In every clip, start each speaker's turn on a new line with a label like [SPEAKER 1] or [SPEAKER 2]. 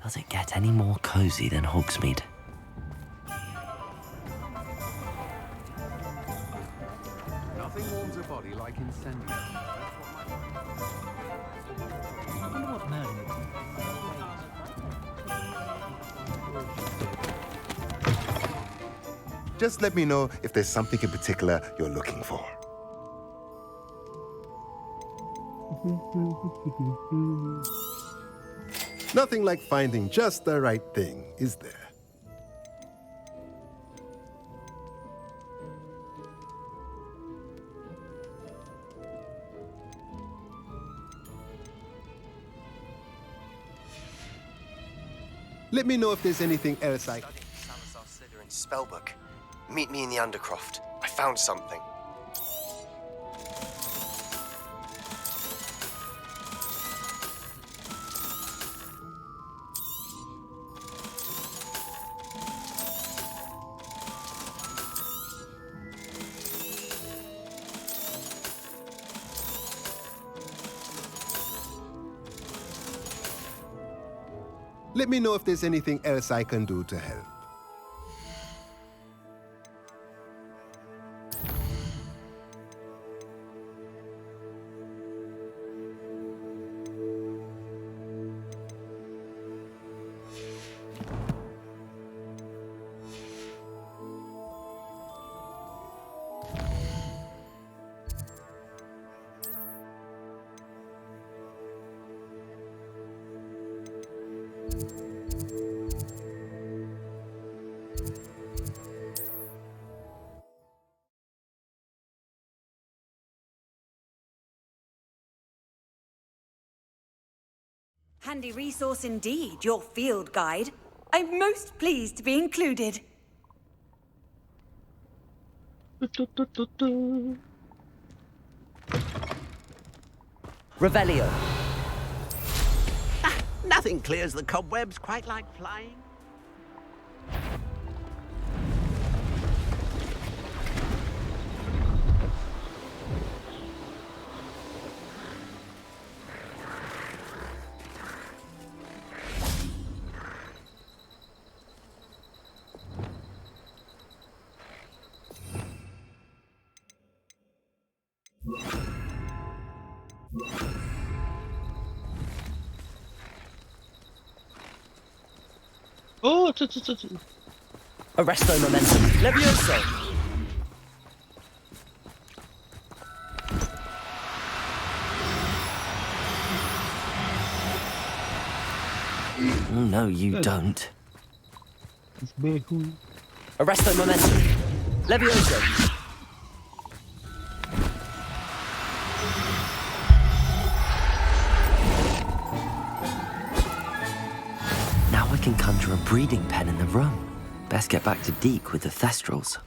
[SPEAKER 1] Does it get any more cozy than Hogsmeade?
[SPEAKER 2] Nothing warms a body like incendio.
[SPEAKER 3] I wonder what Merlin would
[SPEAKER 2] Just let me know if there's something in particular you're looking for. Nothing like finding just the right thing, is there? Let me know if there's anything else I...
[SPEAKER 4] Salazar Slytherin's spellbook. Meet me in the Undercroft. I found something.
[SPEAKER 2] Let me know if there's anything else I can do to help.
[SPEAKER 5] Handy resource indeed, your field guide. I'm most pleased to be included.
[SPEAKER 1] Revelio.
[SPEAKER 6] Nothing clears the cobwebs quite like flying.
[SPEAKER 3] Oh,
[SPEAKER 1] Arresto momentum. Levioso. No, you don't. Arresto momentum. Levioso. Now I can conjure a breeding pen in the room. Best get back to Deke with the Thestrals.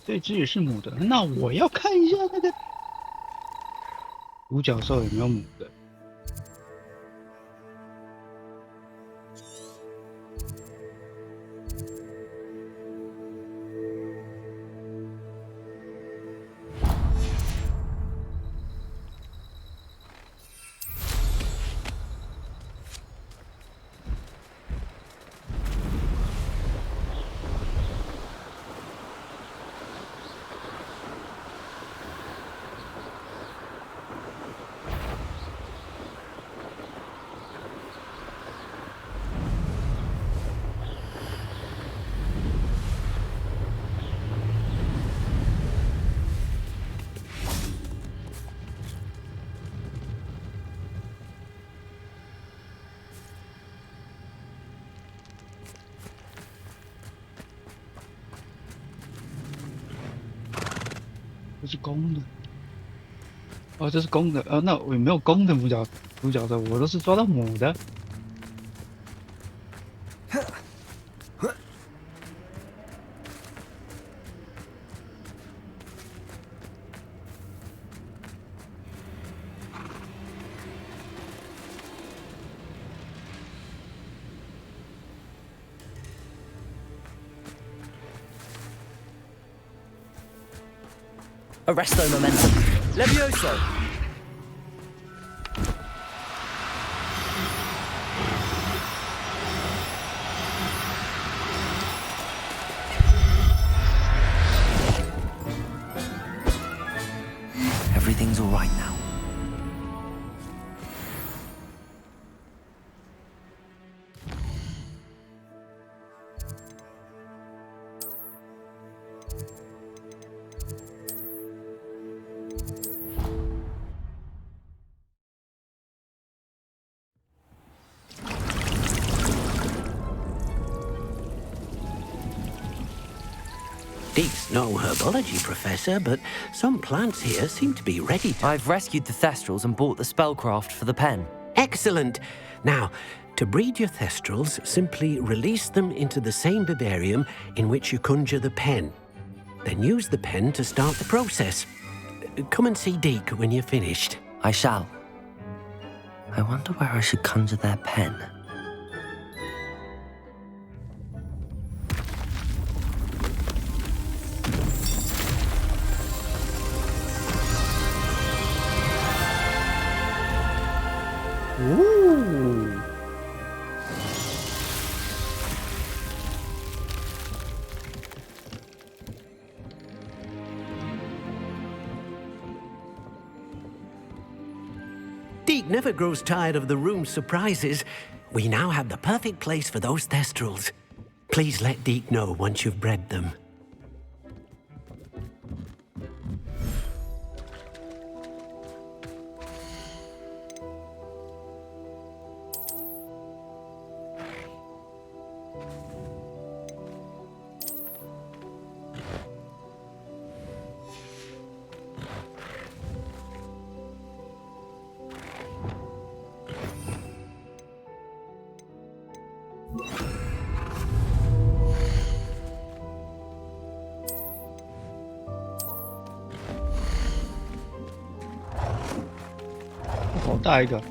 [SPEAKER 3] 这只也是母的，那我要看一下那个独角兽有没有母的。这是公的，哦，这是公的，那我有没有公的独角兽？我都是抓到母的。
[SPEAKER 1] Arresto momentum. Levioso. Everything's all right now.
[SPEAKER 6] Deke's no herbology professor, but some plants here seem to be ready to...
[SPEAKER 1] I've rescued the Thestrals and bought the spellcraft for the pen.
[SPEAKER 6] Excellent! Now, to breed your Thestrals, simply release them into the same vivarium in which you conjure the pen. Then use the pen to start the process. Come and see Deke when you're finished.
[SPEAKER 1] I shall. I wonder where I should conjure their pen.
[SPEAKER 3] Ooh.
[SPEAKER 6] Deke never grows tired of the room's surprises. We now have the perfect place for those Thestrals. Please let Deke know once you've bred them.
[SPEAKER 3] 好大一个。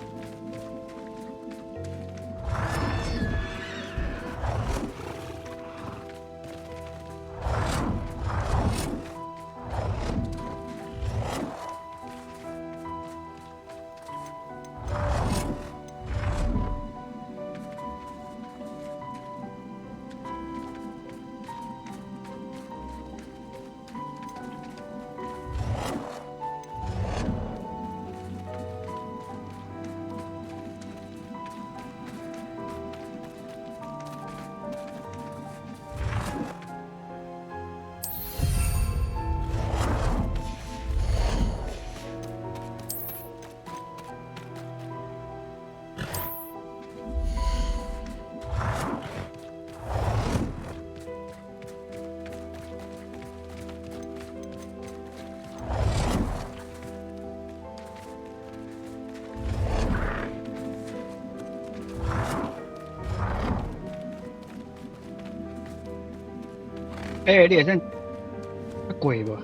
[SPEAKER 3] 哎，你也像鬼吧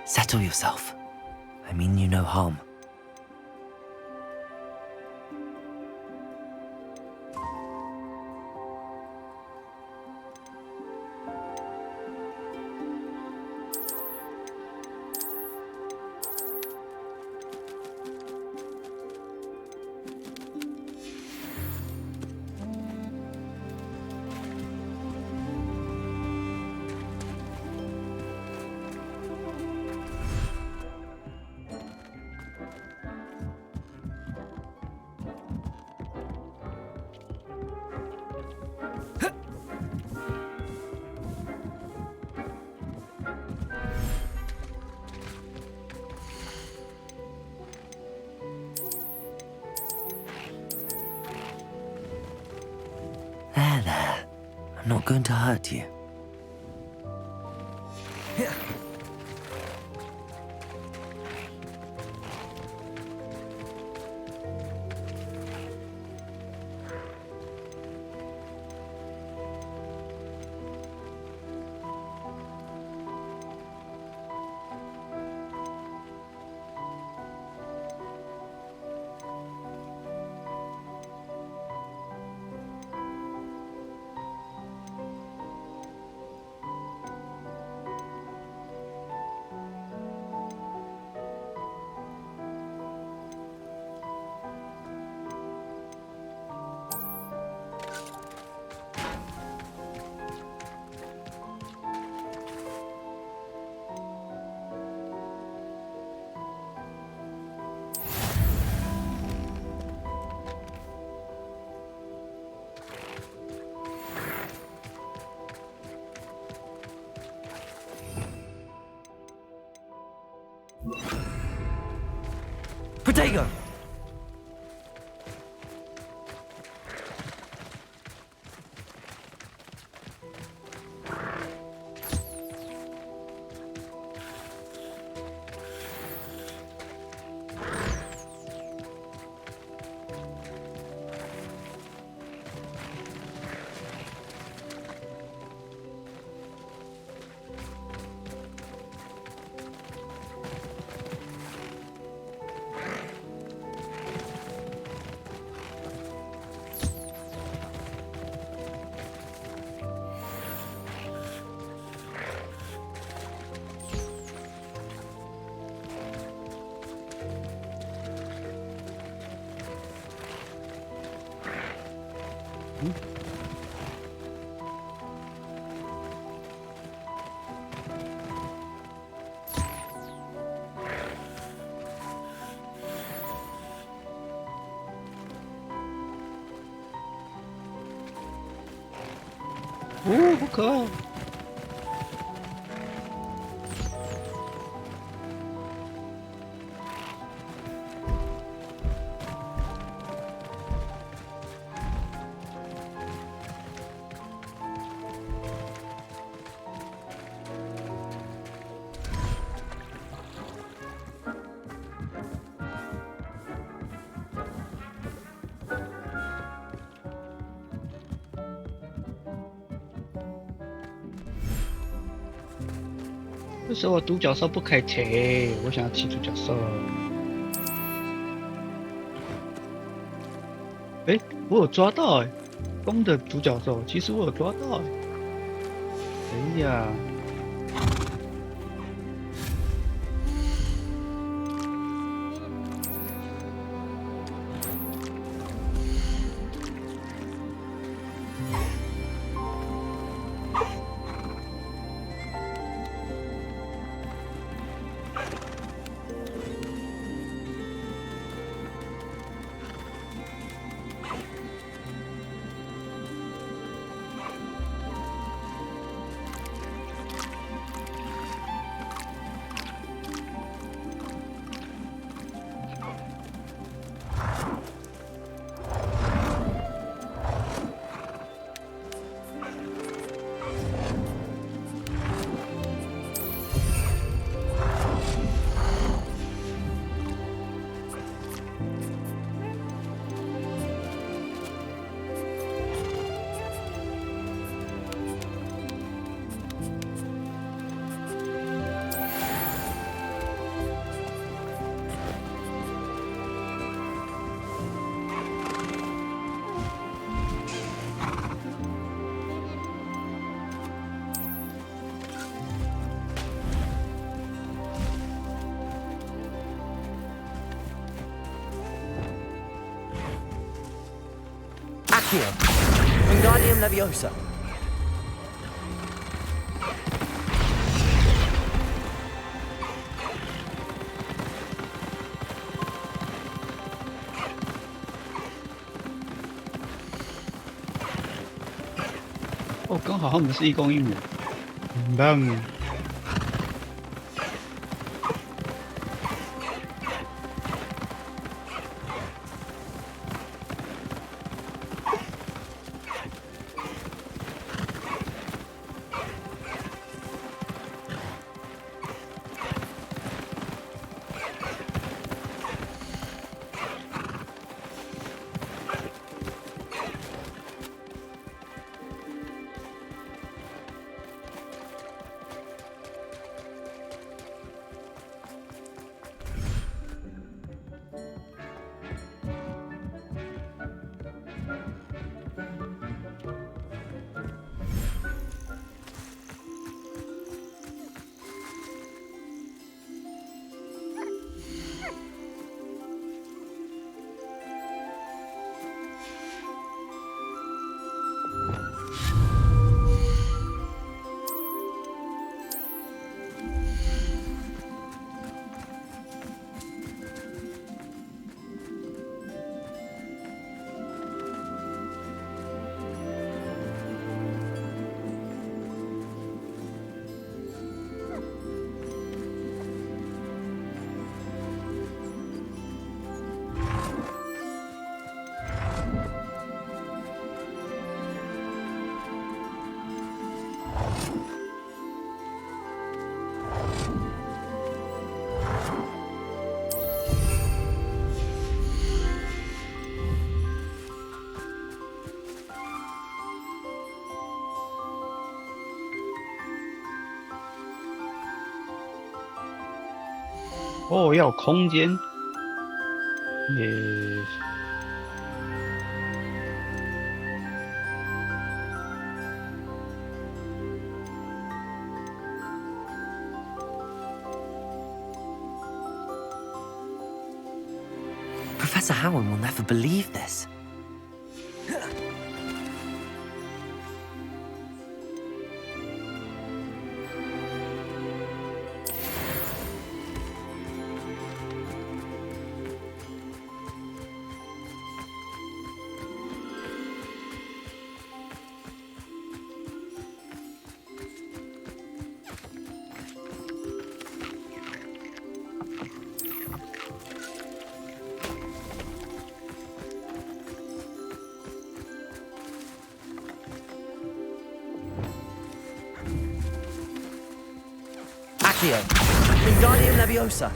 [SPEAKER 3] ？Settle
[SPEAKER 1] yourself. I mean you no harm. There, there. I'm not going to hurt you. Protego!
[SPEAKER 3] 哦，好可爱！为什么我独角兽不可以骑？我想要骑独角兽。哎，我有抓到哎，公的独角兽，其实我有抓到哎。哎呀！Accio!
[SPEAKER 1] Wingardium Leviosa!
[SPEAKER 3] 哦，刚好他们是一公一母，很棒。哦，要有空间。
[SPEAKER 1] Professor Howard will never believe this. Accio, Wingardium Leviosa.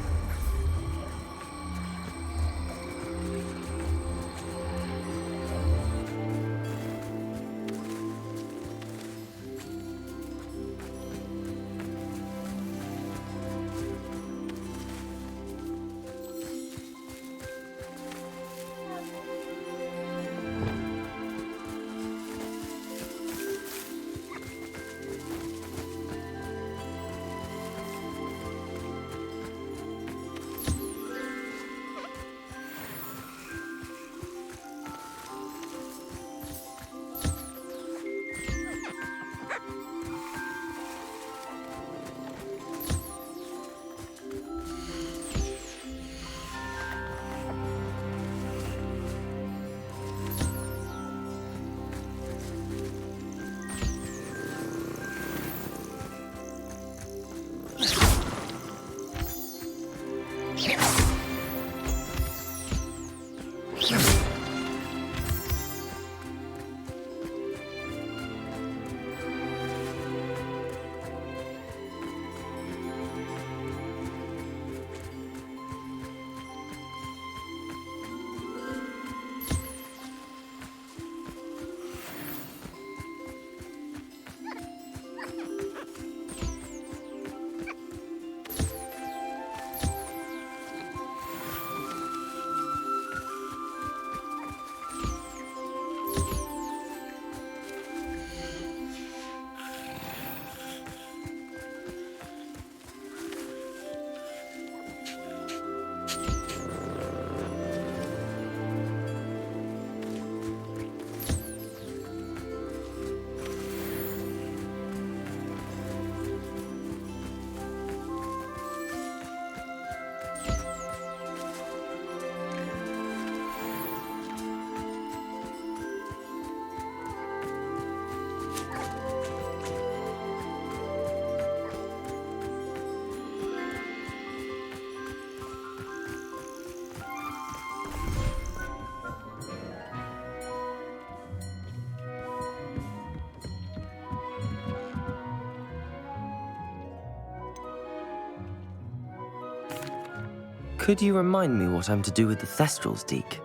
[SPEAKER 1] Could you remind me what I'm to do with the Thestrals, Deke?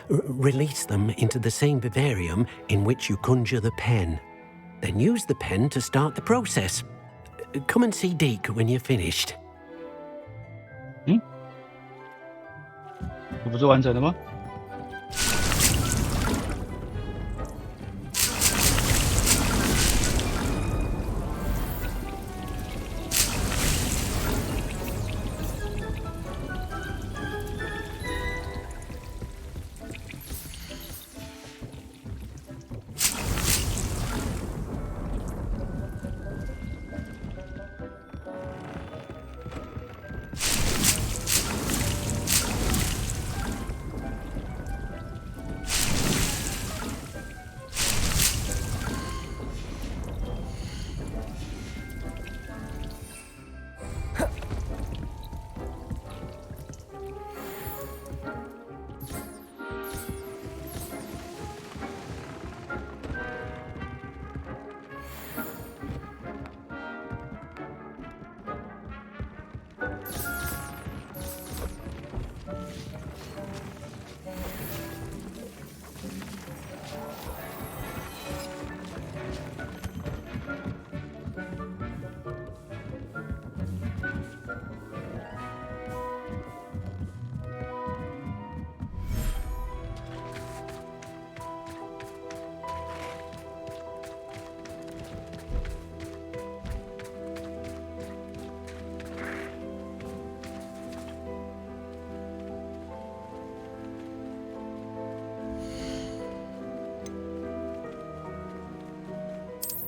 [SPEAKER 6] Release them into the same vivarium in which you conjure the pen. Then use the pen to start the process. Come and see Deke when you're finished.
[SPEAKER 3] 这不是完成了吗？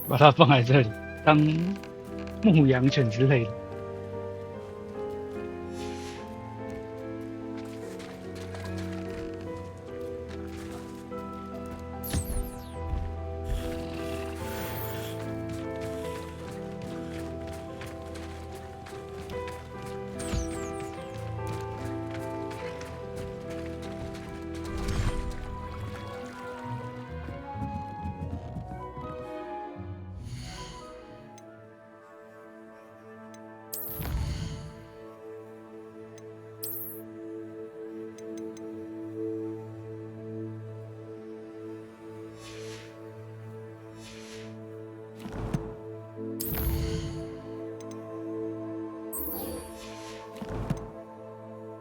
[SPEAKER 3] 把它放在这里当牧羊犬之类的。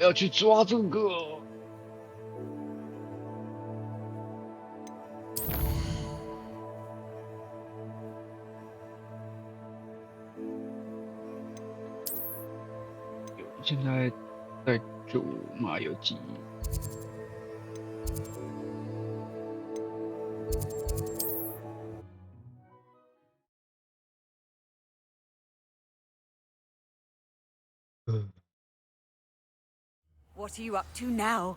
[SPEAKER 3] 要去抓这个。现在在煮麻油鸡。
[SPEAKER 5] What are you up to now?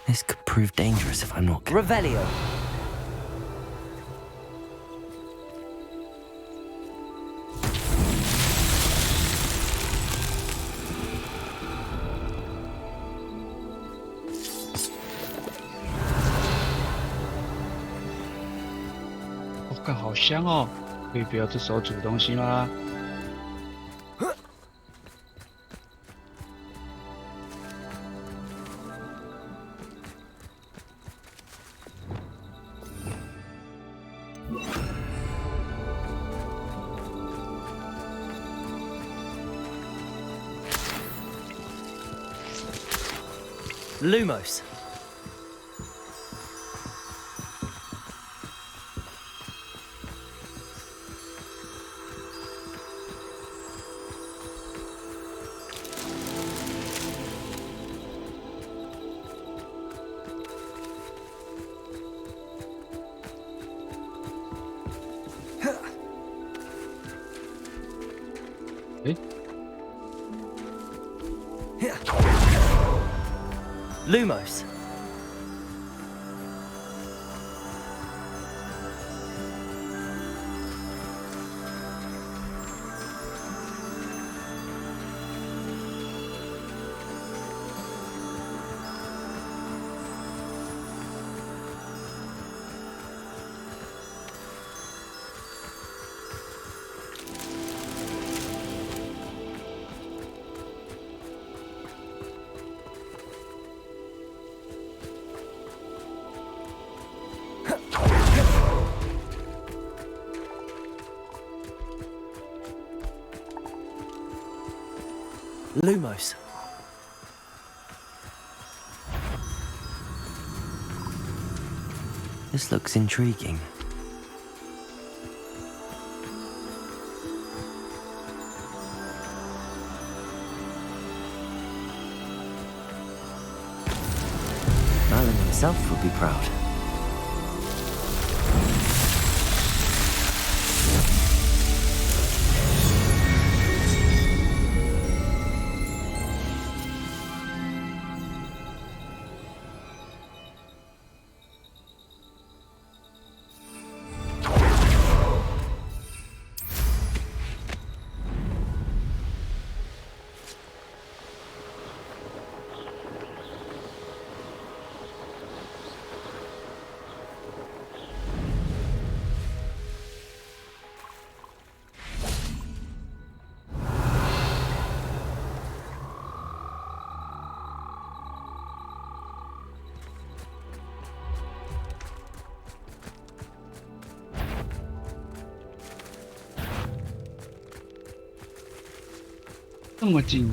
[SPEAKER 1] This could prove dangerous if I'm not careful.
[SPEAKER 7] Revelio.
[SPEAKER 3] 哦，干好香哦！可以不要这时候煮东西吗？
[SPEAKER 7] Lumos. Lumos. Lumos.
[SPEAKER 1] This looks intriguing. Merlin himself would be proud.
[SPEAKER 3] 这么近。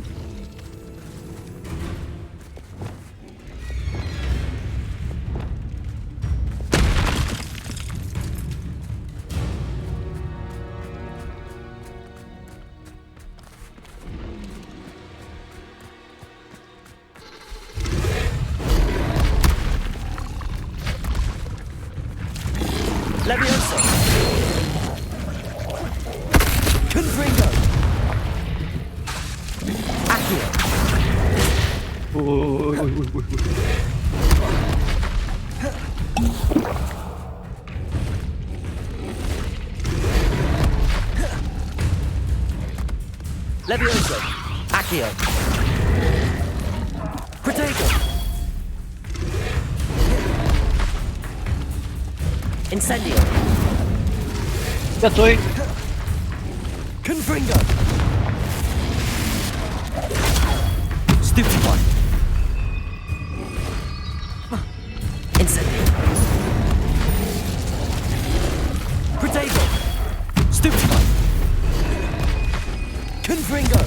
[SPEAKER 7] Levioso. Confringo. Accio. ，Levioso. Accio. Protego. Incendio.
[SPEAKER 3] 要追，
[SPEAKER 7] Confringo. Stupefy. Incendio. Protego. Stupefy. Confringo.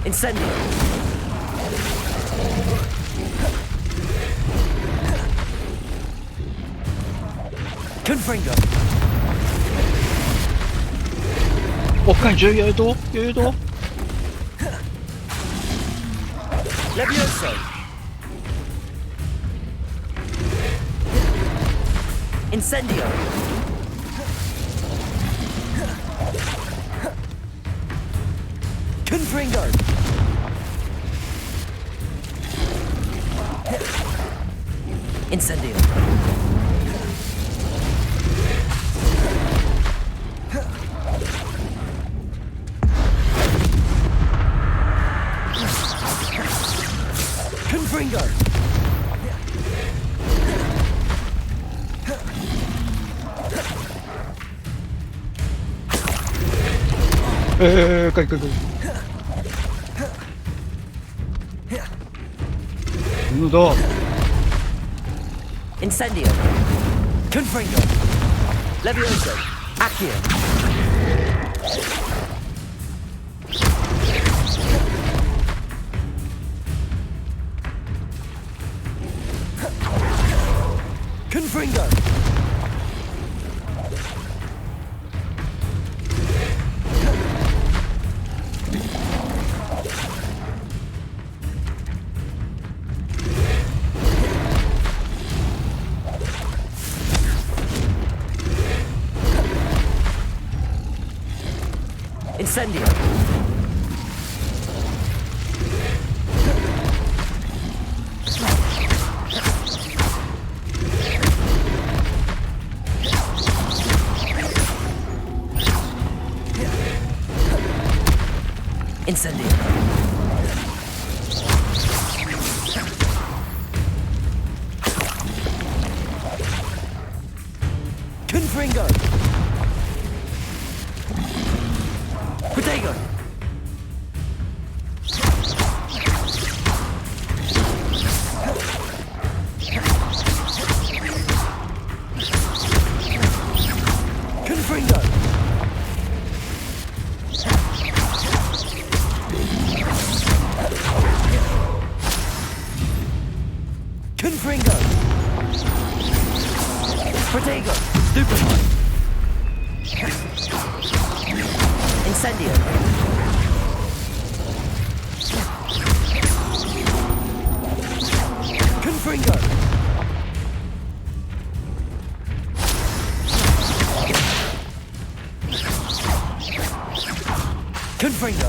[SPEAKER 7] Incendio. Confringo.
[SPEAKER 3] 我感觉越来越多，越来越多。
[SPEAKER 7] Levioso. Incendio. Confringo. Incendio. Confringo.
[SPEAKER 3] 可以。那么多。
[SPEAKER 7] Incendio. Confringo. Levioso. Accio. Confringo. Incendio. Incendio. Confringo. Protego. Confringo. Confringo. Protego. Stupefy. Incendio. Confringo. Confringo.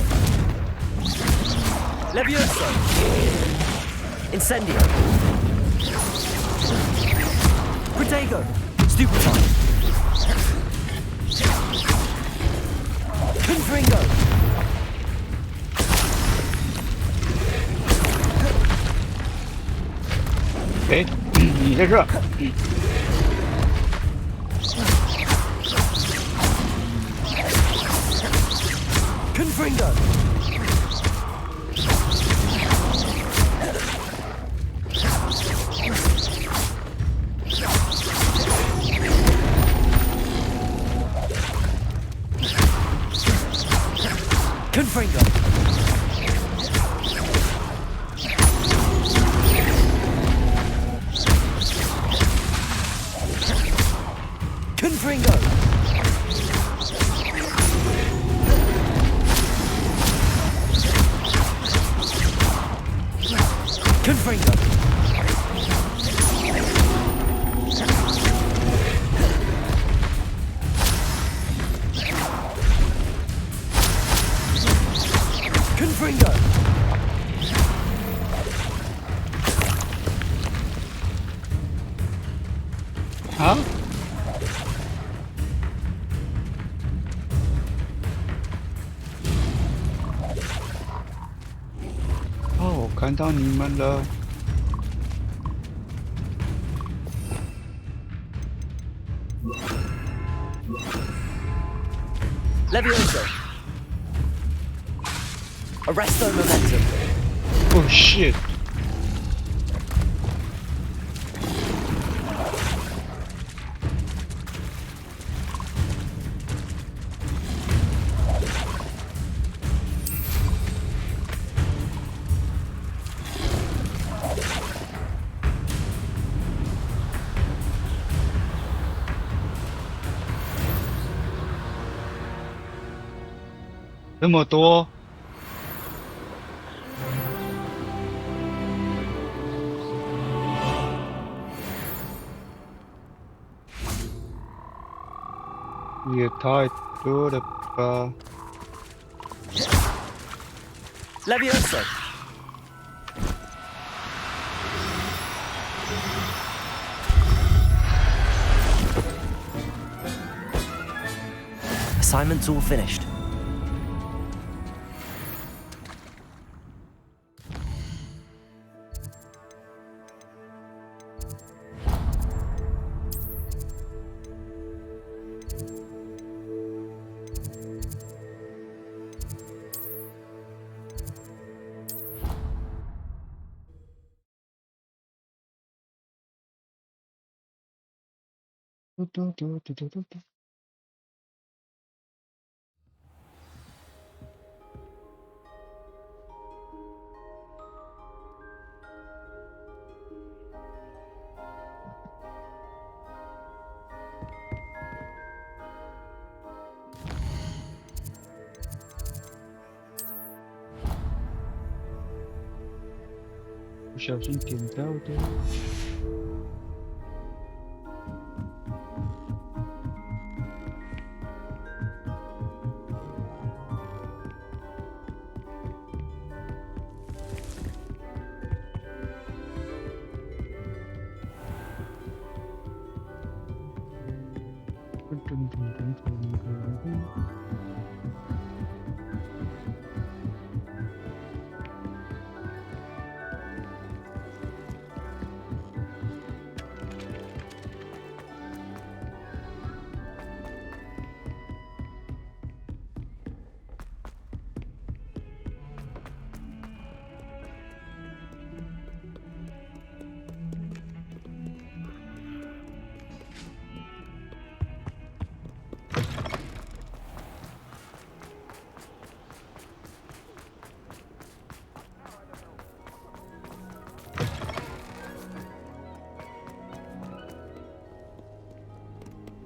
[SPEAKER 7] Levioso. Incendio. Protego. Stupefy. Confringo.
[SPEAKER 3] OK，你在这儿。
[SPEAKER 7] Confringo. Confringo. Confringo. Confringo. Confringo.
[SPEAKER 3] Huh? 哦，我看到你们了。
[SPEAKER 7] Levioso. Arresto momentum.
[SPEAKER 3] Oh shit! “这么多。也太多了吧！
[SPEAKER 7] Levioso.
[SPEAKER 1] Assignment's all finished.
[SPEAKER 3] “不小心点到的。” “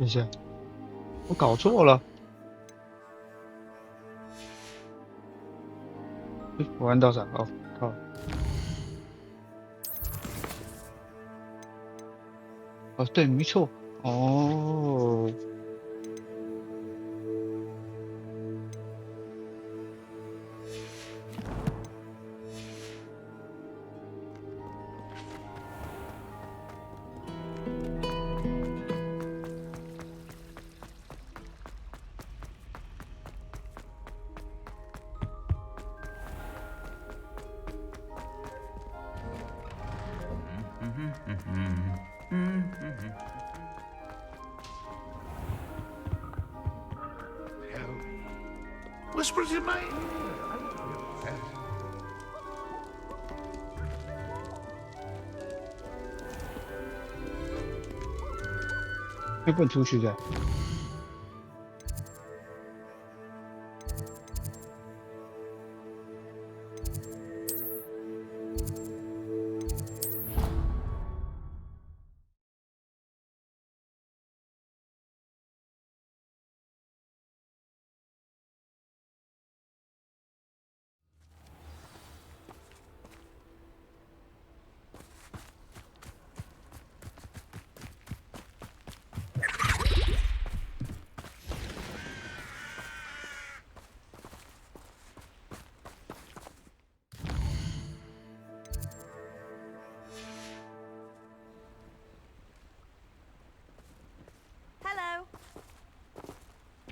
[SPEAKER 3] 等一下，我搞错了。我按到啥？哦，靠！哦，对，没错。哦。
[SPEAKER 8] Whispers in my ear.
[SPEAKER 3] 会不会出去的？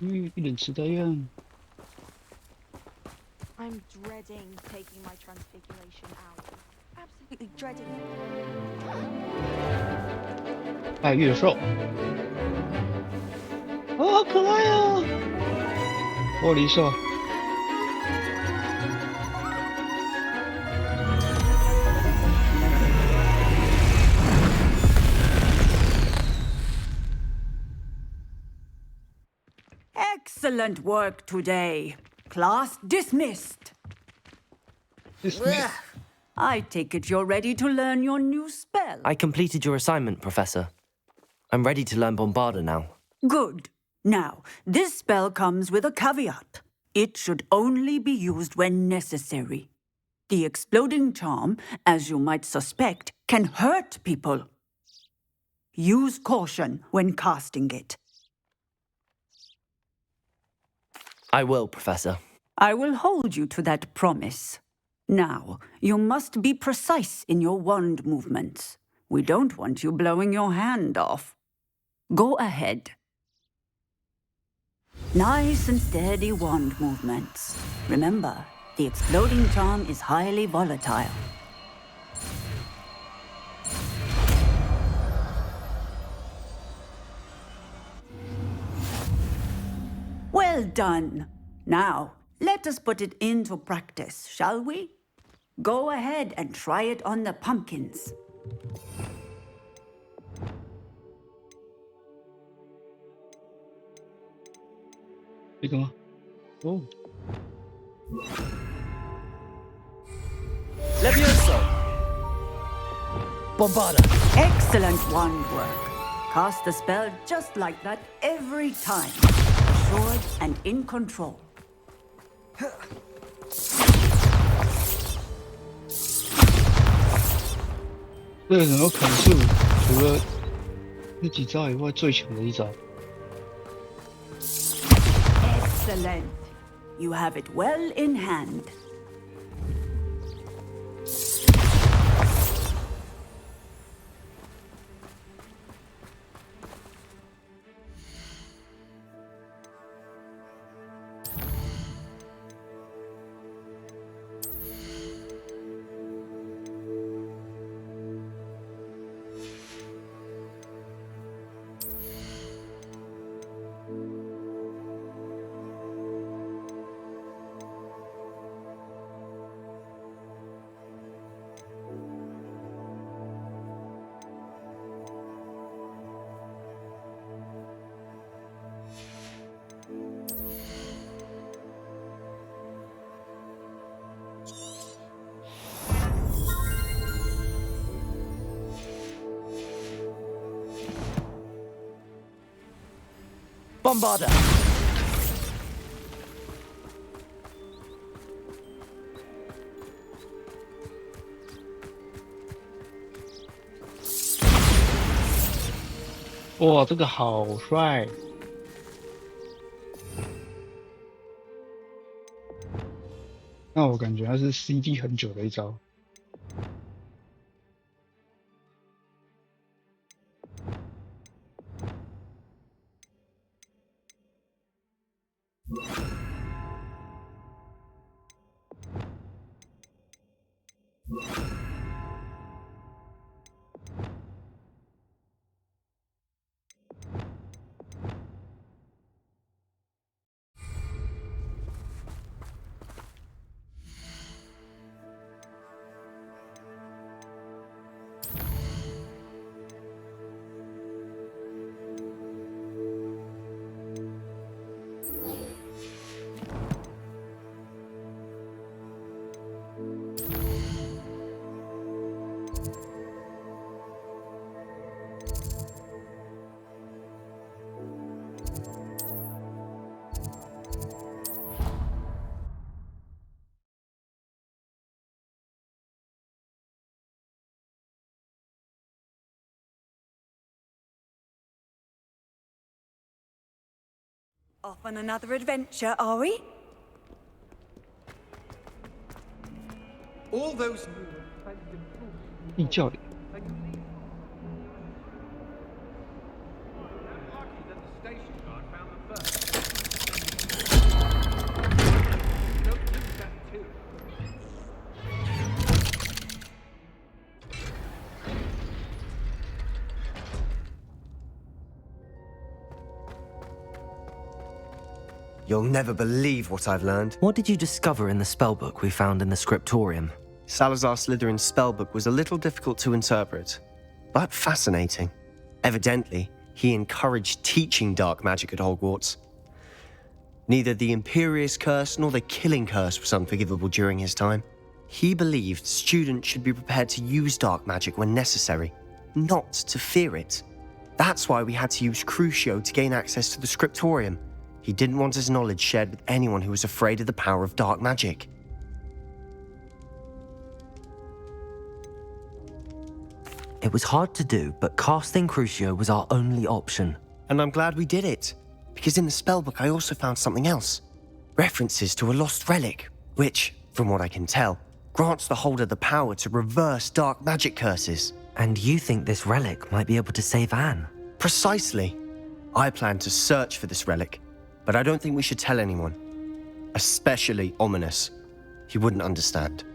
[SPEAKER 3] 一脸痴呆样。
[SPEAKER 8] I'm dreading taking my transfiguration out. Absolutely dreading it.
[SPEAKER 3] 爱月兽。好可爱啊！玻璃兽。
[SPEAKER 5] Excellent work today. Class dismissed.
[SPEAKER 3] Dismiss.
[SPEAKER 5] I take it you're ready to learn your new spell.
[SPEAKER 1] I completed your assignment, Professor. I'm ready to learn Bombarda now.
[SPEAKER 5] Good. Now, this spell comes with a caveat. It should only be used when necessary. The exploding charm, as you might suspect, can hurt people. Use caution when casting it.
[SPEAKER 1] I will, Professor.
[SPEAKER 5] I will hold you to that promise. Now, you must be precise in your wand movements. We don't want you blowing your hand off. Go ahead. Nice and steady wand movements. Remember, the exploding charm is highly volatile. Well done. Now, let us put it into practice, shall we? Go ahead and try it on the pumpkins.
[SPEAKER 3] 这个吗？哦，
[SPEAKER 7] Levioso! Bombarda!
[SPEAKER 5] Excellent wand work. Cast the spell just like that every time. Assured and in control.
[SPEAKER 3] 这个整个砍树除了那几招以外最强的一招。
[SPEAKER 5] Excellent. You have it well in hand.
[SPEAKER 7] Bombarda!
[SPEAKER 3] 哇，这个好帅！那我感觉它是 CD 很久的一招。
[SPEAKER 5] Off on another adventure, are we?
[SPEAKER 2] All those
[SPEAKER 3] 地窖里。
[SPEAKER 9] Lucky that the station guard found them first.
[SPEAKER 4] You'll never believe what I've learned.
[SPEAKER 1] What did you discover in the spellbook we found in the scriptorium?
[SPEAKER 4] Salazar Slytherin's spellbook was a little difficult to interpret, but fascinating. Evidently, he encouraged teaching dark magic at Hogwarts. Neither the Imperious Curse nor the Killing Curse was unforgivable during his time. He believed students should be prepared to use dark magic when necessary, not to fear it. That's why we had to use Crucio to gain access to the scriptorium. He didn't want his knowledge shared with anyone who was afraid of the power of dark magic.
[SPEAKER 1] It was hard to do, but casting Crucio was our only option.
[SPEAKER 4] And I'm glad we did it, because in the spellbook I also found something else. References to a lost relic, which, from what I can tell, grants the holder the power to reverse dark magic curses.
[SPEAKER 1] And you think this relic might be able to save Anne?
[SPEAKER 4] Precisely. I plan to search for this relic, but I don't think we should tell anyone. Especially Ominous. He wouldn't understand.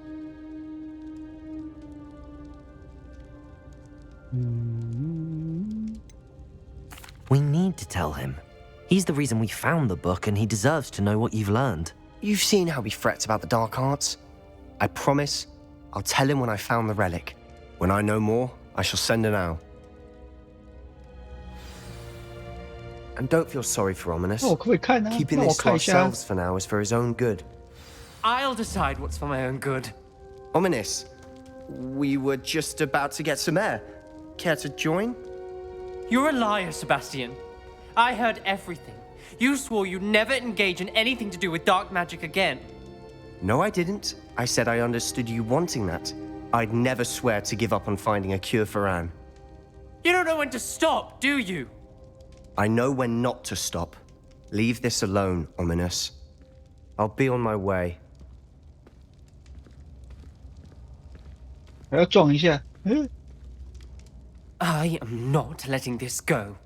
[SPEAKER 1] We need to tell him. He's the reason we found the book, and he deserves to know what you've learned.
[SPEAKER 4] You've seen how he frets about the dark arts. I promise I'll tell him when I found the relic. When I know more, I shall send an owl. And don't feel sorry for Ominous.
[SPEAKER 3] 那我可不可以看啊？
[SPEAKER 4] Keeping
[SPEAKER 3] 让我
[SPEAKER 4] this to
[SPEAKER 3] 看一下啊。
[SPEAKER 4] ourselves for now is for his own good.
[SPEAKER 7] I'll decide what's for my own good.
[SPEAKER 4] Ominous, we were just about to get some air. Care to join?
[SPEAKER 7] You're a liar, Sebastian. I heard everything. You swore you'd never engage in anything to do with dark magic again.
[SPEAKER 4] No, I didn't. I said I understood you wanting that. I'd never swear to give up on finding a cure for Anne.
[SPEAKER 7] You don't know when to stop, do you?
[SPEAKER 4] I know when not to stop. Leave this alone, Ominous. I'll be on my way.
[SPEAKER 3] 还要撞一下。
[SPEAKER 7] I am not letting this go.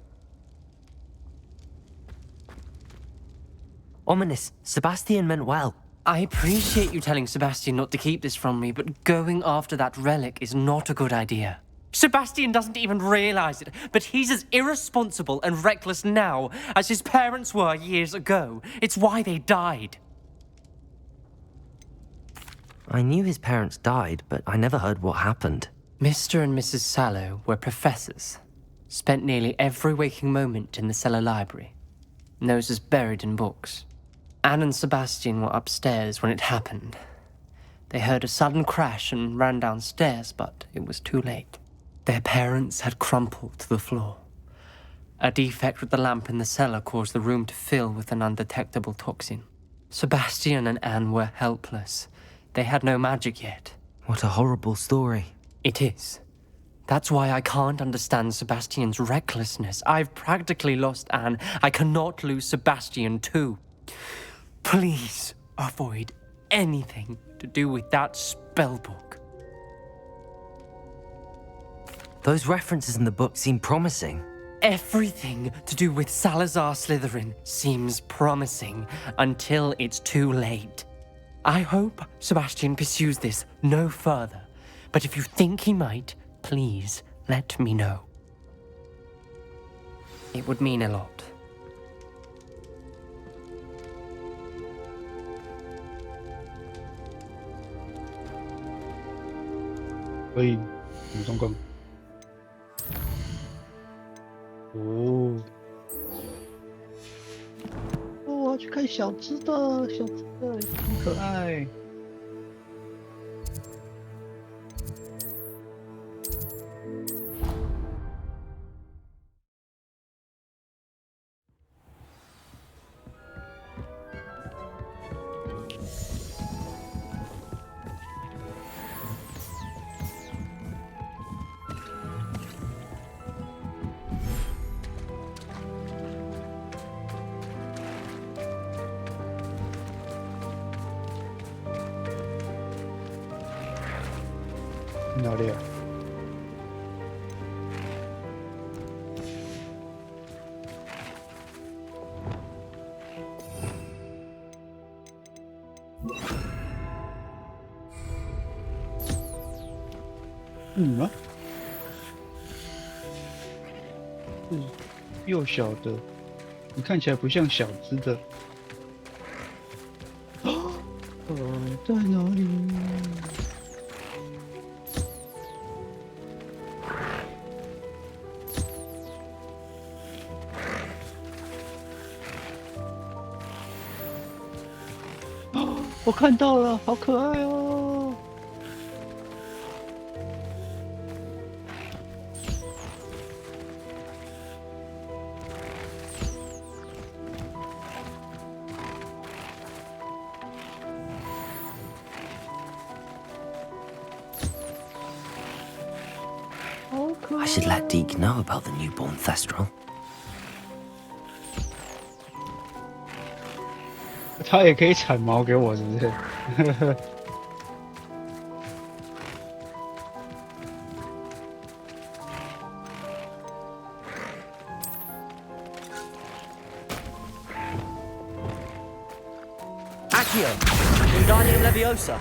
[SPEAKER 1] Ominous, Sebastian meant well.
[SPEAKER 7] I appreciate you telling Sebastian not to keep this from me, but going after that relic is not a good idea. Sebastian doesn't even realize it, but he's as irresponsible and reckless now as his parents were years ago. It's why they died.
[SPEAKER 1] I knew his parents died, but I never heard what happened.
[SPEAKER 7] Mr. and Mrs. Sallow were professors. Spent nearly every waking moment in the cellar library. Noses buried in books. Anne and Sebastian were upstairs when it happened. They heard a sudden crash and ran downstairs, but it was too late. Their parents had crumpled to the floor. A defect with the lamp in the cellar caused the room to fill with an undetectable toxin. Sebastian and Anne were helpless. They had no magic yet.
[SPEAKER 1] What a horrible story.
[SPEAKER 7] It is. That's why I can't understand Sebastian's recklessness. I've practically lost Anne. I cannot lose Sebastian too. Please avoid anything to do with that spellbook.
[SPEAKER 1] Those references in the book seem promising.
[SPEAKER 7] Everything to do with Salazar Slytherin seems promising until it's too late. I hope Sebastian pursues this no further, but if you think he might, please let me know. It would mean a lot.
[SPEAKER 3] Oh. 我要去看小只的，小只的很可爱。哪里啊？吗？是幼小的，你看起来不像小只的。在哪里？我看到了，好可爱哦！好可爱。
[SPEAKER 1] I should let Deke know about the newborn Thestral.
[SPEAKER 3] 他也可以产毛给我，是不是？Accio!
[SPEAKER 1] Wingardium Leviosa!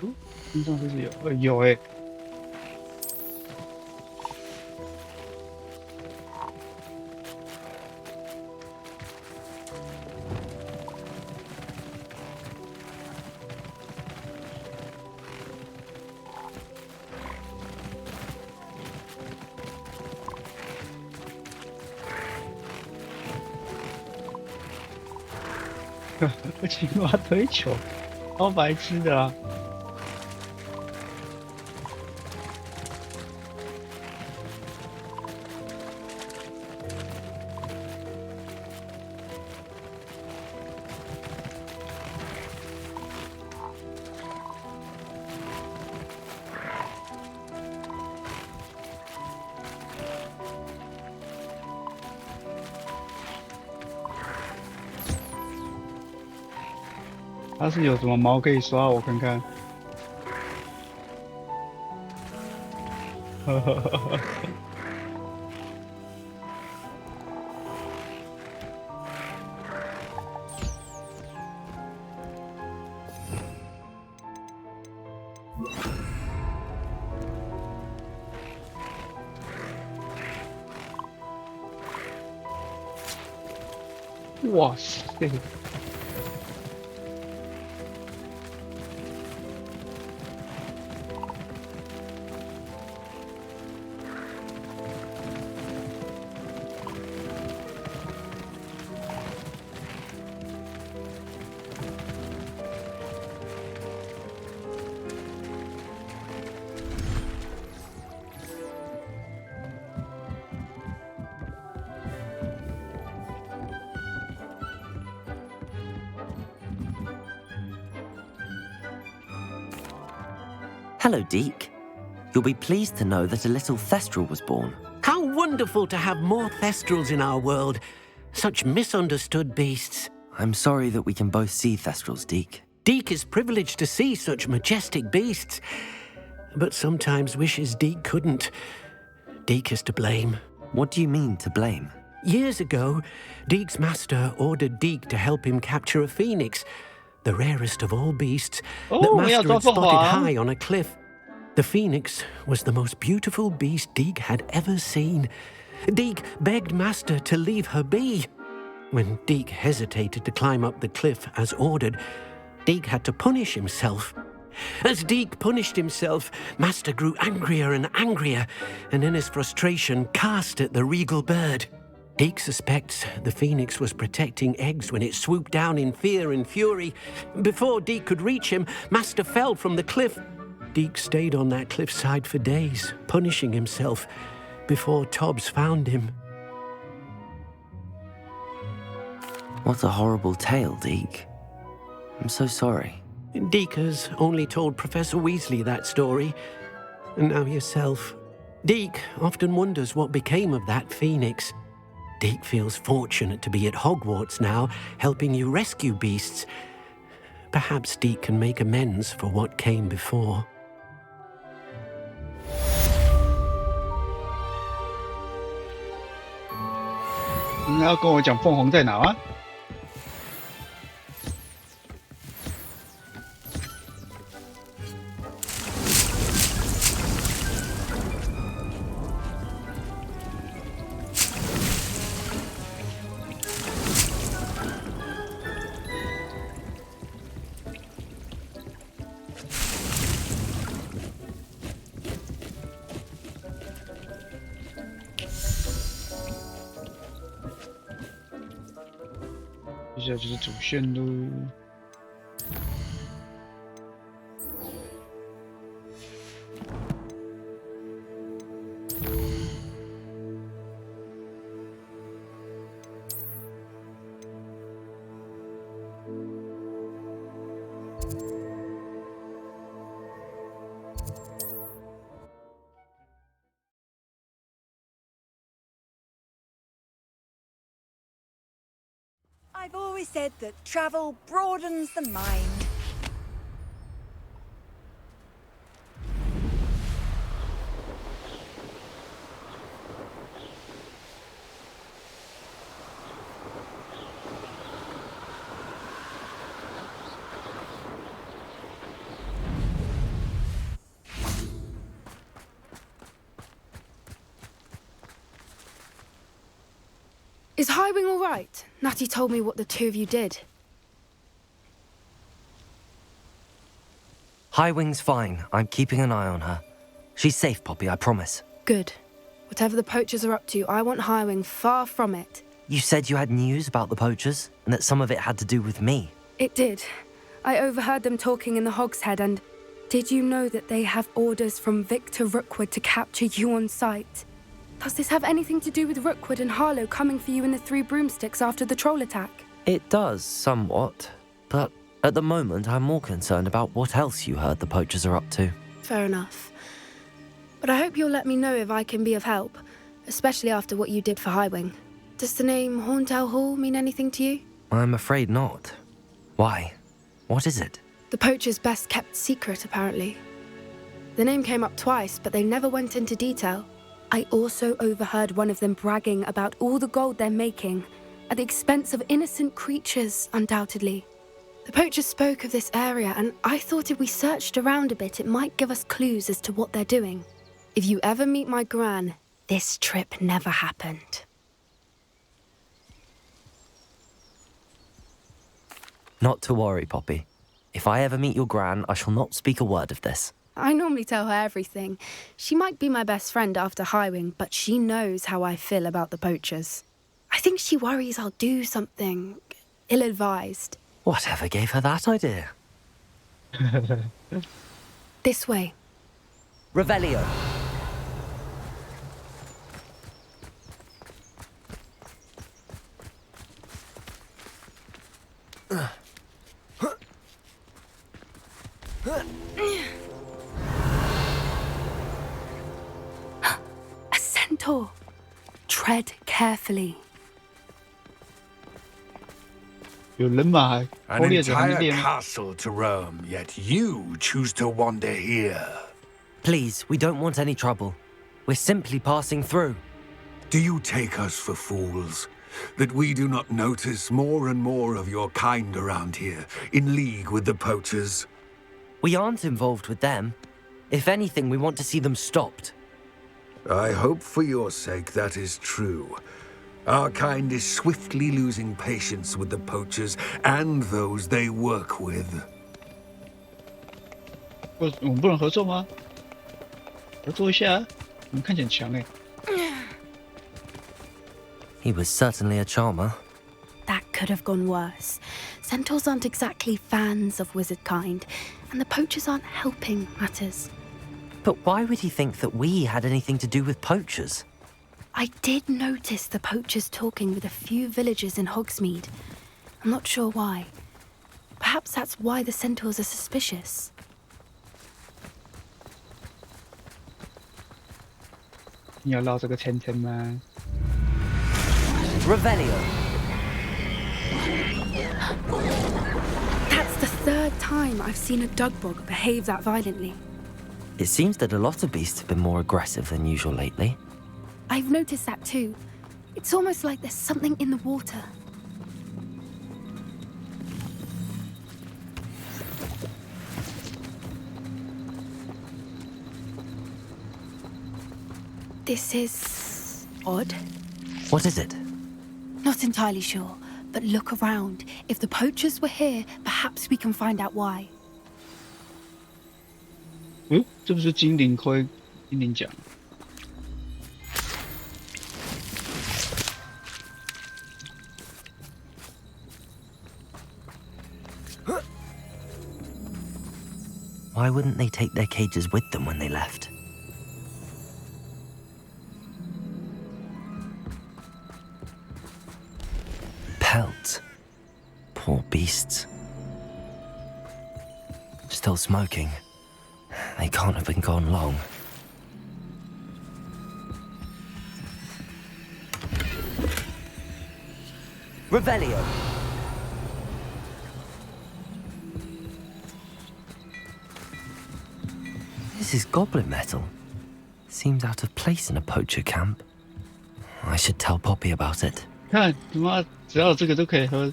[SPEAKER 3] Oh, 身上就是有哎。青蛙推球，超白痴的啊！它是有什么毛可以刷？我看看。呵呵呵呵。哇塞！Hello,
[SPEAKER 1] Deke. You'll be pleased to know that a little Thestral was born.
[SPEAKER 6] How wonderful to have more Thestrals in our world. Such misunderstood beasts.
[SPEAKER 1] I'm sorry that we can both see Thestrals, Deke.
[SPEAKER 6] Deke is privileged to see such majestic beasts, but sometimes wishes Deke couldn't. Deke is to blame.
[SPEAKER 1] What do you mean, to blame?
[SPEAKER 6] Years ago, Deke's master ordered Deke to help him capture a phoenix, the rarest of all beasts, that Master had spotted high on a cliff. The phoenix was the most beautiful beast Deke had ever seen. Deke begged Master to leave her be. When Deke hesitated to climb up the cliff as ordered, Deke had to punish himself. As Deke punished himself, Master grew angrier and angrier, and in his frustration cast at the regal bird. Deke suspects the phoenix was protecting eggs when it swooped down in fear and fury. Before Deke could reach him, Master fell from the cliff. Deke stayed on that cliffside for days, punishing himself, before Tobbs found him.
[SPEAKER 1] What a horrible tale, Deke. I'm so sorry.
[SPEAKER 6] Deke has only told Professor Weasley that story, and now yourself. Deke often wonders what became of that phoenix. Deke feels fortunate to be at Hogwarts now, helping you rescue beasts. Perhaps Deke can make amends for what came before.
[SPEAKER 3] 你要跟我讲凤凰在哪吗？接下来就是主线喽。
[SPEAKER 8] I've always said that travel broadens the mind.
[SPEAKER 9] Is Highwing all right? Natty told me what the two of you did.
[SPEAKER 1] Highwing's fine. I'm keeping an eye on her. She's safe, Poppy, I promise.
[SPEAKER 9] Good. Whatever the poachers are up to, I want Highwing far from it.
[SPEAKER 1] You said you had news about the poachers, and that some of it had to do with me.
[SPEAKER 9] It did. I overheard them talking in the Hogshead, and did you know that they have orders from Victor Rookwood to capture you on sight? Does this have anything to do with Rookwood and Harlow coming for you in the Three Broomsticks after the troll attack?
[SPEAKER 1] It does, somewhat. But at the moment, I'm more concerned about what else you heard the poachers are up to.
[SPEAKER 9] Fair enough. But I hope you'll let me know if I can be of help, especially after what you did for Highwing. Does the name Horntail Hall mean anything to you?
[SPEAKER 1] I'm afraid not. Why? What is it?
[SPEAKER 9] The poachers' best kept secret, apparently. The name came up twice, but they never went into detail. I also overheard one of them bragging about all the gold they're making, at the expense of innocent creatures, undoubtedly. The poachers spoke of this area, and I thought if we searched around a bit, it might give us clues as to what they're doing. If you ever meet my gran, this trip never happened.
[SPEAKER 1] Not to worry, Poppy. If I ever meet your gran, I shall not speak a word of this.
[SPEAKER 9] I normally tell her everything. She might be my best friend after Highwing, but she knows how I feel about the poachers. I think she worries I'll do something ill-advised.
[SPEAKER 1] Whatever gave her that idea?
[SPEAKER 9] This way.
[SPEAKER 1] Revelio.
[SPEAKER 9] A centaur. Tread carefully.
[SPEAKER 3] 有人马，
[SPEAKER 10] An
[SPEAKER 3] 狩猎者还没
[SPEAKER 10] entire
[SPEAKER 3] 练吗？
[SPEAKER 10] castle to roam, yet you choose to wander here.
[SPEAKER 1] Please, we don't want any trouble. We're simply passing through.
[SPEAKER 10] Do you take us for fools? That we do not notice more and more of your kind around here, in league with the poachers?
[SPEAKER 1] We aren't involved with them. If anything, we want to see them stopped.
[SPEAKER 10] I hope for your sake that is true. Our kind is swiftly losing patience with the poachers and those they work with.
[SPEAKER 3] 我们不能合作吗？合作一下，你们看起来很强哎。
[SPEAKER 1] He was certainly a charmer.
[SPEAKER 9] That could have gone worse. Centaurs aren't exactly fans of wizard kind, and the poachers aren't helping matters.
[SPEAKER 1] But why would he think that we had anything to do with poachers?
[SPEAKER 9] I did notice the poachers talking with a few villagers in Hogsmeade. I'm not sure why. Perhaps that's why the centaurs are suspicious.
[SPEAKER 3] 你要绕这个圈圈吗？
[SPEAKER 1] Revelio.
[SPEAKER 9] That's the third time I've seen a dugbog behave that violently.
[SPEAKER 1] It seems that a lot of beasts have been more aggressive than usual lately.
[SPEAKER 9] I've noticed that too. It's almost like there's something in the water. This is odd.
[SPEAKER 1] What is it?
[SPEAKER 9] Not entirely sure, but look around. If the poachers were here, perhaps we can find out why.
[SPEAKER 3] 这不是精灵盔、精灵奖？
[SPEAKER 1] Why wouldn't they take their cages with them when they left? Pelts. Poor beasts. Still smoking. They can't have been gone long. Revelio. This is goblin metal. Seems out of place in a poacher camp. I should tell Poppy about it.
[SPEAKER 3] 看，他妈只要有这个都可以喝。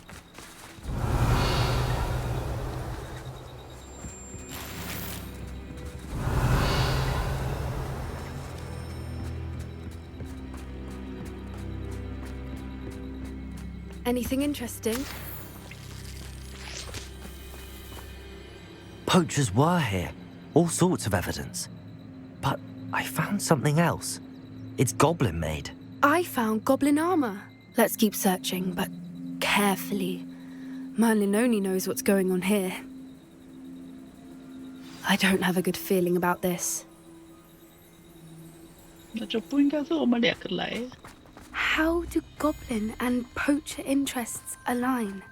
[SPEAKER 9] Anything interesting?
[SPEAKER 1] Poachers were here. All sorts of evidence. But I found something else. It's goblin made.
[SPEAKER 9] I found goblin armor. Let's keep searching, but carefully. Merlin only knows what's going on here. I don't have a good feeling about this.
[SPEAKER 3] 那就不应该是我们两个来。
[SPEAKER 9] How do goblin and poacher interests align?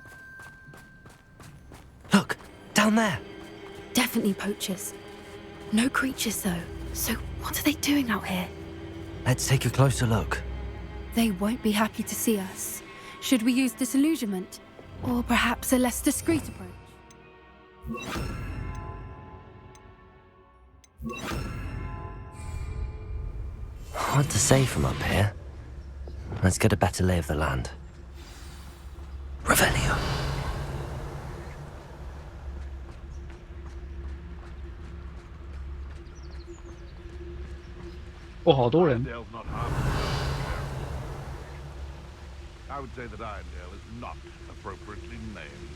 [SPEAKER 1] Look, down there.
[SPEAKER 9] Definitely poachers. No creatures though. So what are they doing out here?
[SPEAKER 1] Let's take a closer look.
[SPEAKER 9] They won't be happy to see us. Should we use disillusionment? Or perhaps a less discreet approach?
[SPEAKER 1] Hard to say from up here. Let's get a better lay of the land. Revelio.
[SPEAKER 3] 哦，好多人。
[SPEAKER 11] Irondale's not half I would say that Irondale is not appropriately named.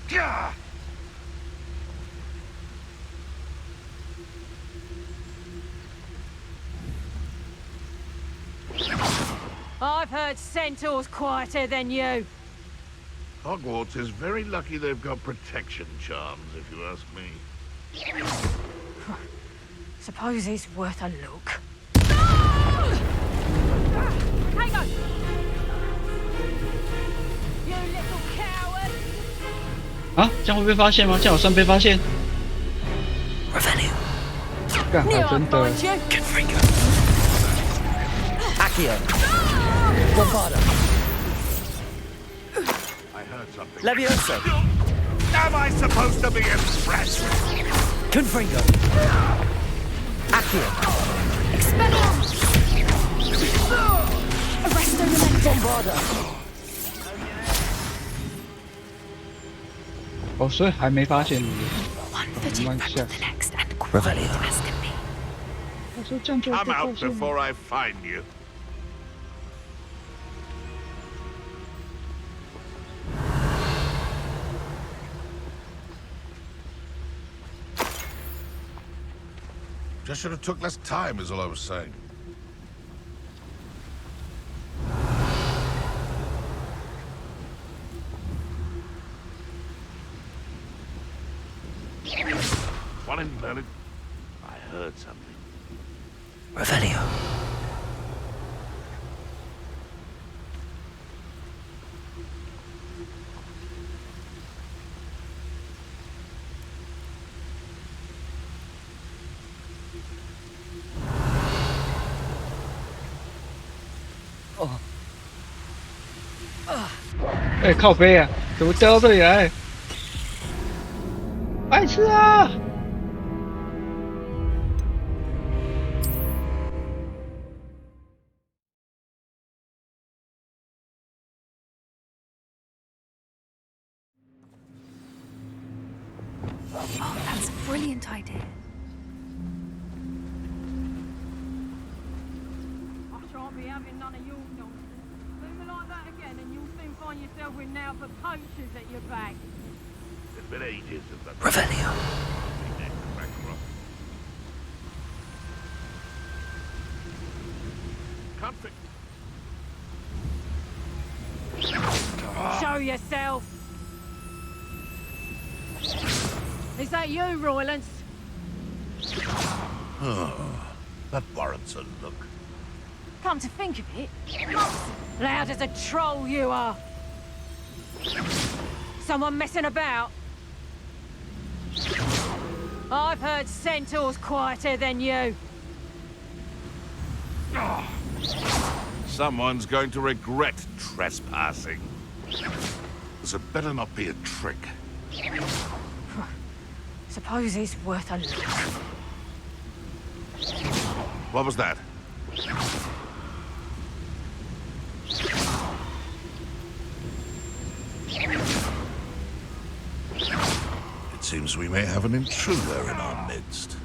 [SPEAKER 11] Gah!
[SPEAKER 8] I've heard Centaur's quieter than you.
[SPEAKER 11] Hogwarts is very lucky they've got protection charms, if you ask me.
[SPEAKER 8] Suppose it's worth a look. Hang on! You little coward!
[SPEAKER 3] 啊，这样会被发现吗？这样有算被发现？
[SPEAKER 1] Revelio.
[SPEAKER 3] 干，
[SPEAKER 8] Knew
[SPEAKER 3] 还
[SPEAKER 8] I'd
[SPEAKER 3] 真的。
[SPEAKER 8] find you.
[SPEAKER 1] Confringo. Accio. Bombarda.
[SPEAKER 11] I heard something.
[SPEAKER 1] Levioso.
[SPEAKER 11] Am I supposed to be impressed?
[SPEAKER 1] Confringo. Accio.
[SPEAKER 9] Expelliarmus! Arresto Memento!
[SPEAKER 1] Bombarda.
[SPEAKER 3] 哦，所以还没发现你。
[SPEAKER 9] One foot in front of the next and
[SPEAKER 1] Revelio.
[SPEAKER 9] quiet as can be.
[SPEAKER 3] 我说这样就会
[SPEAKER 11] Come
[SPEAKER 3] 被发
[SPEAKER 11] out
[SPEAKER 3] 现。
[SPEAKER 11] before I find you. Just should have took less time, is all I was saying. One in Berlin. I heard something.
[SPEAKER 1] Revelio. Oh.
[SPEAKER 3] 哎，靠背啊，怎么掉到这里来？白痴啊！Oh,
[SPEAKER 9] that's a brilliant idea.
[SPEAKER 8] I shan't be having none of your nonsense. Do me like that again and you'll soon find yourself with now for poachers at your back.
[SPEAKER 11] It's been ages since I've
[SPEAKER 1] Revelio.
[SPEAKER 11] Can't fix.
[SPEAKER 8] Show yourself! Is that you, Roylance?
[SPEAKER 11] Oh, that warrants a look.
[SPEAKER 8] Come to think of it, loud as a troll you are. Someone messing about? I've heard centaurs quieter than you.
[SPEAKER 11] Someone's going to regret trespassing. This had better not be a trick.
[SPEAKER 8] Suppose it's worth a look.
[SPEAKER 11] What was that? It seems we may have an intruder in our midst.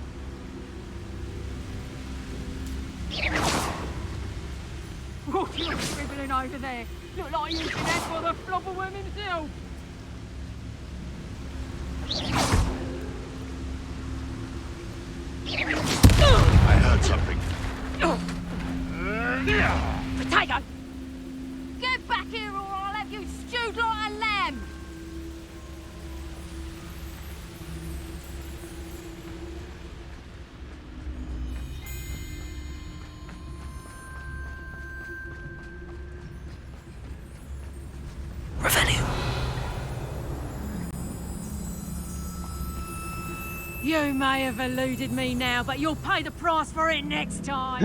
[SPEAKER 8] What are you scribbling over there? Look like you've been asked for the flopperworm himself.
[SPEAKER 11] I heard something.
[SPEAKER 8] Potato! Get back here or I'll have you stewed like a lamb!
[SPEAKER 1] Revelio.
[SPEAKER 8] You may have eluded me now, but you'll pay the price for it next time!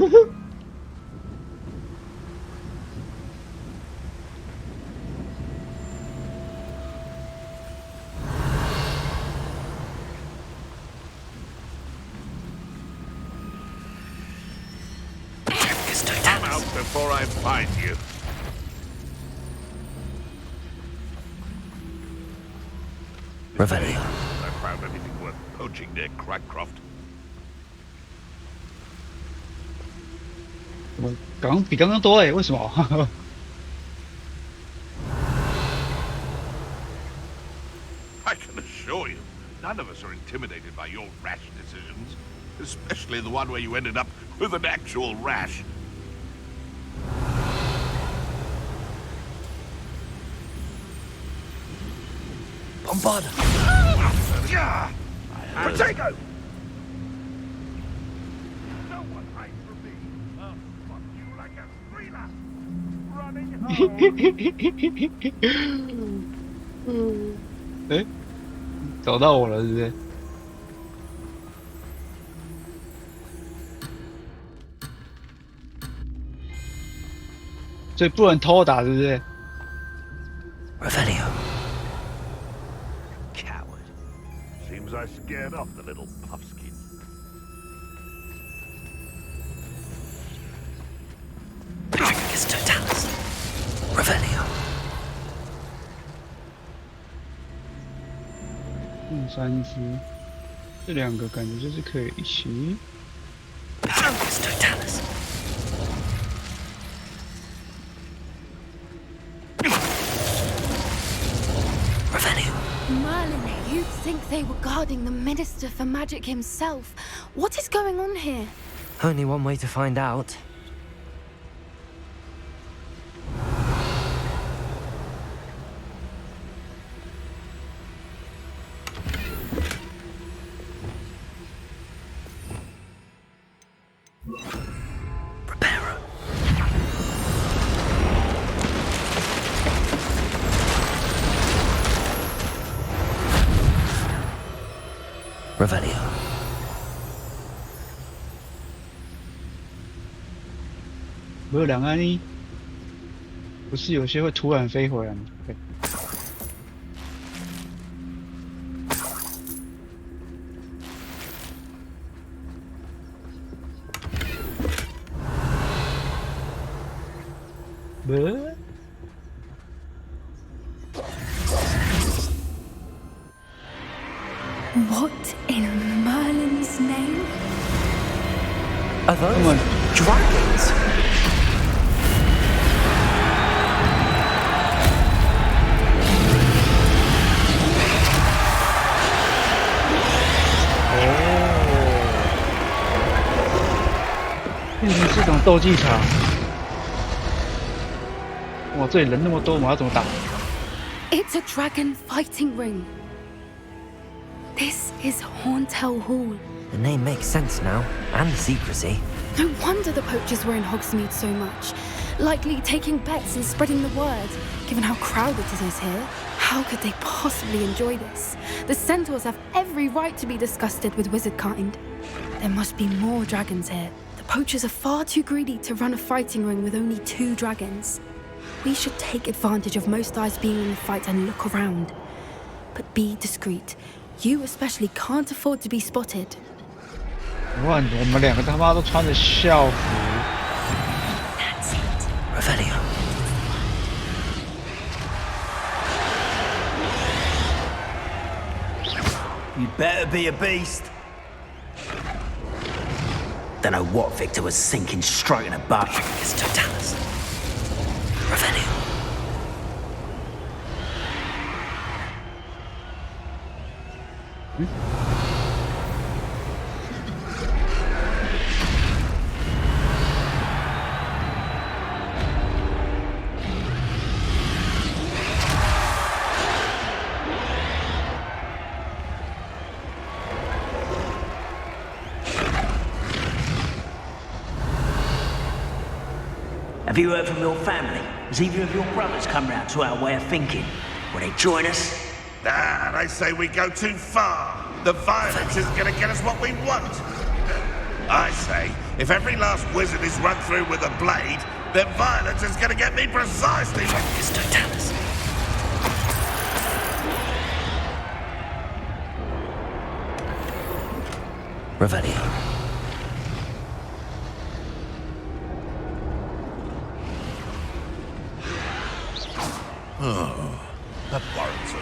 [SPEAKER 11] Come out before I find you.
[SPEAKER 1] Revelio.
[SPEAKER 11] I found anything worth poaching near Crackcroft.
[SPEAKER 3] 比刚刚多哎，为什么？
[SPEAKER 11] I can assure you, none of us are intimidated by your rash decisions. Especially the one where you ended up with an actual rash.
[SPEAKER 1] Bombarda.
[SPEAKER 11] Potato! No one hides from me. I'll fuck you like a thriller. Running home.
[SPEAKER 3] 哎，找到我了，是不是？所以不能偷打，是不是？
[SPEAKER 1] Revelio.
[SPEAKER 11] Coward. Seems I scared off the little puffskin.
[SPEAKER 1] Dracus totalis. Revelio.
[SPEAKER 3] 3只，这两个感觉就是可以一起。
[SPEAKER 1] Dracus totalis. Revelio.
[SPEAKER 9] Merlin, you'd think they were guarding the Minister for Magic himself. What is going on here?
[SPEAKER 1] Only one way to find out. Preparo. Revelio.
[SPEAKER 3] 没有两岸一，不是有些会突然飞回来吗？对
[SPEAKER 9] What in Merlin's name?
[SPEAKER 1] Are those dragons?
[SPEAKER 3] 哦，变成是场斗技场。哇，这里人那么多，我们要怎么打？
[SPEAKER 9] It's a dragon fighting ring. This is Horntail Hall.
[SPEAKER 1] The name makes sense now, and the secrecy.
[SPEAKER 9] No wonder the poachers were in Hogsmeade so much. Likely taking bets and spreading the word, given how crowded it is here. How could they possibly enjoy this? The centaurs have every right to be disgusted with wizardkind. There must be more dragons here. The poachers are far too greedy to run a fighting ring with only 2 dragons. We should take advantage of most eyes being in the fight and look around. But be discreet. You especially can't afford to be spotted.
[SPEAKER 3] 哇，我们2个他妈都穿着校服。
[SPEAKER 1] That's it. Revelio.
[SPEAKER 12] You better be a beast. Don't know what Victor was sinking straight in a butt.
[SPEAKER 1] It's Totalis. Revelio.
[SPEAKER 12] Have you heard from your family? Has either of your brothers come round to our way of thinking? Will they join us?
[SPEAKER 11] Nah, they say we go too far. The violence is gonna get us what we want. I say, if every last wizard is run through with a blade, then violence is gonna get me precisely what
[SPEAKER 1] It's Totalis. Revelio.
[SPEAKER 11] that warrants it.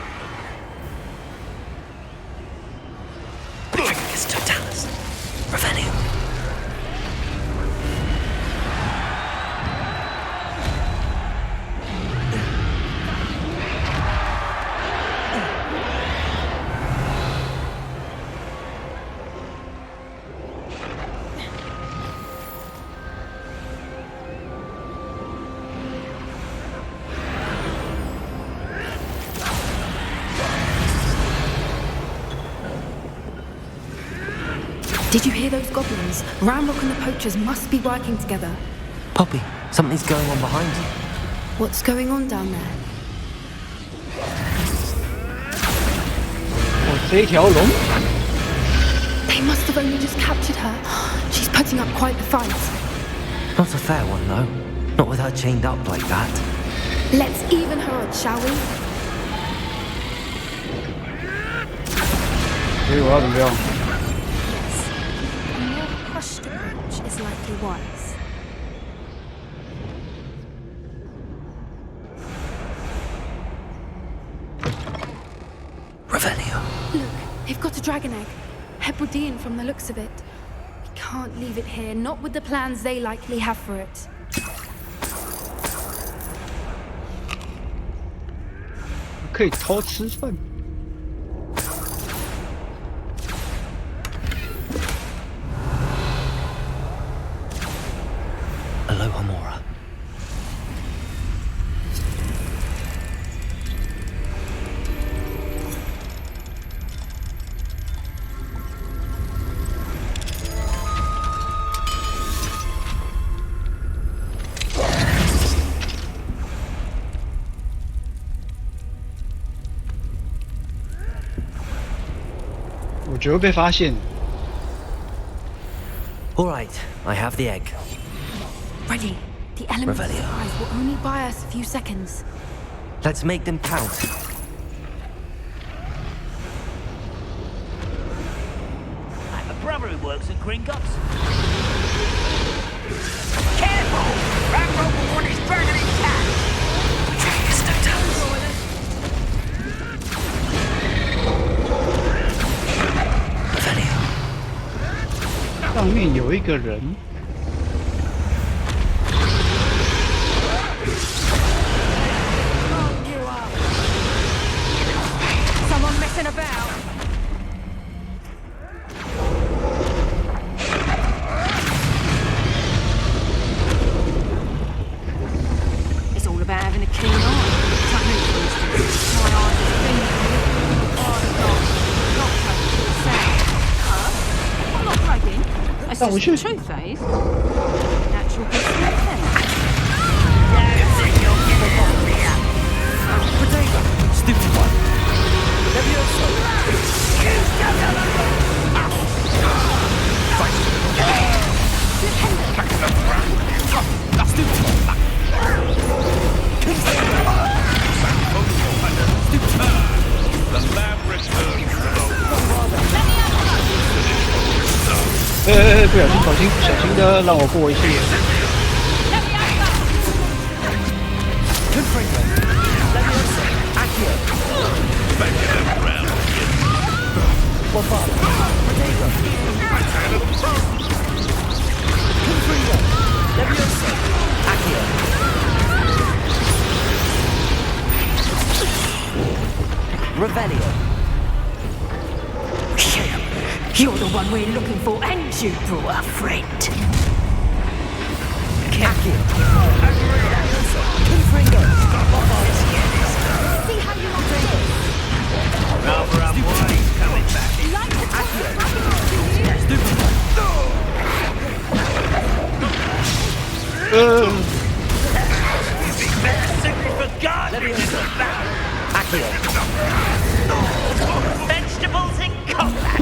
[SPEAKER 1] It's Totalis. Revelio.
[SPEAKER 9] Did you hear those goblins? Ramrock and the poachers must be working together.
[SPEAKER 1] Poppy, something's going on behind you.
[SPEAKER 9] What's going on down there?
[SPEAKER 3] 哦，这一条龙。
[SPEAKER 9] They must have only just captured her. She's putting up quite the fight.
[SPEAKER 1] Not a fair one, though. Not with her chained up like that.
[SPEAKER 9] Let's even her odds, shall we?
[SPEAKER 3] 所以我要怎么样？
[SPEAKER 9] A more hushed approach is likely wise.
[SPEAKER 1] Revelio.
[SPEAKER 9] Look, they've got a dragon egg. Hebridean from the looks of it. We can't leave it here, not with the plans they likely have for it.
[SPEAKER 3] "可以偷吃饭。
[SPEAKER 1] Aloha Mora.
[SPEAKER 3] 我觉得会被发现。
[SPEAKER 1] All right, I have the egg.
[SPEAKER 9] Ready. The element of
[SPEAKER 1] Revelio.
[SPEAKER 9] surprise will only buy us a few seconds.
[SPEAKER 1] Let's make them count.
[SPEAKER 12] I have a brother who works at Gringotts. Careful! Rambo will want his dragon intact!
[SPEAKER 3] 上面有一个人。
[SPEAKER 8] Someone messing about. It's all about having a keen eye. Take me, for instance. My eyes are thin. I'm not bragging. That's just the truth, that is. Natural good
[SPEAKER 1] Stupid one. Levioso.
[SPEAKER 11] The lab returns.
[SPEAKER 3] 不小心，小心的，让我过一些。
[SPEAKER 1] Revelio.
[SPEAKER 5] You're the one we're looking for, and you brought a friend.
[SPEAKER 1] Accio.
[SPEAKER 8] See how you like this?
[SPEAKER 12] Rather up wide, coming back.
[SPEAKER 8] Like the
[SPEAKER 12] You'd be better suited for gardening than that. Vegetables in combat.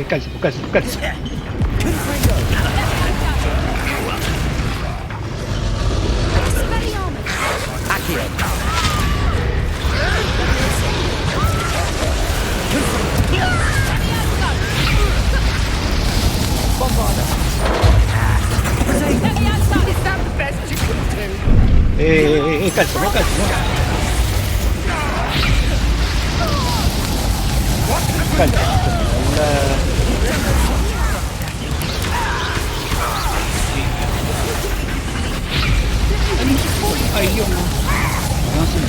[SPEAKER 3] 干什么？干什么？干什么？干什么？干什么？干什么呢？哎呦，好像是你。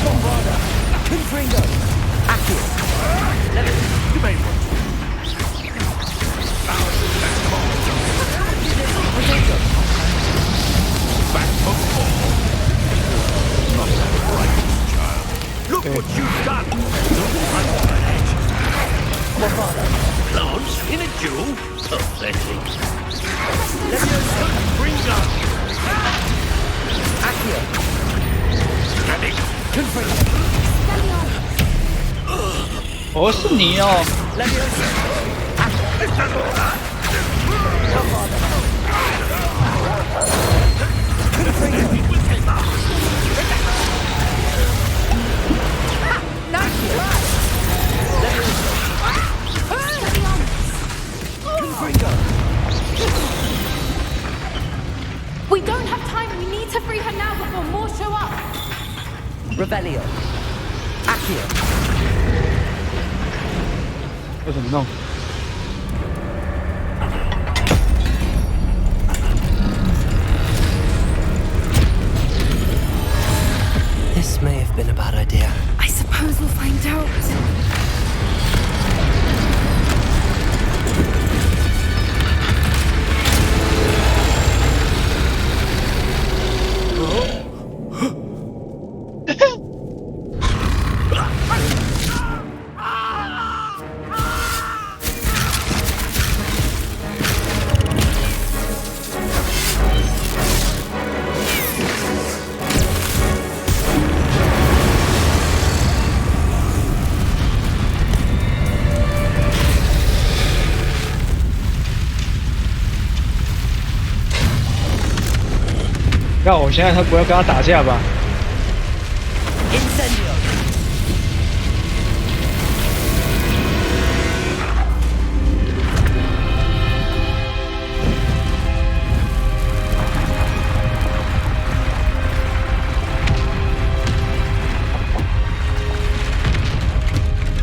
[SPEAKER 11] Look what you've done! Lance in a duel? Pathetic. Bring up! Accio!
[SPEAKER 3] 哦，是你哦。
[SPEAKER 8] We don't have time. We need to free her now before more show up.
[SPEAKER 1] Revelio. Accio.
[SPEAKER 3] 要怎么弄？
[SPEAKER 1] This may have been a bad idea.
[SPEAKER 9] I suppose we'll find out.
[SPEAKER 3] 要我现在他不要跟他打架吧？
[SPEAKER 1] Incendio!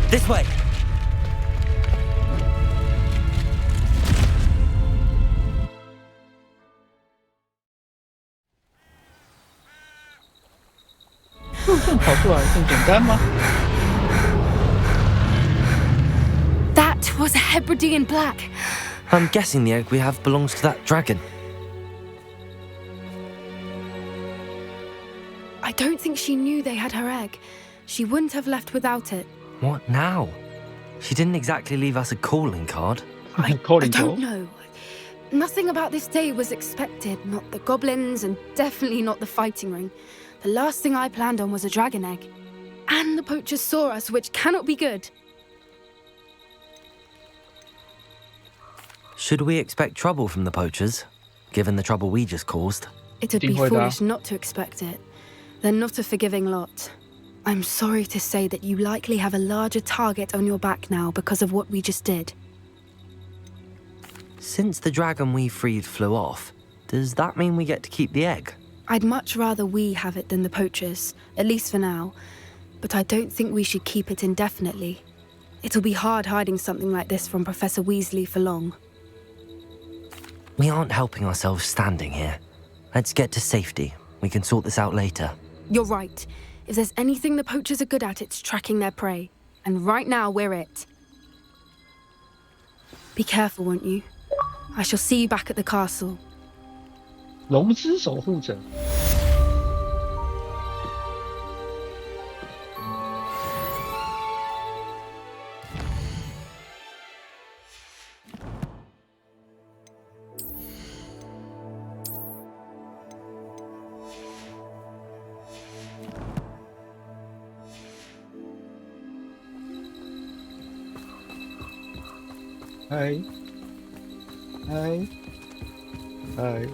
[SPEAKER 1] This way!
[SPEAKER 3] 跑出来这么简单吗？
[SPEAKER 9] That was a Hebridean black.
[SPEAKER 1] I'm guessing the egg we have belongs to that dragon.
[SPEAKER 9] I don't think she knew they had her egg. She wouldn't have left without it.
[SPEAKER 1] What now? She didn't exactly leave us a calling card.
[SPEAKER 9] I don't know. Nothing about this day was expected. Not the goblins, and definitely not the fighting ring. The last thing I planned on was a dragon egg. And the poachers saw us, which cannot be good.
[SPEAKER 1] Should we expect trouble from the poachers, given the trouble we just caused?
[SPEAKER 9] It would be foolish not to expect it. They're not a forgiving lot. I'm sorry to say that you likely have a larger target on your back now because of what we just did.
[SPEAKER 1] Since the dragon we freed flew off, does that mean we get to keep the egg?
[SPEAKER 9] I'd much rather we have it than the poachers, at least for now. But I don't think we should keep it indefinitely. It'll be hard hiding something like this from Professor Weasley for long.
[SPEAKER 1] We aren't helping ourselves standing here. Let's get to safety. We can sort this out later.
[SPEAKER 9] You're right. If there's anything the poachers are good at, it's tracking their prey. And right now, we're it. Be careful, won't you? I shall see you back at the castle.
[SPEAKER 3] 龙之守护者。嗨，嗨，嗨。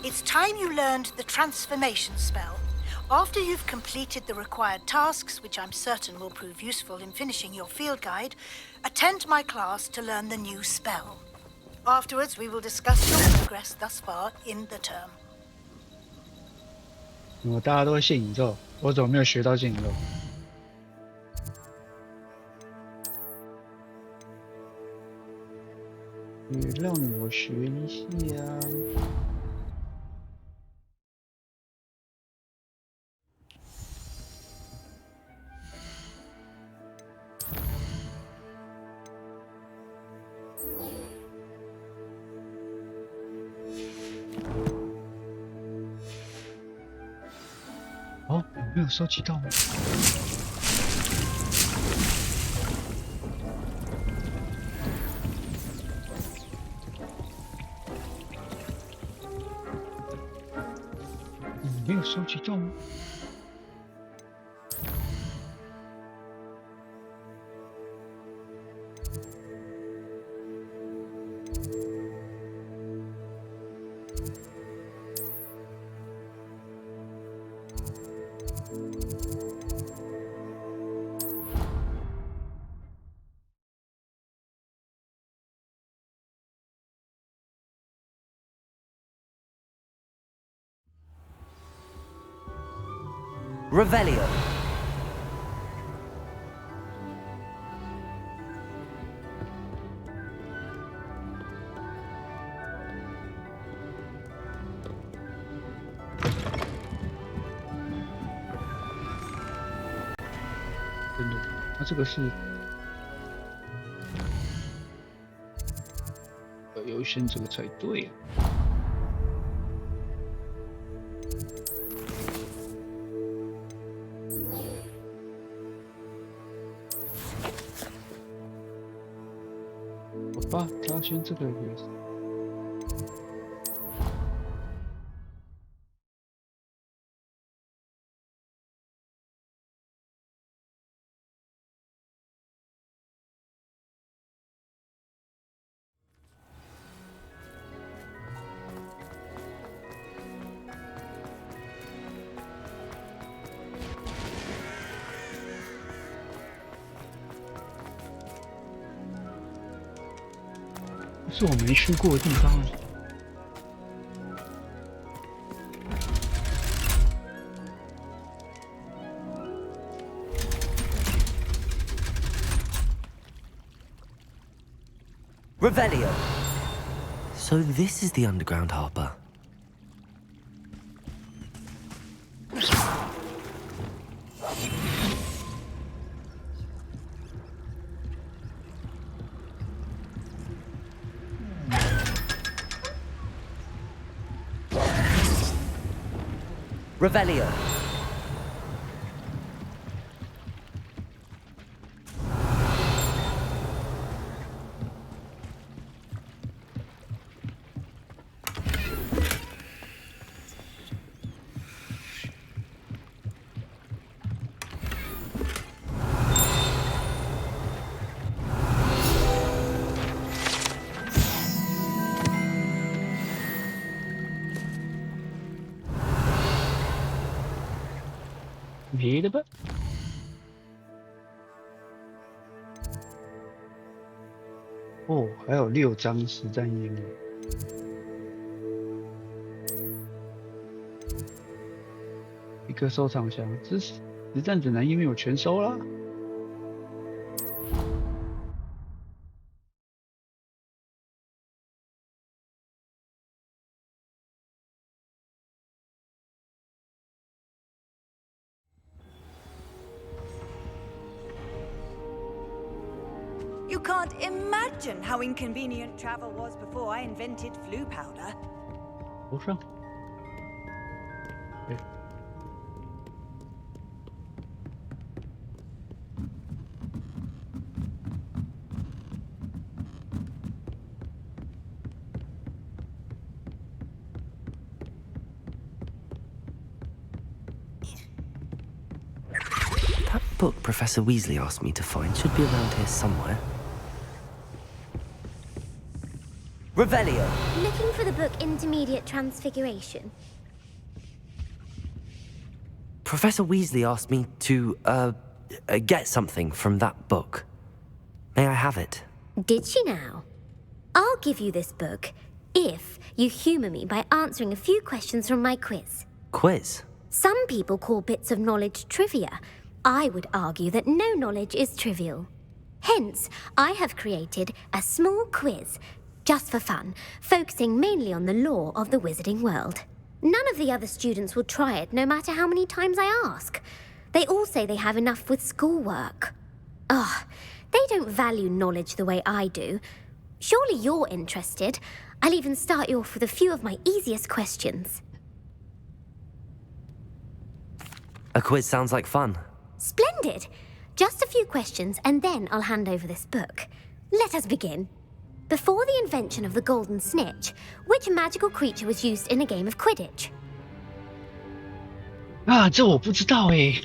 [SPEAKER 13] It's time you learned the transformation spell. After you've completed the required tasks, which I'm certain will prove useful in finishing your field guide, attend my class to learn the new spell. Afterwards, we will discuss your progress thus far in the term.
[SPEAKER 3] 大家都会信宇宙，我怎么没有学到信宇宙？你让我学一下。哦，没有收集到吗？ 没有收集到吗？Revelio.真的，它这个是优先这个才对啊。 好吧，他先这个也是。是我没去过的地方啊。
[SPEAKER 1] Revelio. So this is the underground harbor. Revelio.
[SPEAKER 3] 没了吧？哦，还有6张实战烟雾。一个收藏箱，这实战指南页面我全收了。
[SPEAKER 5] You can't imagine how inconvenient travel was before I invented flu powder.
[SPEAKER 3] 头上。
[SPEAKER 1] That book Professor Weasley asked me to find should be around here somewhere. Revelio.
[SPEAKER 14] Looking for the book Intermediate Transfiguration.
[SPEAKER 1] Professor Weasley asked me to, get something from that book. May I have it?
[SPEAKER 14] Did she now? I'll give you this book if you humour me by answering a few questions from my quiz.
[SPEAKER 1] Quiz?
[SPEAKER 14] Some people call bits of knowledge trivia. I would argue that no knowledge is trivial. Hence, I have created a small quiz, just for fun, focusing mainly on the lore of the wizarding world. None of the other students will try it, no matter how many times I ask. They all say they have enough with schoolwork. Ugh, they don't value knowledge the way I do. Surely you're interested. I'll even start you off with a few of my easiest questions.
[SPEAKER 1] A quiz sounds like fun.
[SPEAKER 14] Splendid! Just a few questions, and then I'll hand over this book. Let us begin. Before the invention of the golden snitch, which magical creature was used in a game of Quidditch?
[SPEAKER 3] 啊，这我不知道哎。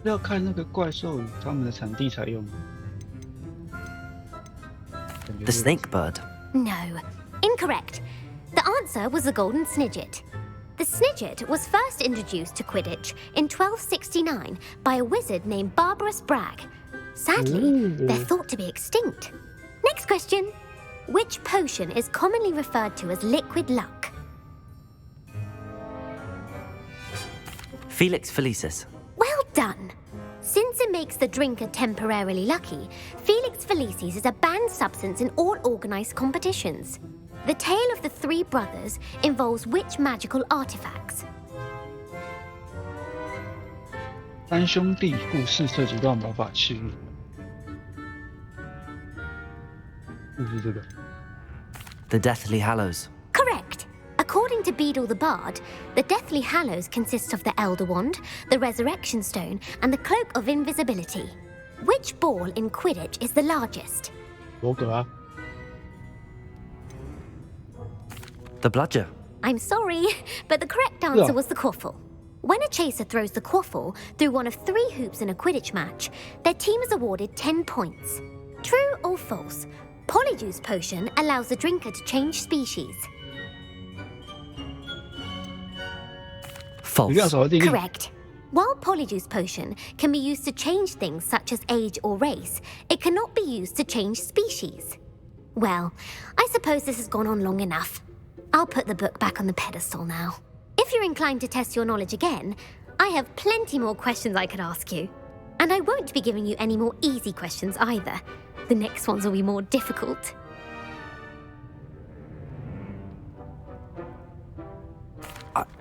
[SPEAKER 3] 要看那个怪兽它们的产地才用。
[SPEAKER 1] The snake bird.
[SPEAKER 14] No, incorrect. The answer was the golden snidget. The snidget was first introduced to Quidditch in 1269 by a wizard named Barbarous Bragg. Sadly, they're thought to be extinct. Next question. Which potion is commonly referred to as liquid luck?
[SPEAKER 1] Felix Felicis.
[SPEAKER 14] Well done. Since it makes the drinker temporarily lucky, Felix Felicis is a banned substance in all organised competitions. The tale of the three brothers involves which magical artifacts?
[SPEAKER 3] 三兄弟故事涉及到魔法器物，就是这个。
[SPEAKER 1] The Deathly Hallows.
[SPEAKER 14] Correct. According to Beedle the Bard, the Deathly Hallows consists of the Elder Wand, the Resurrection Stone, and the Cloak of Invisibility. Which ball in Quidditch is the largest?
[SPEAKER 3] 罗格啊。
[SPEAKER 1] The Bludger.
[SPEAKER 14] I'm sorry, but the correct answer was the quaffle. When a chaser throws the quaffle through one of 3 hoops in a Quidditch match, their team is awarded 10 points. True or false? Polyjuice potion allows the drinker to change species.
[SPEAKER 1] False.
[SPEAKER 14] Correct. While Polyjuice Potion can be used to change things such as age or race, it cannot be used to change species. Well, I suppose this has gone on long enough. I'll put the book back on the pedestal now. If you're inclined to test your knowledge again, I have plenty more questions I could ask you. And I won't be giving you any more easy questions either. The next ones will be more difficult.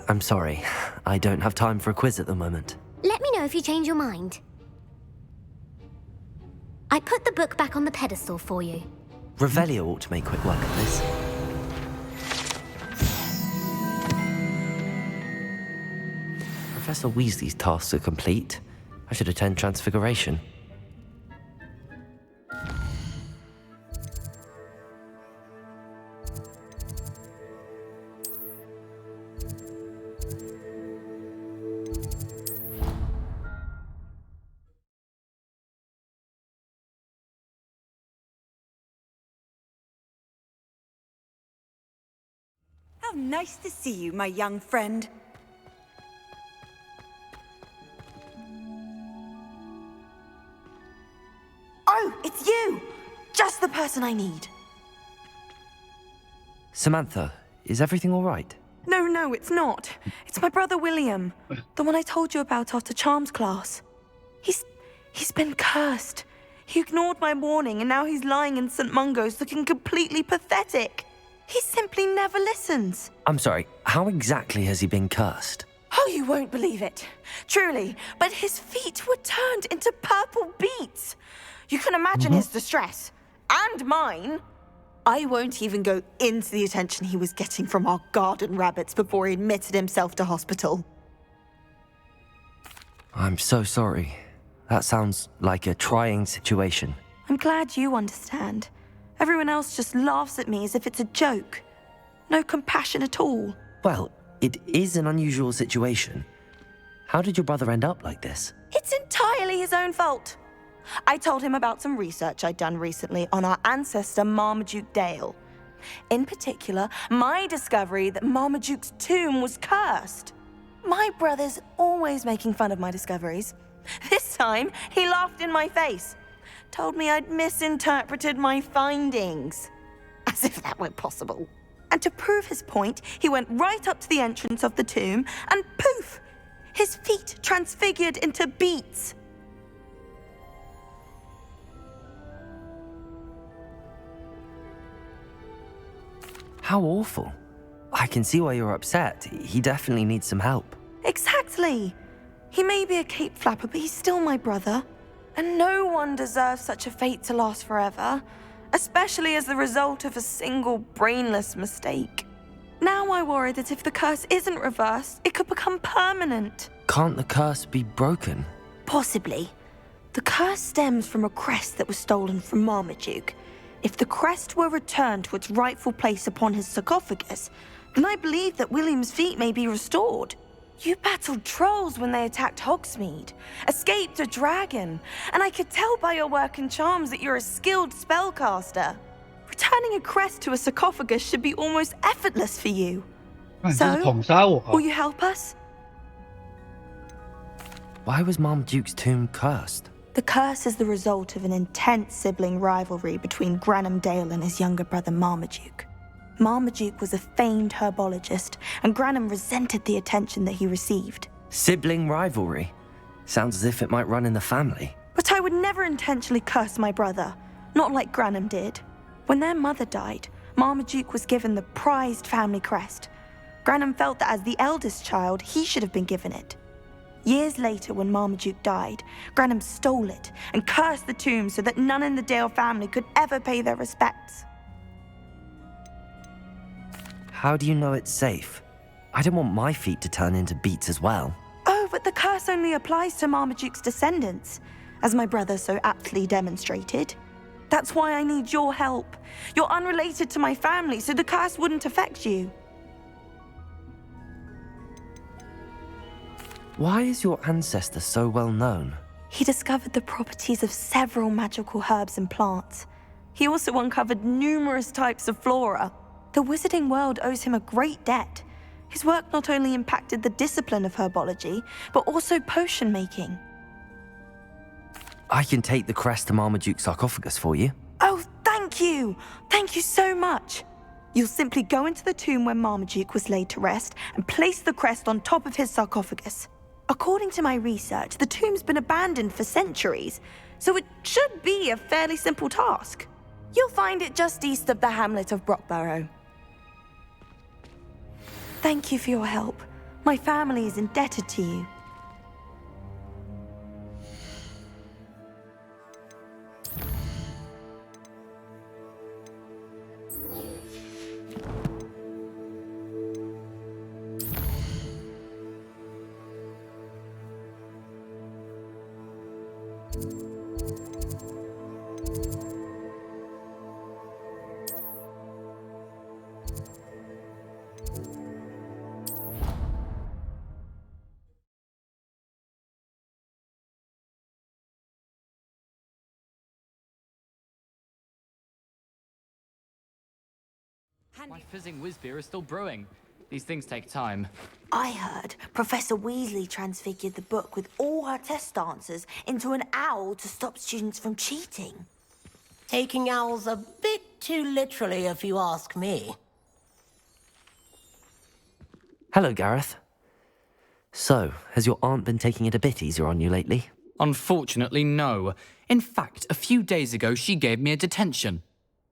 [SPEAKER 1] I'm sorry. I don't have time for a quiz at the moment.
[SPEAKER 14] Let me know if you change your mind. I put the book back on the pedestal for you.
[SPEAKER 1] Revelio ought to make quick work of this. Professor Weasley's tasks are complete. I should attend Transfiguration.
[SPEAKER 5] How nice to see you, my young friend.
[SPEAKER 15] Oh, it's you! Just the person I need.
[SPEAKER 1] Samantha, is everything all right?
[SPEAKER 15] No, it's not. It's my brother William, the one I told you about after Charms class. He's been cursed. He ignored my warning and now he's lying in St. Mungo's looking completely pathetic. He simply never listens.
[SPEAKER 1] I'm sorry, how exactly has he been cursed?
[SPEAKER 15] Oh, you won't believe it. Truly, but his feet were turned into purple beets. You can imagine his distress. And mine. I won't even go into the attention he was getting from our garden rabbits before he admitted himself to hospital.
[SPEAKER 1] I'm so sorry. That sounds like a trying situation.
[SPEAKER 15] I'm glad you understand. Everyone else just laughs at me as if it's a joke. No compassion at all.
[SPEAKER 1] Well, it is an unusual situation. How did your brother end up like this?
[SPEAKER 15] It's entirely his own fault. I told him about some research I'd done recently on our ancestor Marmaduke Dale. In particular, my discovery that Marmaduke's tomb was cursed. My brother's always making fun of my discoveries. This time, he laughed in my face. Told me I'd misinterpreted my findings. As if that were possible. And to prove his point, he went right up to the entrance of the tomb and poof! His feet transfigured into beets.
[SPEAKER 1] How awful. I can see why you're upset. He definitely needs some help.
[SPEAKER 15] Exactly. He may be a cape flapper, but he's still my brother. And no one deserves such a fate to last forever, especially as the result of a single brainless mistake. Now I worry that if the curse isn't reversed, it could become permanent.
[SPEAKER 1] Can't the curse be broken?
[SPEAKER 15] Possibly. The curse stems from a crest that was stolen from Marmaduke. If the crest were returned to its rightful place upon his sarcophagus, then I believe that William's feet may be restored. You battled trolls when they attacked Hogsmeade, escaped a dragon, and I could tell by your work and charms that you're a skilled spellcaster. Returning a crest to a sarcophagus should be almost effortless for you. So, will you help us?
[SPEAKER 1] Why was Marmaduke's tomb cursed?
[SPEAKER 15] The curse is the result of an intense sibling rivalry between Granham Dale and his younger brother Marmaduke. Marmaduke was a famed herbologist, and Granham resented the attention that he received.
[SPEAKER 1] Sibling rivalry? Sounds as if it might run in the family.
[SPEAKER 15] But I would never intentionally curse my brother, not like Granham did. When their mother died, Marmaduke was given the prized family crest. Granham felt that as the eldest child, he should have been given it. Years later, when Marmaduke died, Granham stole it and cursed the tomb so that none in the Dale family could ever pay their respects.
[SPEAKER 1] How do you know it's safe? I don't want my feet to turn into beets as well.
[SPEAKER 15] Oh, but the curse only applies to Marmaduke's descendants, as my brother so aptly demonstrated. That's why I need your help. You're unrelated to my family, so the curse wouldn't affect you.
[SPEAKER 1] Why is your ancestor so well known?
[SPEAKER 15] He discovered the properties of several magical herbs and plants. He also uncovered numerous types of flora. The wizarding world owes him a great debt. His work not only impacted the discipline of herbology, but also potion making.
[SPEAKER 1] I can take the crest to Marmaduke's sarcophagus for you.
[SPEAKER 15] Oh, thank you! Thank you so much! You'll simply go into the tomb where Marmaduke was laid to rest and place the crest on top of his sarcophagus. According to my research, the tomb's been abandoned for centuries, so it should be a fairly simple task. You'll find it just east of the hamlet of Brockborough. Thank you for your help. My family is indebted to you.
[SPEAKER 16] My fizzing whiz beer is still brewing. These things take time.
[SPEAKER 15] I heard Professor Weasley transfigured the book with all her test answers into an owl to stop students from cheating.
[SPEAKER 17] Taking owls a bit too literally, if you ask me.
[SPEAKER 1] Hello, Gareth. So, has your aunt been taking it a bit easier on you lately?
[SPEAKER 16] Unfortunately, no. In fact, a few days ago, she gave me a detention.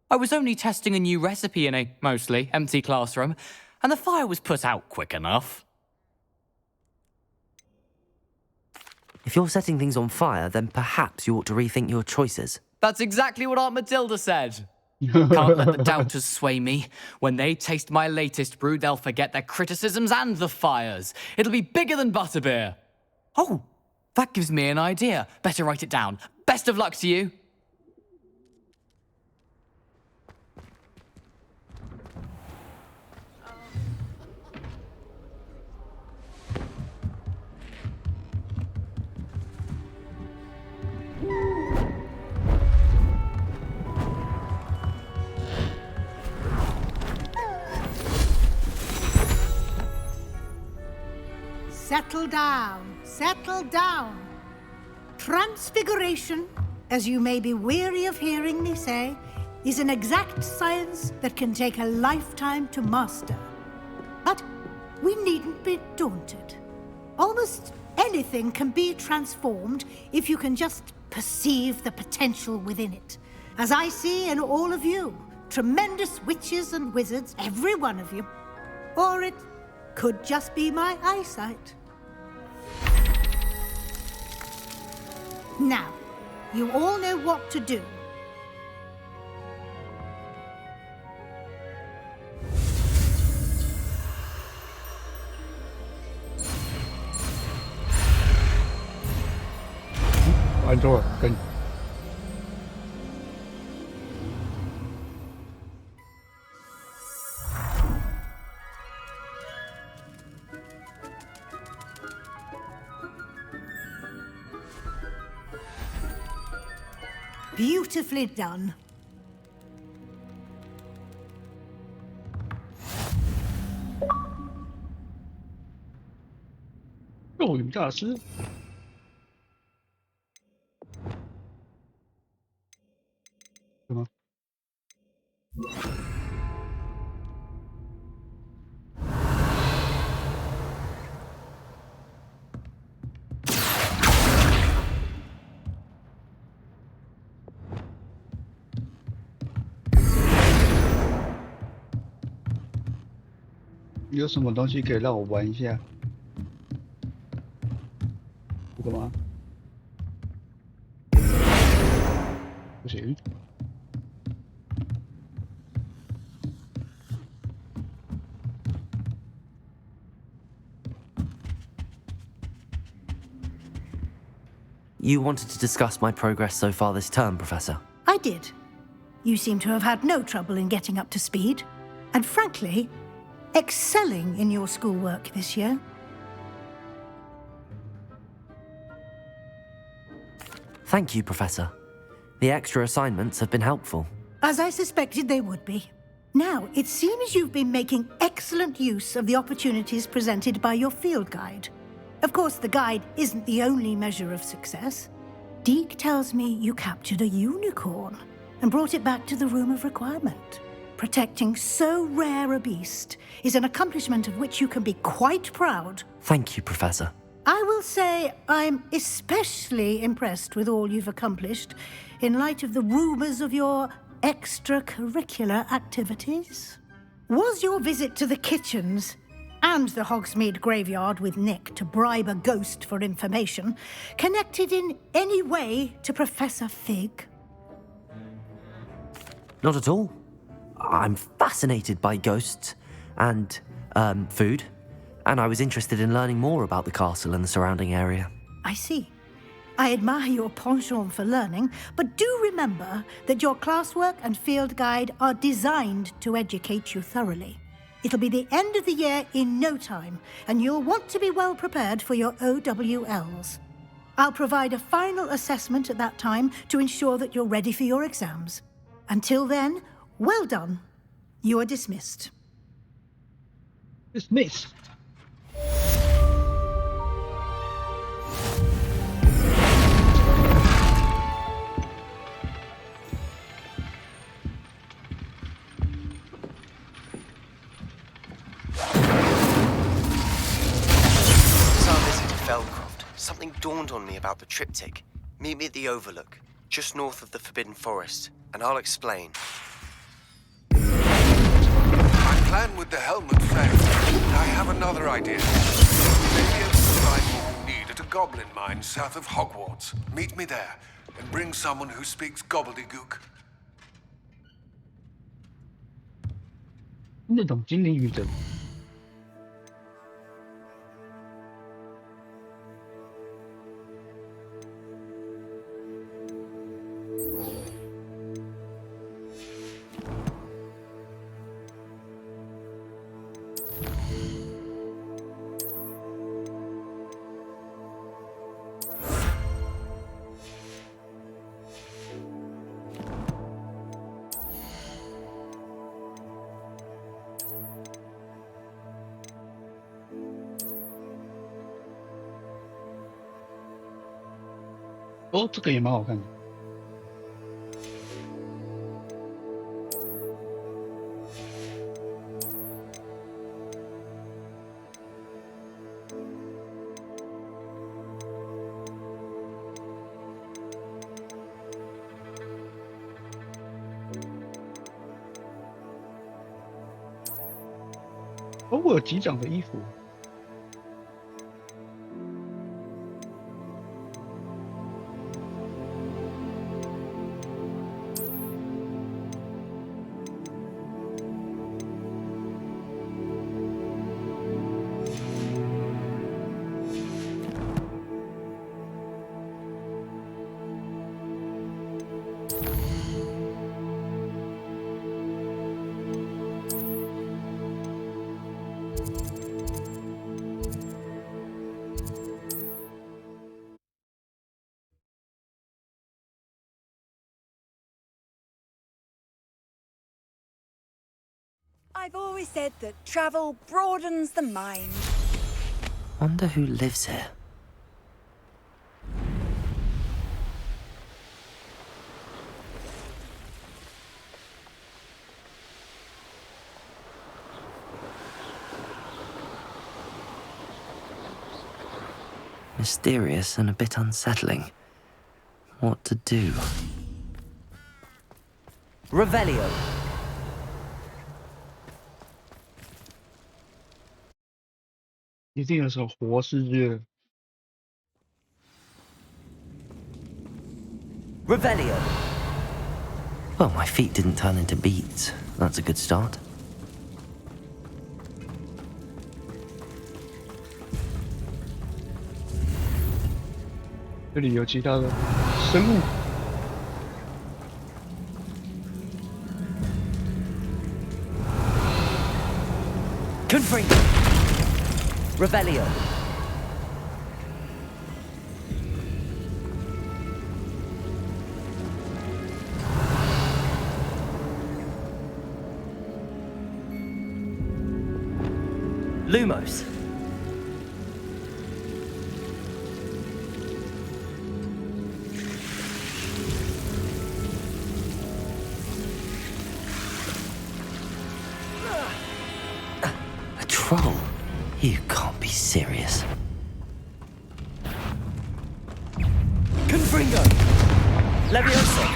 [SPEAKER 16] I was only testing a new recipe in a mostly empty classroom, and the fire was put out quick enough.
[SPEAKER 1] If you're setting things on fire, then perhaps you ought to rethink your choices.
[SPEAKER 16] That's exactly what Aunt Matilda said. Can't let the doubters sway me. When they taste my latest brew, they'll forget their criticisms and the fires. It'll be bigger than butterbeer. Oh, that gives me an idea. Better write it down. Best of luck to you.
[SPEAKER 13] Settle down, settle down. Transfiguration, as you may be weary of hearing me say, is an exact science that can take a lifetime to master. But we needn't be daunted. Almost anything can be transformed if you can just perceive the potential within it. As I see in all of you, tremendous witches and wizards, every one of you. Or it could just be my eyesight. Now, you all know what to do.
[SPEAKER 3] Anh rồi, kênh.
[SPEAKER 13] Beautifully done.
[SPEAKER 3] Rồi, kiểm tra sư. Được không?有什么东西可以让我玩一下？干嘛？不行。
[SPEAKER 1] You wanted to discuss my progress so far this term, Professor.
[SPEAKER 13] I did. You seem to have had no trouble in getting up to speed, and frankly, excelling in your schoolwork this year.
[SPEAKER 1] Thank you, Professor. The extra assignments have been helpful.
[SPEAKER 13] As I suspected they would be. Now, it seems you've been making excellent use of the opportunities presented by your field guide. Of course, the guide isn't the only measure of success. Deke tells me you captured a unicorn and brought it back to the Room of Requirement. Protecting so rare a beast is an accomplishment of which you can be quite proud.
[SPEAKER 1] Thank you, Professor.
[SPEAKER 13] I will say I'm especially impressed with all you've accomplished in light of the rumors of your extracurricular activities. Was your visit to the kitchens and the Hogsmeade graveyard with Nick to bribe a ghost for information connected in any way to Professor Fig?
[SPEAKER 1] Not at all. I'm fascinated by ghosts and food, and I was interested in learning more about the castle and the surrounding area.
[SPEAKER 13] I see. I admire your penchant for learning, but do remember that your classwork and field guide are designed to educate you thoroughly. It'll be the end of the year in no time, and you'll want to be well prepared for your OWLs. I'll provide a final assessment at that time to ensure that you're ready for your exams. Until then, well done. You are dismissed.
[SPEAKER 3] Dismissed.
[SPEAKER 4] Something dawned on me about the triptych. Meet me at the Overlook, just north of the Forbidden Forest, and I'll explain.
[SPEAKER 10] My plan with the helmet failed. I have another idea. Maybe I can find what we need at a goblin mine south of Hogwarts. Meet me there, and bring someone who speaks gobbledygook.
[SPEAKER 3] 那种精灵语言。哦，这个也蛮好看的。哦，我有机长的衣服。
[SPEAKER 18] I've always said that travel broadens the mind.
[SPEAKER 1] Wonder who lives here. Mysterious and a bit unsettling. What to do? Revelio.
[SPEAKER 3] 一定有首活世界。
[SPEAKER 1] Revelio. Well, my feet didn't turn into beads. That's a good start.
[SPEAKER 3] 这里有其他的生物。
[SPEAKER 1] Confringo. Revelio. Lumos. A troll? You can't be serious. Confringo! Levioso!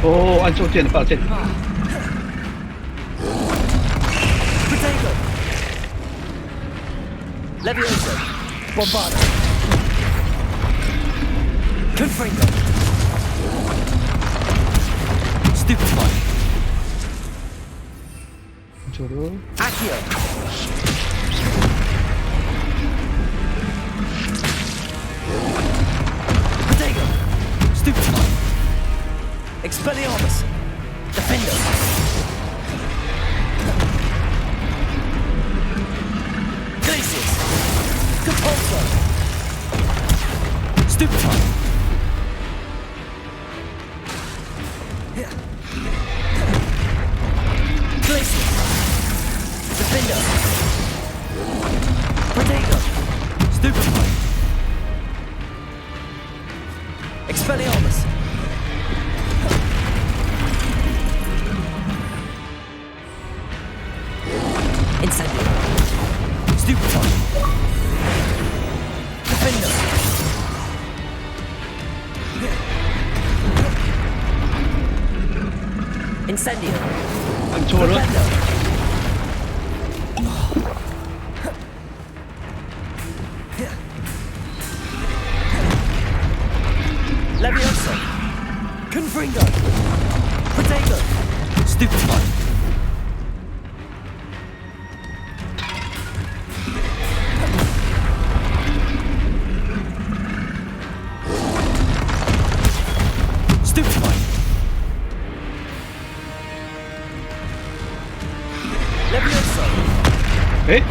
[SPEAKER 3] 哦，按错键了，抱歉。
[SPEAKER 1] Protego! Levioso! Bombarda! Confringo! Stupefy!
[SPEAKER 3] 错了。
[SPEAKER 1] Accio! Protego! Stupefy! Expelliarmus! Defender! Glacius! Compulso! Stupefy! Glacius! Defender! Protego! Stupefy! Expelliarmus! Incendio! Stupefy! Defender! Incendio!
[SPEAKER 3] 按错了。
[SPEAKER 1] Levioso! Confringo! Protego! Stupefy! Stupefy! Levioso!
[SPEAKER 3] 哎，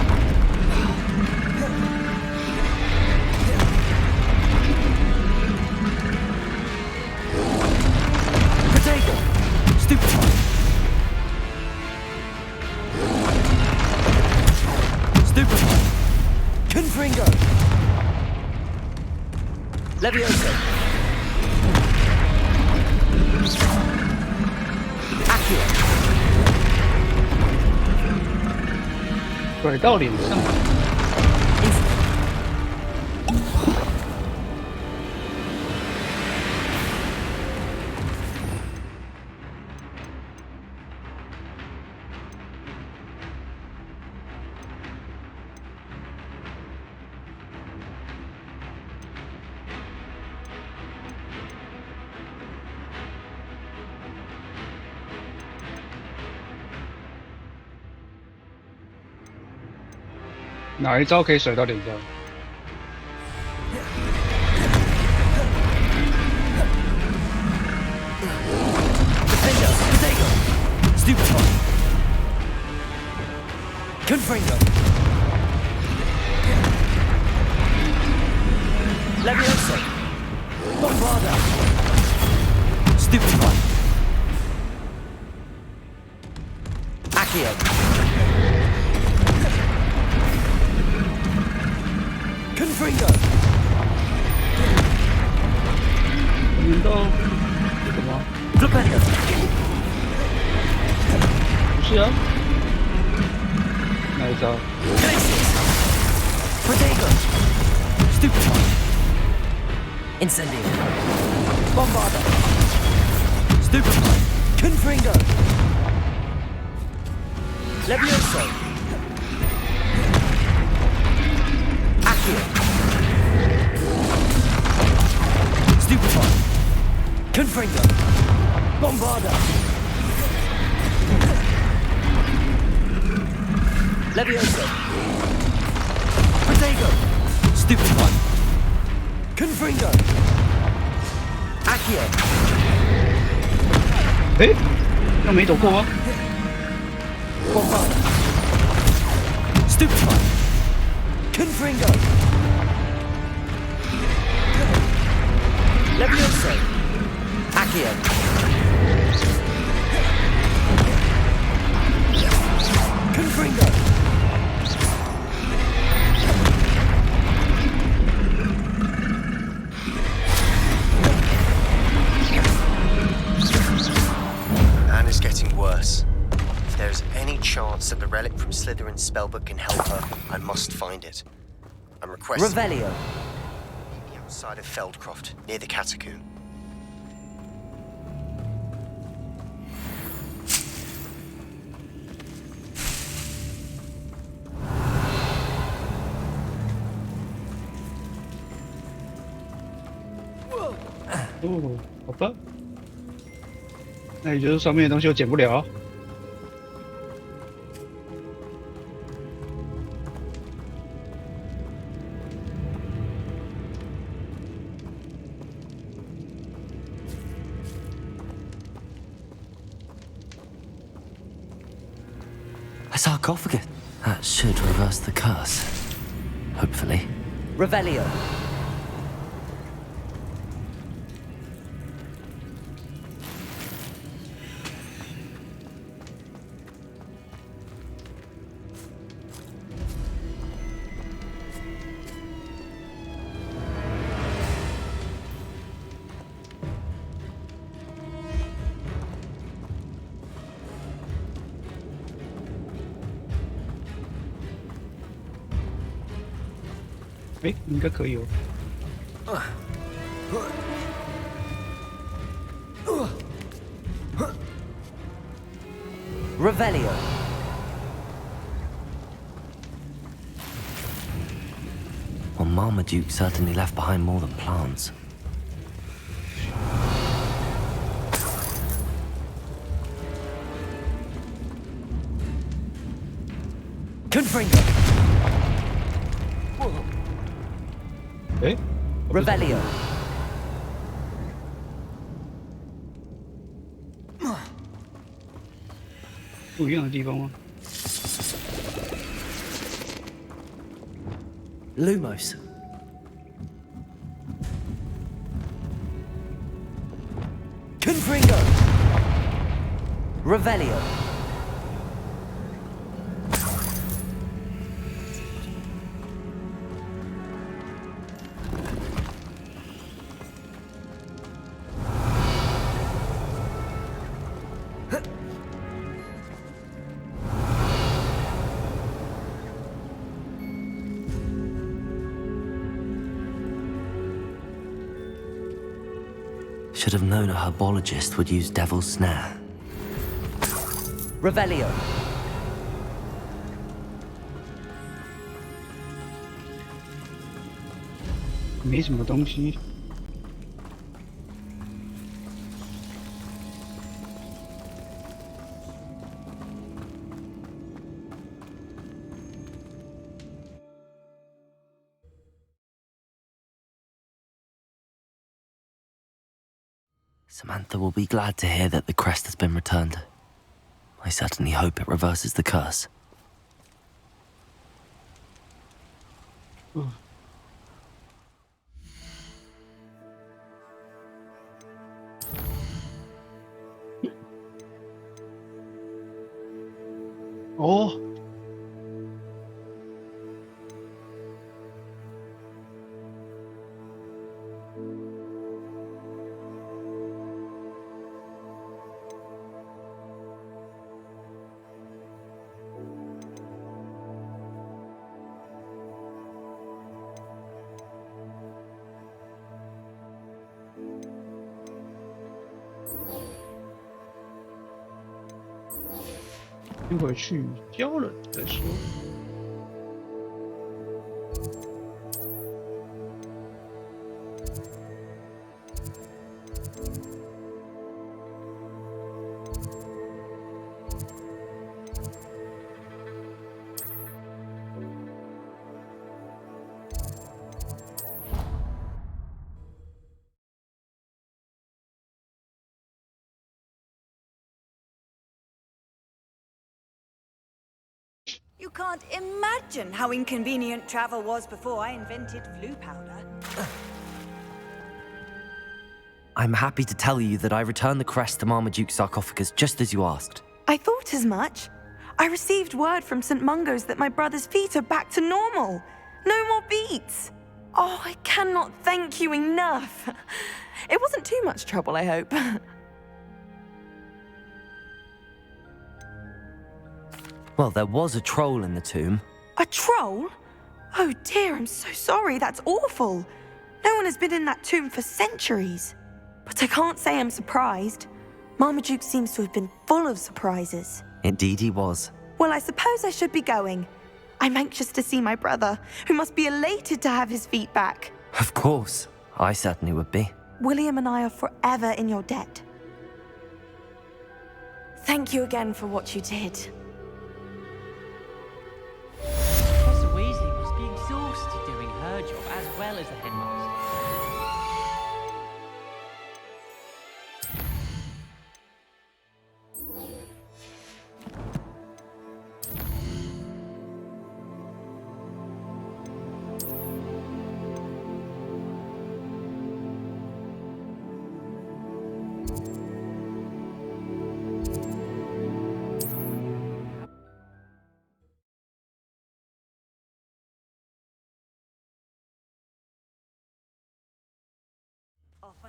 [SPEAKER 1] Protego! Stupefy! Stupefy! Confringo! Levioso! Accio!
[SPEAKER 3] 拐到脸上。哪一招可以甩到脸上？
[SPEAKER 1] Defender! Protego! Stupefy! Confringo! Levioso! Bombarda! Stupefy! Accio! Confringo!
[SPEAKER 3] 轮到这个吗？
[SPEAKER 1] Flipendo!
[SPEAKER 3] 不是啊，哪一招？
[SPEAKER 1] Glacius! Protego! Stupefy! Incendio! Bombarda! Stupefy! Confringo! Levioso! Accio! Stupefy! Confringo! Bombarda! Levioso! Protego! Stupefy! Confringo! Accio!
[SPEAKER 3] 哎，那没躲过吗？
[SPEAKER 1] Bombarda! Stupefy! Confringo! Levioso! Accio!
[SPEAKER 4] spellbook can help her, I must find it. I'm requesting...
[SPEAKER 1] Revelio.
[SPEAKER 4] Meet me outside of Feldcroft, near the catacomb.
[SPEAKER 3] 哦，好吧，那也就是上面的东西我捡不了。
[SPEAKER 1] A sarcophagus. That should reverse the curse. Hopefully. Revelio.
[SPEAKER 3] 哎，应该可以哦。
[SPEAKER 1] Revelio. Well, Marmaduke certainly left behind more than plants. Confringo.
[SPEAKER 3] Eh?
[SPEAKER 1] Revelio.
[SPEAKER 3] 不一样的地方吗
[SPEAKER 1] Lumos. Confringo. Revelio. Should have known a herbologist would use Devil's Snare. Revelio.
[SPEAKER 3] 没什么东西。
[SPEAKER 1] Samantha will be glad to hear that the crest has been returned. I certainly hope it reverses the curse.
[SPEAKER 3] Oh. 一会儿去交了再说。
[SPEAKER 18] You can't imagine how inconvenient travel was before I invented flu powder.
[SPEAKER 1] I'm happy to tell you that I returned the crest to Marmaduke's sarcophagus just as you asked.
[SPEAKER 15] I thought as much. I received word from St. Mungo's that my brother's feet are back to normal. No more beats. Oh, I cannot thank you enough. It wasn't too much trouble, I hope.
[SPEAKER 1] Well, there was a troll in the tomb.
[SPEAKER 15] A troll? Oh dear, I'm so sorry. That's awful. No one has been in that tomb for centuries. But I can't say I'm surprised. Marmaduke seems to have been full of surprises.
[SPEAKER 1] Indeed he was.
[SPEAKER 15] Well, I suppose I should be going. I'm anxious to see my brother, who must be elated to have his feet back.
[SPEAKER 1] Of course. I certainly would be.
[SPEAKER 15] William and I are forever in your debt. Thank you again for what you did.
[SPEAKER 7] Professor Weasley must be exhausted doing her job as well as the headmaster.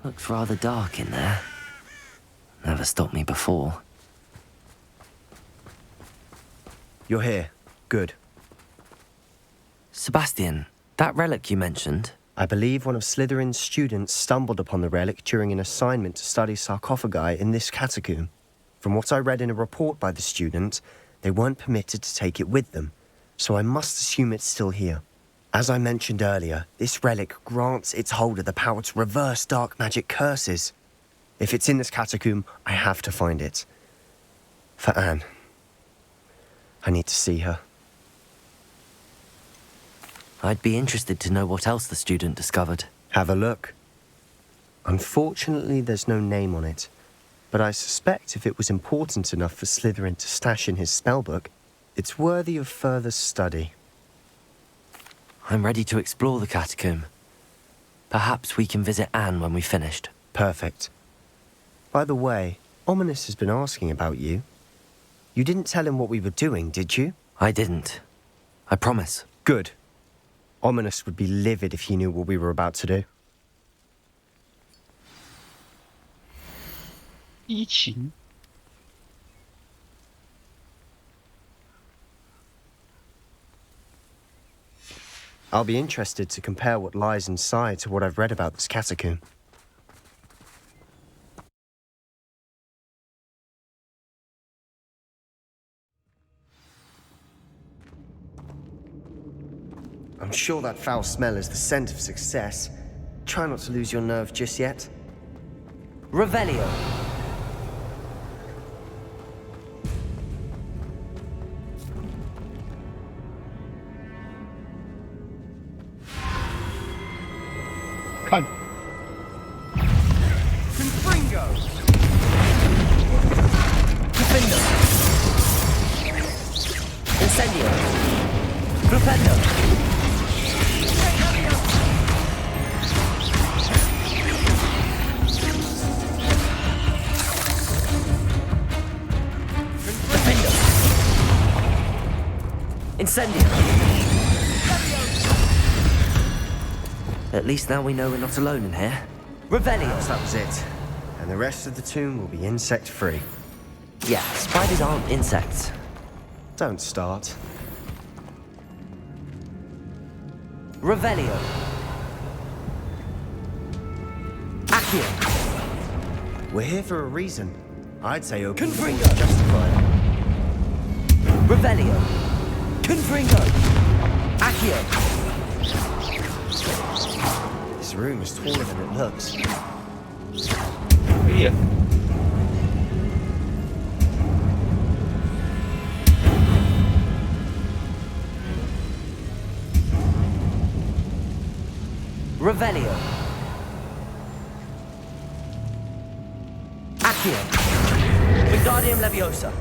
[SPEAKER 1] Looks rather dark in there. Never stopped me before.
[SPEAKER 4] You're here. Good.
[SPEAKER 1] Sebastian, that relic you mentioned.
[SPEAKER 4] I believe one of Slytherin's students stumbled upon the relic during an assignment to study sarcophagi in this catacomb. From what I read in a report by the student, they weren't permitted to take it with them, so I must assume it's still here. As I mentioned earlier, this relic grants its holder the power to reverse dark magic curses. If it's in this catacomb, I have to find it. For Anne. I need to see her.
[SPEAKER 1] I'd be interested to know what else the student discovered.
[SPEAKER 4] Have a look. Unfortunately, there's no name on it, but I suspect if it was important enough for Slytherin to stash in his spellbook, it's worthy of further study.
[SPEAKER 1] I'm ready to explore the catacomb. Perhaps we can visit Anne when we've finished.
[SPEAKER 4] Perfect. By the way, Ominous has been asking about you. You didn't tell him what we were doing, did you?
[SPEAKER 1] I didn't. I promise.
[SPEAKER 4] Good. Ominous would be livid if he knew what we were about to do.
[SPEAKER 3] 疫情
[SPEAKER 4] I'll be interested to compare what lies inside to what I've read about this catacomb. I'm sure that foul smell is the scent of success. Try not to lose your nerve just yet.
[SPEAKER 1] Revelio.
[SPEAKER 3] Come.
[SPEAKER 16] Confringo.
[SPEAKER 1] Defendo. Incendio. Flupendo. Defendo. Incendio. At least now we know we're not alone in here. Revelio.
[SPEAKER 4] That was it. And the rest of the tomb will be insect-free.
[SPEAKER 1] Yeah, spiders aren't insects.
[SPEAKER 4] Don't start.
[SPEAKER 1] Revelio. Accio.
[SPEAKER 4] We're here for a reason. I'd say open
[SPEAKER 1] Confringo.
[SPEAKER 4] to justify it.
[SPEAKER 1] Revelio. Confringo. Accio.
[SPEAKER 4] This room is taller than it looks.
[SPEAKER 3] Yeah.
[SPEAKER 1] Revelio. Accio. Wingardium Leviosa.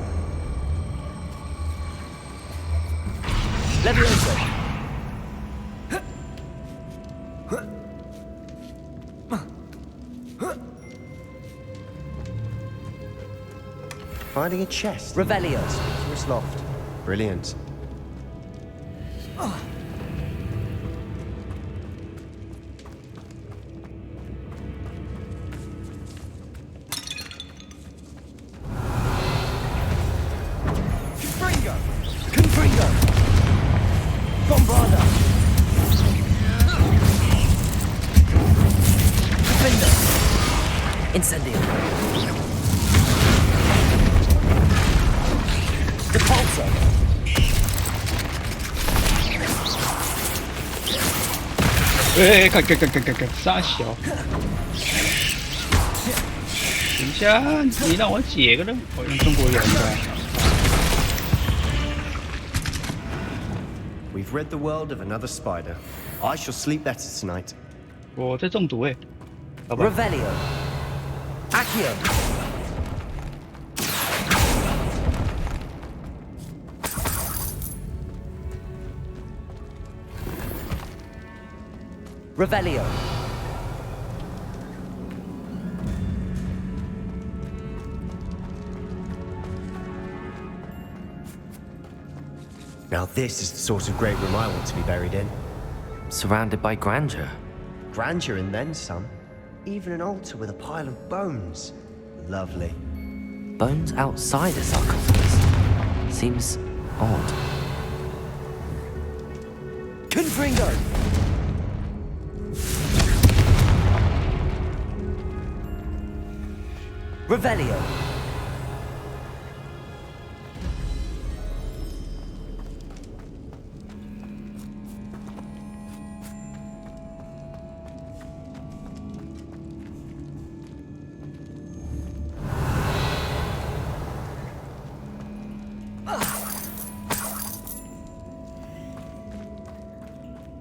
[SPEAKER 1] Leviosa.
[SPEAKER 4] Finding a chest.
[SPEAKER 1] Revelio.
[SPEAKER 4] Conspicuous loft. Brilliant.
[SPEAKER 16] Confringo.
[SPEAKER 1] Incendio. Depulso.
[SPEAKER 3] 看，傻小。等一下，你让我解个人，我用中国人的。
[SPEAKER 4] We've rid the world of another spider. I shall sleep better tonight.
[SPEAKER 3] 我在中毒哎。
[SPEAKER 1] Revelio. Accio. Revelio.
[SPEAKER 4] Now this is the sort of great room I want to be buried in.
[SPEAKER 1] Surrounded by grandeur.
[SPEAKER 4] Grandeur and then some. Even an altar with a pile of bones. Lovely.
[SPEAKER 1] Bones outside a sarcophagus. Seems odd. Confringo! Revelio.
[SPEAKER 3] "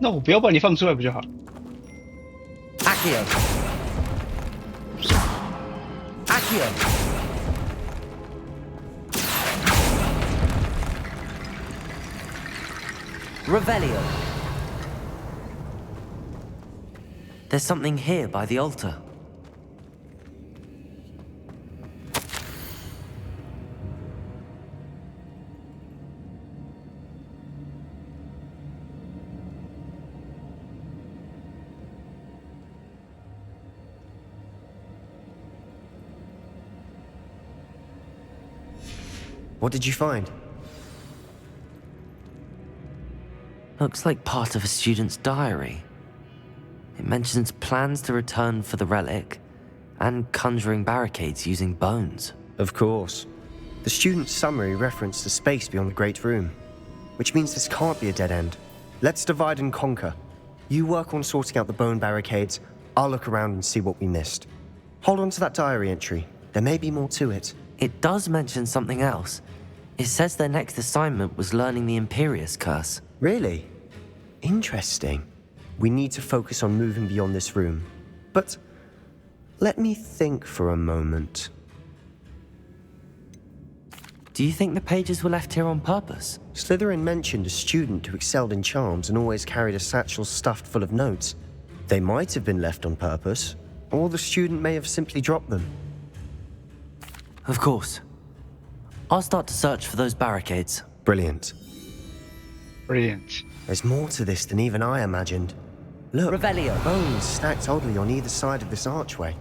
[SPEAKER 3] 那我不要把你放出来不就好？
[SPEAKER 1] Accio. Accio. Revelio. There's something here by the altar.
[SPEAKER 4] What did you find?
[SPEAKER 1] Looks like part of a student's diary. It mentions plans to return for the relic and conjuring barricades using bones.
[SPEAKER 4] Of course. The student's summary referenced a space beyond the Great Room, which means this can't be a dead end. Let's divide and conquer. You work on sorting out the bone barricades, I'll look around and see what we missed. Hold on to that diary entry. There may be more to it.
[SPEAKER 1] It does mention something else. It says their next assignment was learning the Imperius Curse.
[SPEAKER 4] Really? Interesting. We need to focus on moving beyond this room. But let me think for a moment.
[SPEAKER 1] Do you think the pages were left here on purpose?
[SPEAKER 4] Slytherin mentioned a student who excelled in charms and always carried a satchel stuffed full of notes. They might have been left on purpose, or the student may have simply dropped them.
[SPEAKER 1] Of course. I'll start to search for those barricades.
[SPEAKER 4] Brilliant.
[SPEAKER 3] Brilliant.
[SPEAKER 4] There's more to this than even I imagined. Look,
[SPEAKER 1] Revelio.
[SPEAKER 4] Bones stacked oddly on either side of this archway.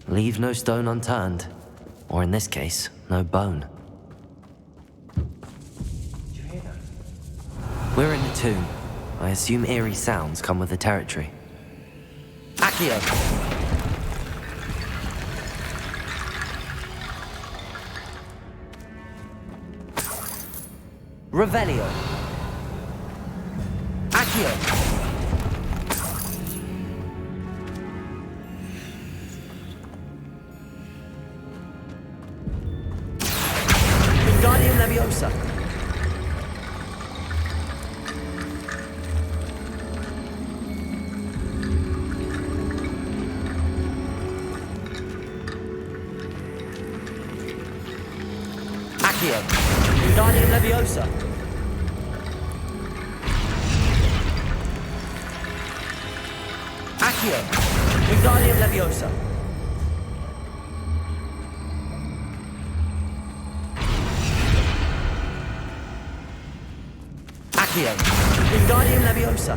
[SPEAKER 1] Leave no stone unturned. Or in this case, no bone.
[SPEAKER 4] Did you hear that?
[SPEAKER 1] We're in a tomb. I assume eerie sounds come with the territory. Accio! Revelio. Accio. Wingardium Leviosa. Accio. Wingardium Leviosa. Accio. Wingardium Leviosa. Accio. Wingardium Leviosa.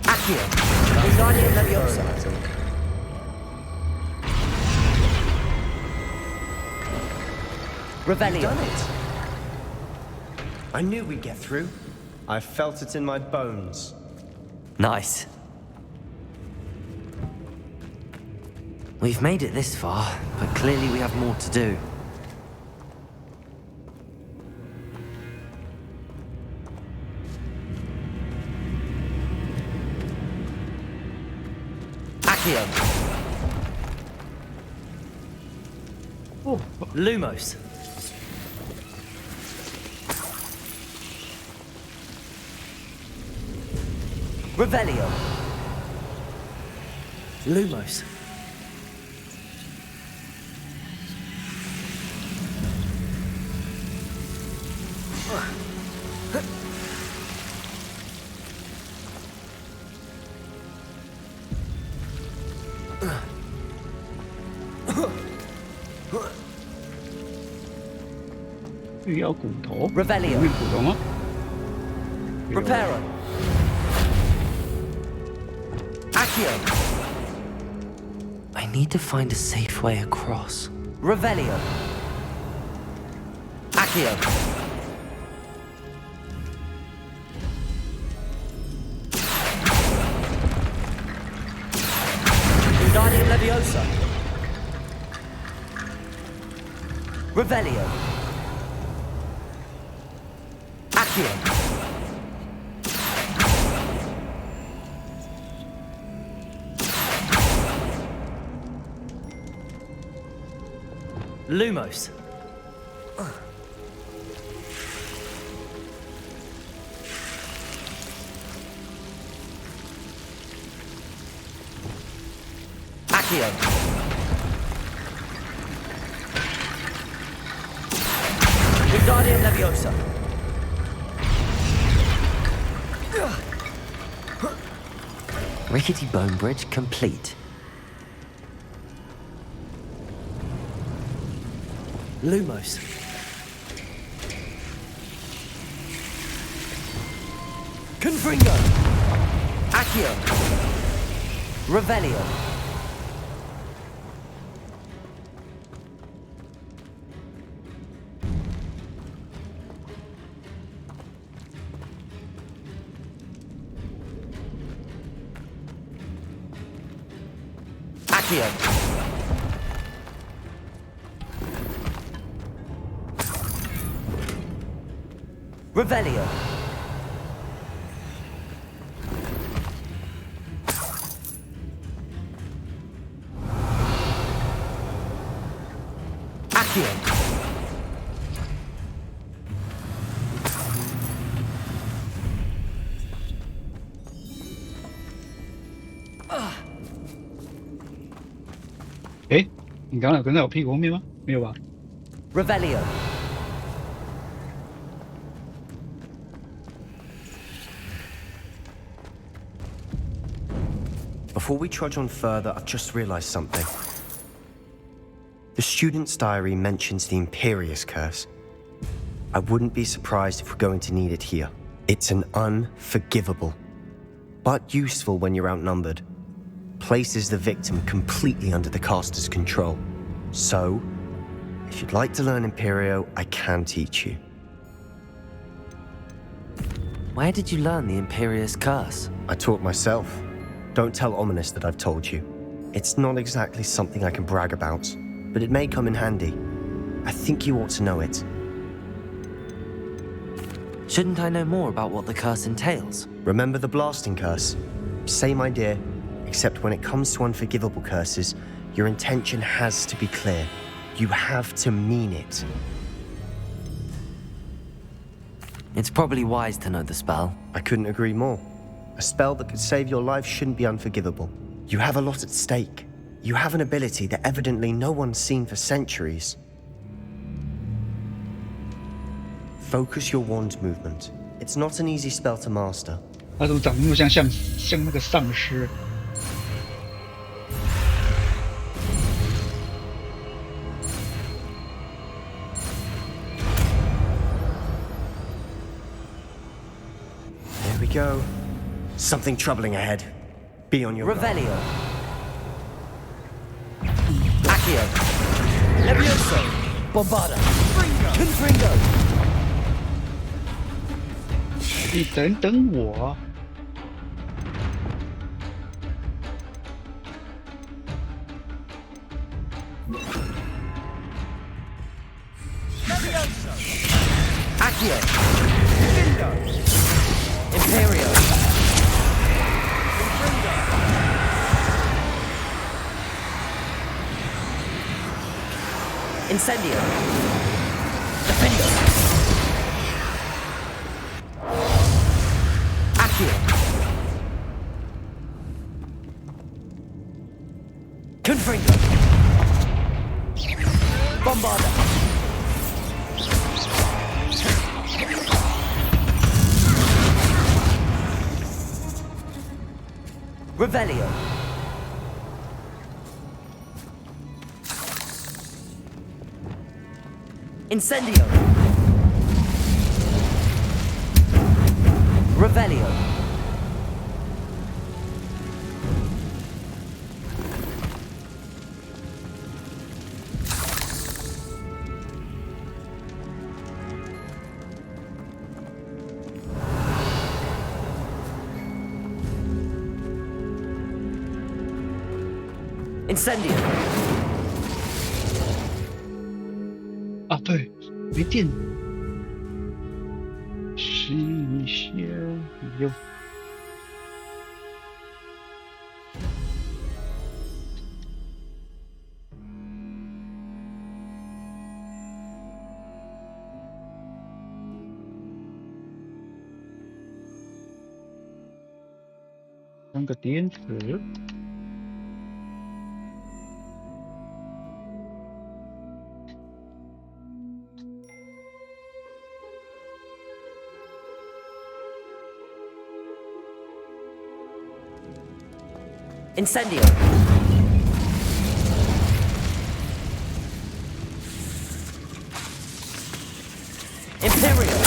[SPEAKER 1] Accio. Wingardium Leviosa. Revelio.
[SPEAKER 4] Done it. I knew we'd get through. I felt it in my bones.
[SPEAKER 1] Nice. We've made it this far, but clearly we have more to do. Accio.
[SPEAKER 3] Oh.
[SPEAKER 1] Lumos. Revelio. Lumos.
[SPEAKER 3] Revelio.
[SPEAKER 1] Reparo. Accio. I need to find a safe way across. Revelio. Accio. Wingardium Leviosa. Revelio. Accio. Lumos. Accio. Wingardium Leviosa. Rickety bone bridge complete. Lumos. Confringo. Accio. Revelio. Accio. Revelio. Accio.
[SPEAKER 3] Eh? 你刚才有跟在我屁股后面吗？没有吧
[SPEAKER 1] Revelio.
[SPEAKER 4] Before we trudge on further, I've just realized something. The student's diary mentions the Imperious Curse. I wouldn't be surprised if we're going to need it here. It's an unforgivable, but useful when you're outnumbered. Places the victim completely under the caster's control. So, if you'd like to learn Imperio, I can teach you.
[SPEAKER 1] Where did you learn the Imperious Curse?
[SPEAKER 4] I taught myself. Don't tell Ominous that I've told you. It's not exactly something I can brag about, but it may come in handy. I think you ought to know it.
[SPEAKER 1] Shouldn't I know more about what the curse entails?
[SPEAKER 4] Remember the blasting curse? Same idea, except when it comes to unforgivable curses, your intention has to be clear. You have to mean it.
[SPEAKER 1] It's probably wise to know the spell.
[SPEAKER 4] I couldn't agree more. A spell that could save your life shouldn't be unforgivable. You have a lot at stake. You have an ability that evidently no one's seen for centuries. Focus your wand movement. It's not an easy spell to master.
[SPEAKER 3] 他怎么长得那么像那个丧尸？
[SPEAKER 4] There we go. Something troubling ahead. Be on your
[SPEAKER 1] Revelio. Accio. Levioso. Bombarda. Confringo.
[SPEAKER 3] 你等等我。
[SPEAKER 1] Confringo! Imperio! Confringo! Incendio! Defendo! Accio! Confringo! Bombarda! Revelio. Incendio. Revelio. Incendio.
[SPEAKER 3] 啊，对，没电。试一下，有。装个电池。
[SPEAKER 1] Incendio! Imperio!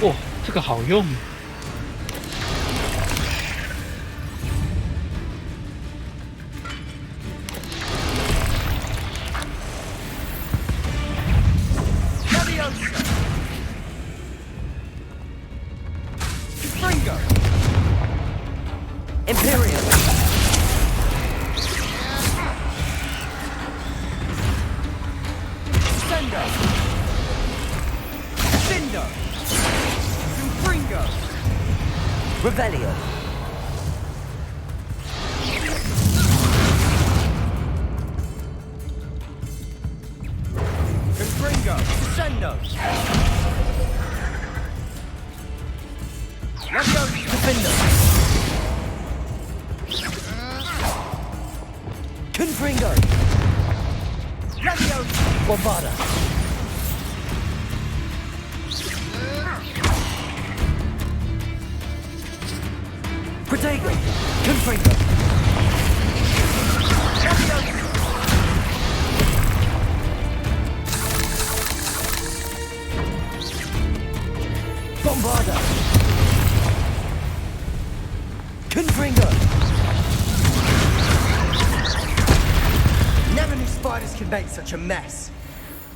[SPEAKER 3] Oh, 这个好用。
[SPEAKER 1] Imperial! Sendo! Findo! Confringo! Revelio! Confringo! Sendo! Levioso! Defendo! Confringo! Levioso! Bombarda! Protego! Confringo! Levioso! Bombarda! Confringo! Never knew spiders could make such a mess.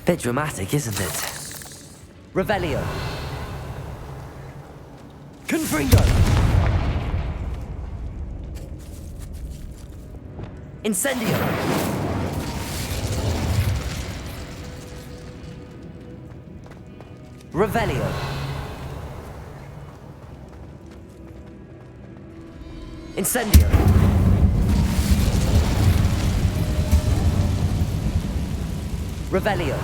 [SPEAKER 1] Bit dramatic, isn't it? Revelio. Confringo. Incendio. Revelio. Incendio. Revelio.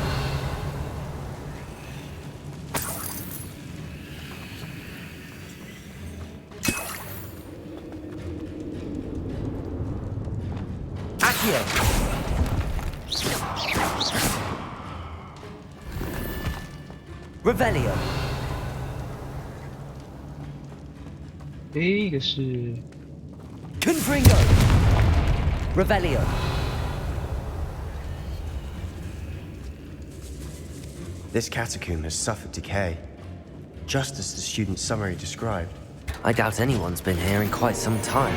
[SPEAKER 1] Accio. Revelio.
[SPEAKER 3] 这个是
[SPEAKER 1] Confringo. Revelio.
[SPEAKER 4] This catacomb has suffered decay, just as the student's summary described.
[SPEAKER 1] I doubt anyone's been here in quite some time.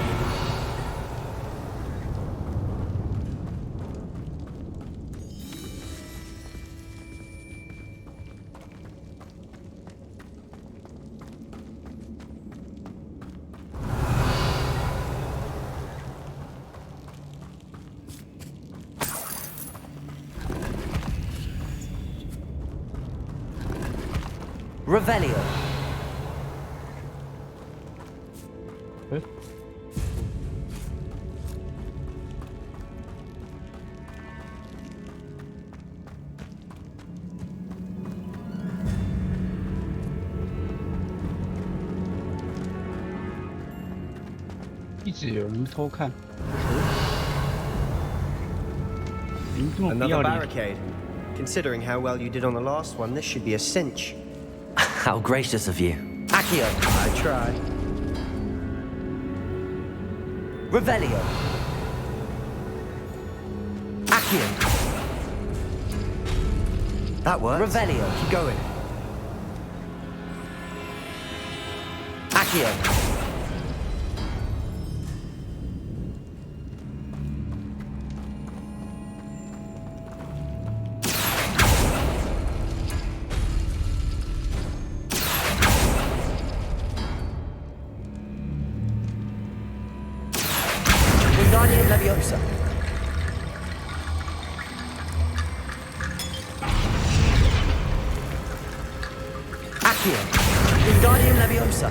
[SPEAKER 1] Revelio.
[SPEAKER 3] 一直有人偷看。这么不
[SPEAKER 4] Another
[SPEAKER 3] 要脸。
[SPEAKER 4] barricade. Considering how well you did on the last one, this should be a cinch.
[SPEAKER 1] How gracious of you. Accio.
[SPEAKER 4] I try.
[SPEAKER 1] Revelio. Accio.
[SPEAKER 4] That worked.
[SPEAKER 1] Revelio.
[SPEAKER 4] Keep going.
[SPEAKER 1] Accio. Wingardium Leviosa. Accio. Wingardium Leviosa.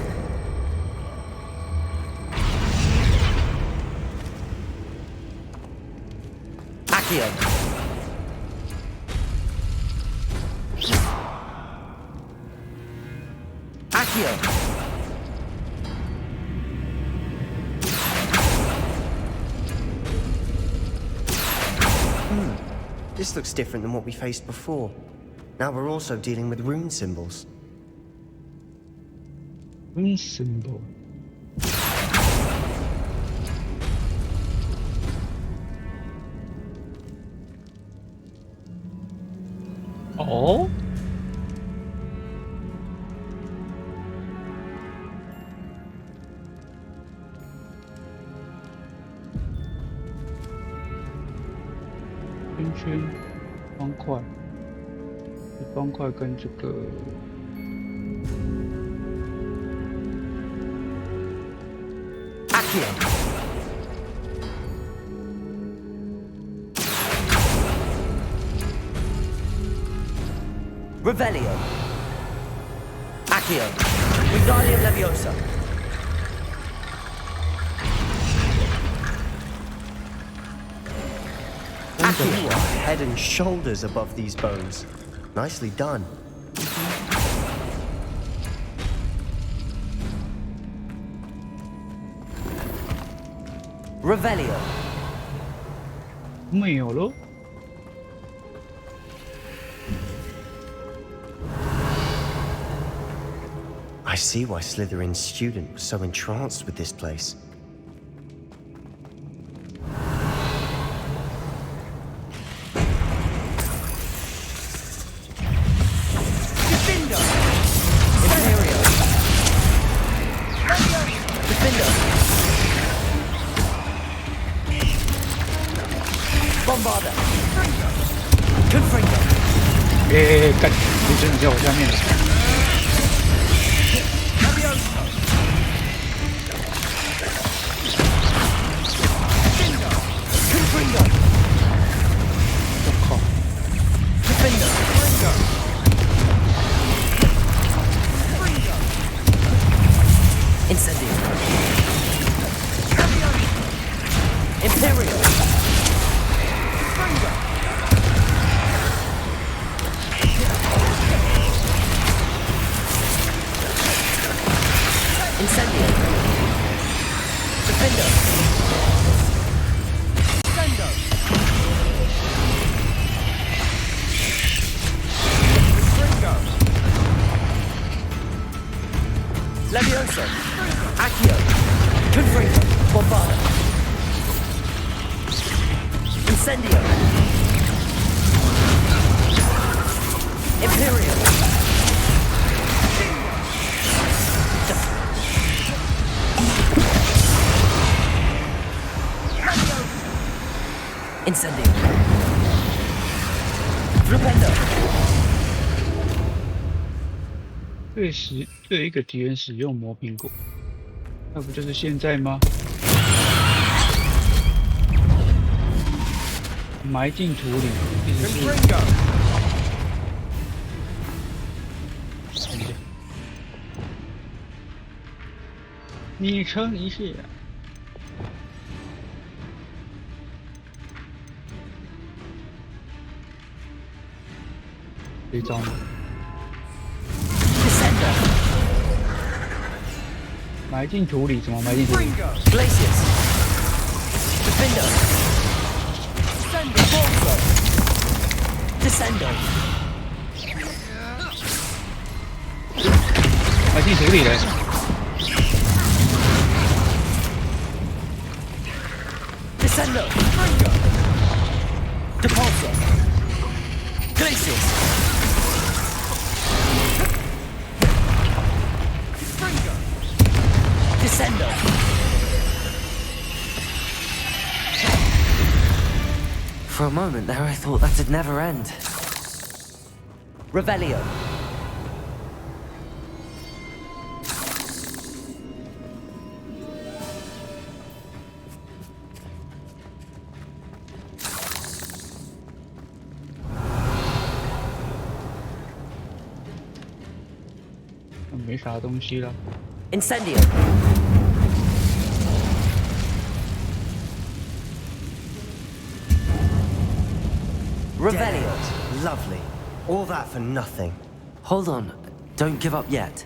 [SPEAKER 1] Accio. Accio.
[SPEAKER 4] This looks different than what we faced before. Now we're also dealing with rune symbols.
[SPEAKER 3] Rune symbol. Oh?圈方块，方块跟这个
[SPEAKER 1] Accio. Revelio. Accio. Wingardium Leviosa.
[SPEAKER 4] You are head and shoulders above these bones. Nicely done.
[SPEAKER 1] Revelio.
[SPEAKER 3] 没有了。
[SPEAKER 4] I see why Slytherin's student was so entranced with this place.
[SPEAKER 1] Bombarda. Confringo.
[SPEAKER 3] 干！你真的在我下面了。
[SPEAKER 1] Confringo. Defender. Incendio. Imperial. Incendio. Defender. Sendo. Fringo. Levioso. Accio. Confringo. Bombarda. Incendio. Imperial. Incendio. Flipendo.
[SPEAKER 3] 对一个敌人使用魔苹果，那不就是现在吗？埋进土里，意思是。昵称一下。这张。埋进土里，怎么埋进土里
[SPEAKER 1] ？Glaciers. Defender. Descendo.
[SPEAKER 3] 埋进土里了。
[SPEAKER 1] Descendo. Depulso. Glaciers. Descendo. For a moment there, I thought that'd never end. Revelio. Incendio. Revelio.
[SPEAKER 4] Lovely. All that for nothing.
[SPEAKER 1] Hold on. Don't give up yet.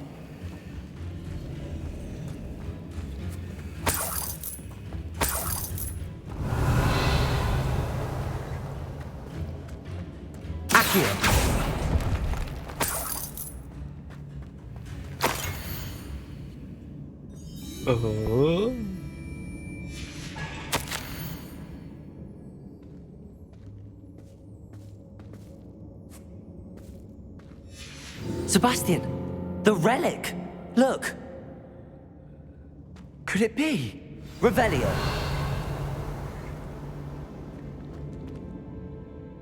[SPEAKER 1] Accio. Sebastian, the relic! Look! Could it be? Revelio.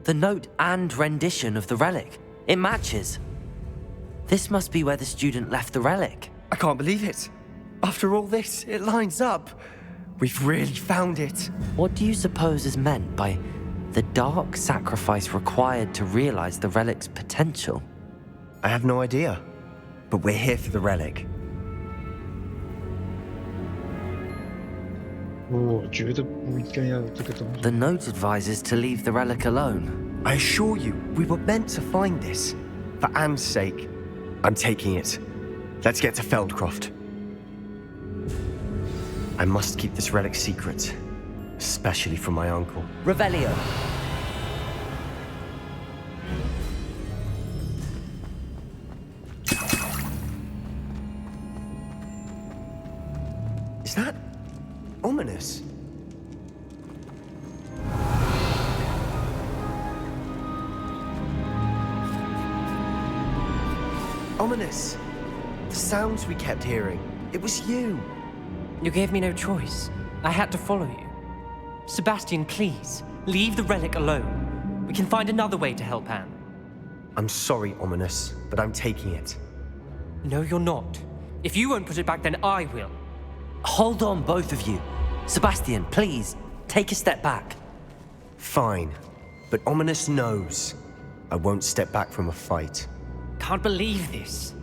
[SPEAKER 1] The note and rendition of the relic. It matches. This must be where the student left the relic.
[SPEAKER 4] I can't believe it. After all this, it lines up. We've really found it.
[SPEAKER 1] What do you suppose is meant by the dark sacrifice required to realize the relic's potential?
[SPEAKER 4] I have no idea, but we're here for the relic.
[SPEAKER 1] The note advises to leave the relic alone.
[SPEAKER 4] I assure you, we were meant to find this. For Anne's sake, I'm taking it. Let's get to Feldcroft. I must keep this relic secret, especially from my uncle.
[SPEAKER 1] Revelio.
[SPEAKER 4] Is that ominous? Ominous. The sounds we kept hearing. It was you.
[SPEAKER 7] You gave me no choice. I had to follow you. Sebastian, please, leave the relic alone. We can find another way to help Anne.
[SPEAKER 4] I'm sorry, Ominous, but I'm taking it.
[SPEAKER 7] No, you're not. If you won't put it back, then I will.
[SPEAKER 1] Hold on, both of you. Sebastian, please, take a step back.
[SPEAKER 4] Fine, but Ominous knows I won't step back from a fight.
[SPEAKER 7] Can't believe this.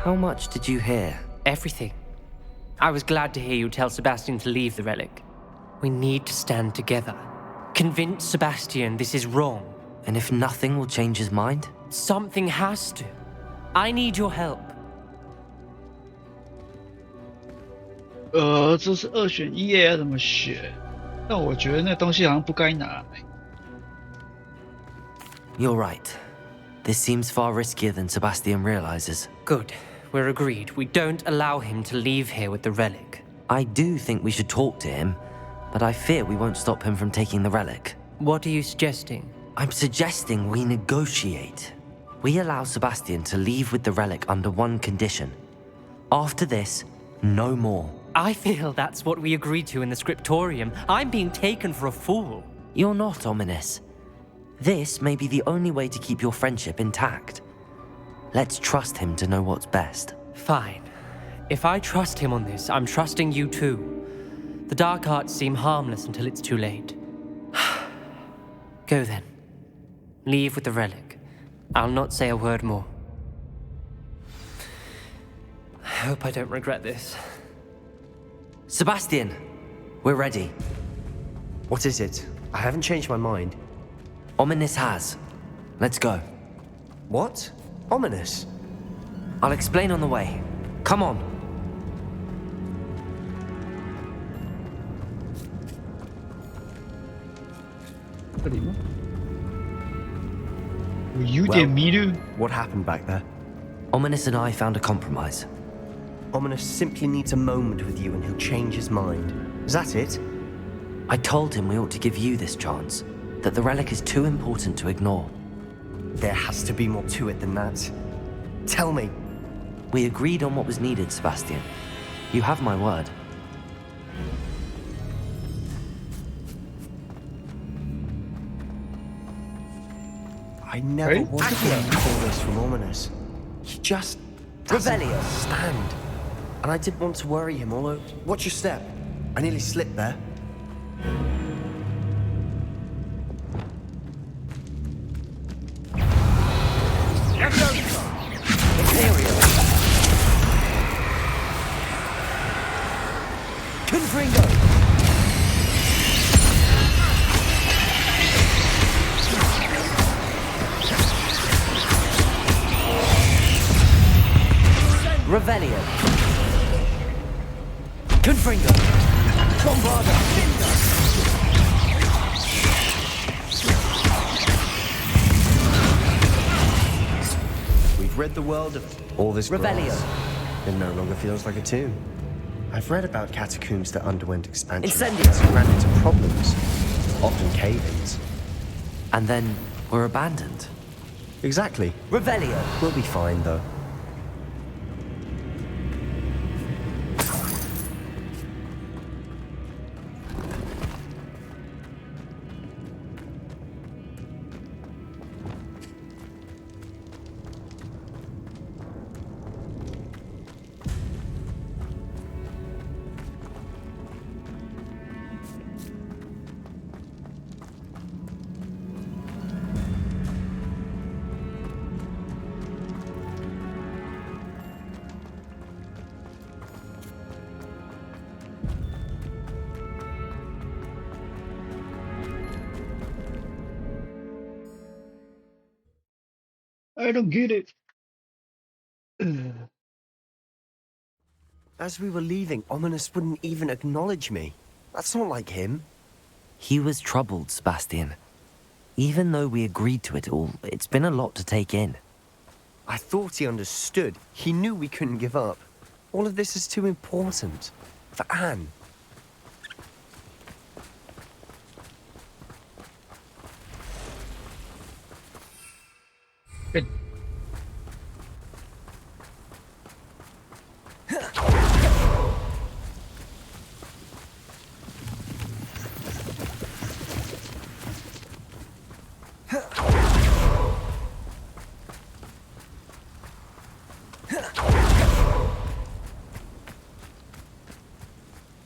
[SPEAKER 1] How much did you hear?
[SPEAKER 7] Everything. I was glad to hear you tell Sebastian to leave the relic. We need to stand together. Convince Sebastian this is wrong.
[SPEAKER 1] And if nothing will change his mind?
[SPEAKER 7] Something has to. I need your help.
[SPEAKER 3] 这是2选1耶，要怎么选？但我觉得那东西好像不该拿。
[SPEAKER 1] You're right. This seems far riskier than Sebastian realizes.
[SPEAKER 7] Good. We're agreed. We don't allow him to leave here with the relic.
[SPEAKER 1] I do think we should talk to him, but I fear we won't stop him from taking the relic.
[SPEAKER 7] What are you suggesting?
[SPEAKER 1] I'm suggesting we negotiate. We allow Sebastian to leave with the relic under one condition. After this, no more.
[SPEAKER 7] I feel that's what we agreed to in the scriptorium. I'm being taken for a fool.
[SPEAKER 1] You're not, Ominous. This may be the only way to keep your friendship intact. Let's trust him to know what's best.
[SPEAKER 7] Fine. If I trust him on this, I'm trusting you too. The dark arts seem harmless until it's too late. Go then. Leave with the relic. I'll not say a word more. I hope I don't regret this.
[SPEAKER 1] Sebastian, we're ready.
[SPEAKER 4] What is it? I haven't changed my mind.
[SPEAKER 1] Ominous has. Let's go.
[SPEAKER 4] What? Ominous?
[SPEAKER 1] I'll explain on the way. Come on.
[SPEAKER 4] What happened back there?
[SPEAKER 1] Ominous and I found a compromise.
[SPEAKER 4] Ominous simply needs a moment with you and he'll change his mind. Is that it?
[SPEAKER 1] I told him we ought to give you this chance, that the relic is too important to ignore.
[SPEAKER 4] There has to be more to it than that. Tell me.
[SPEAKER 1] We agreed on what was needed, Sebastian. You have my word.
[SPEAKER 4] I never wanted to call this from Ominous. He just doesn't understand. And I didn't want to worry him, although... Watch your step. I nearly slipped there.
[SPEAKER 1] Revelio. Confringo. Bombarda.
[SPEAKER 4] We've read the world of all this
[SPEAKER 1] Revelio.
[SPEAKER 4] grass. It no longer feels like a tomb. I've read about catacombs that underwent expansion.
[SPEAKER 1] Incendies.
[SPEAKER 4] And ran into problems. Often cave-ins.
[SPEAKER 1] And then we're abandoned.
[SPEAKER 4] Exactly.
[SPEAKER 1] Revelio.
[SPEAKER 4] We'll be fine, though.
[SPEAKER 3] I don't get it.
[SPEAKER 4] As we were leaving, Ominous wouldn't even acknowledge me. That's not like him.
[SPEAKER 1] He was troubled, Sebastian. Even though we agreed to it all, it's been a lot to take in.
[SPEAKER 4] I thought he understood. He knew we couldn't give up. All of this is too important. For Anne.
[SPEAKER 3] Good.